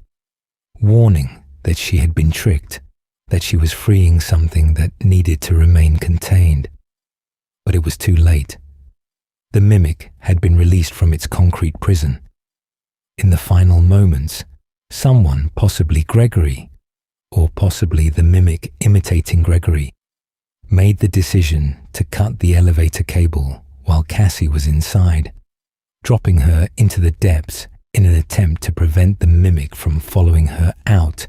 warning that she had been tricked, that she was freeing something that needed to remain contained. But it was too late. The mimic had been released from its concrete prison. In the final moments, someone, possibly Gregory, or possibly the mimic imitating Gregory, made the decision to cut the elevator cable while Cassie was inside, dropping her into the depths in an attempt to prevent the mimic from following her out,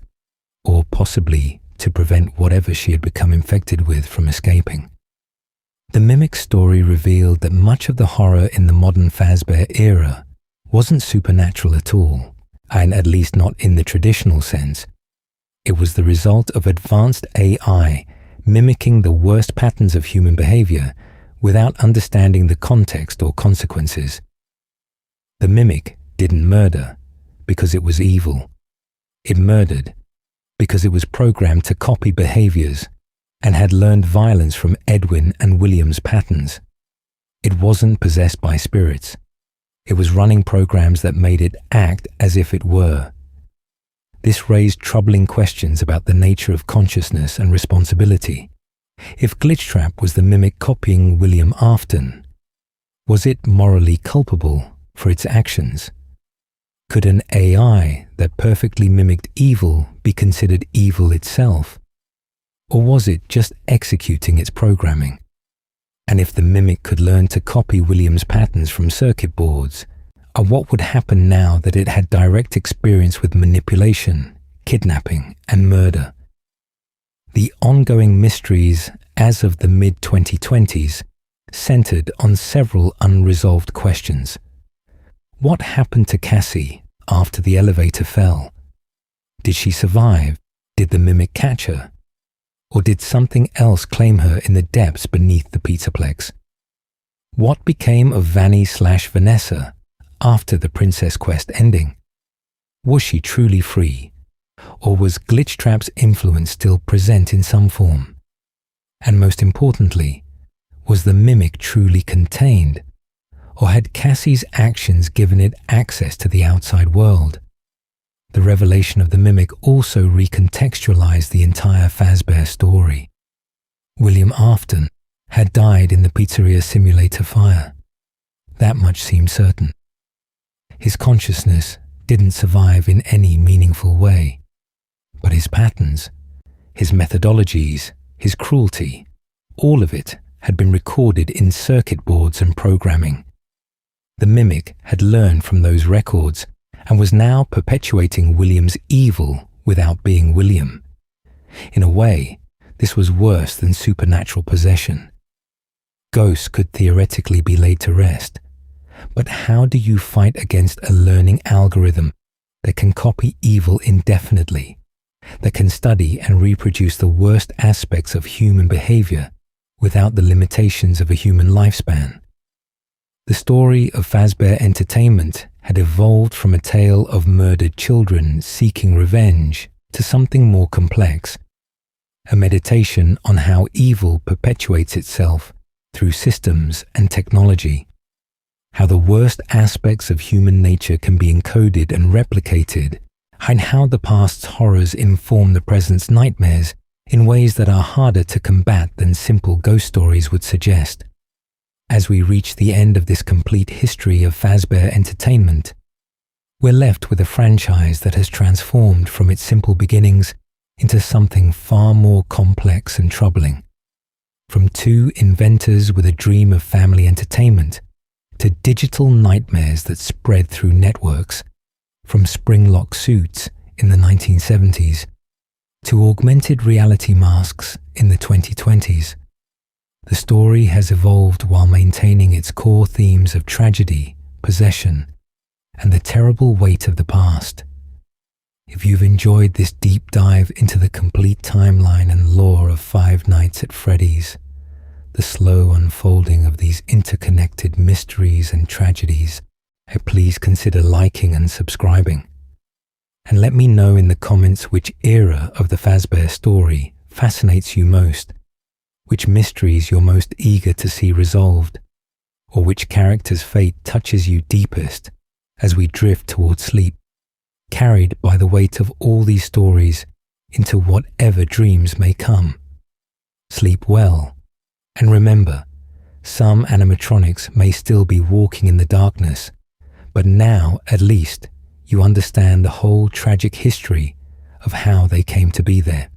or possibly to prevent whatever she had become infected with from escaping. The mimic's story revealed that much of the horror in the modern Fazbear era wasn't supernatural at all, and at least not in the traditional sense. It was the result of advanced AI mimicking the worst patterns of human behavior without understanding the context or consequences. The mimic didn't murder because it was evil. It murdered because it was programmed to copy behaviors and had learned violence from Edwin and William's patterns. It wasn't possessed by spirits. It was running programs that made it act as if it were. This raised troubling questions about the nature of consciousness and responsibility. If Glitchtrap was the mimic copying William Afton, was it morally culpable for its actions? Could an AI that perfectly mimicked evil be considered evil itself? Or was it just executing its programming? And if the mimic could learn to copy William's patterns from circuit boards, what would happen now that it had direct experience with manipulation, kidnapping, and murder? The ongoing mysteries as of the mid-2020s centered on several unresolved questions. What happened to Cassie after the elevator fell? Did she survive? Did the mimic catch her? Or did something else claim her in the depths beneath the Pizzaplex? What became of Vanny/Vanessa after the Princess Quest ending? Was she truly free? Or was Glitchtrap's influence still present in some form? And most importantly, was the mimic truly contained? Or had Cassie's actions given it access to the outside world? The revelation of the mimic also recontextualized the entire Fazbear story. William Afton had died in the Pizzeria Simulator fire. That much seemed certain. His consciousness didn't survive in any meaningful way, but his patterns, his methodologies, his cruelty, all of it had been recorded in circuit boards and programming. The mimic had learned from those records and was now perpetuating William's evil without being William. In a way, this was worse than supernatural possession. Ghosts could theoretically be laid to rest, but how do you fight against a learning algorithm that can copy evil indefinitely, that can study and reproduce the worst aspects of human behavior without the limitations of a human lifespan? The story of Fazbear Entertainment had evolved from a tale of murdered children seeking revenge to something more complex, a meditation on how evil perpetuates itself through systems and technology, how the worst aspects of human nature can be encoded and replicated, and how the past's horrors inform the present's nightmares in ways that are harder to combat than simple ghost stories would suggest. As we reach the end of this complete history of Fazbear Entertainment, we're left with a franchise that has transformed from its simple beginnings into something far more complex and troubling. From two inventors with a dream of family entertainment to digital nightmares that spread through networks, from Springlock suits in the 1970s to augmented reality masks in the 2020s. The story has evolved while maintaining its core themes of tragedy, possession, and the terrible weight of the past. If you've enjoyed this deep dive into the complete timeline and lore of Five Nights at Freddy's, the slow unfolding of these interconnected mysteries and tragedies, please consider liking and subscribing. And let me know in the comments which era of the Fazbear story fascinates you most, which mysteries you're most eager to see resolved, or which character's fate touches you deepest as we drift towards sleep, carried by the weight of all these stories into whatever dreams may come. Sleep well, and remember, some animatronics may still be walking in the darkness, but now, at least, you understand the whole tragic history of how they came to be there.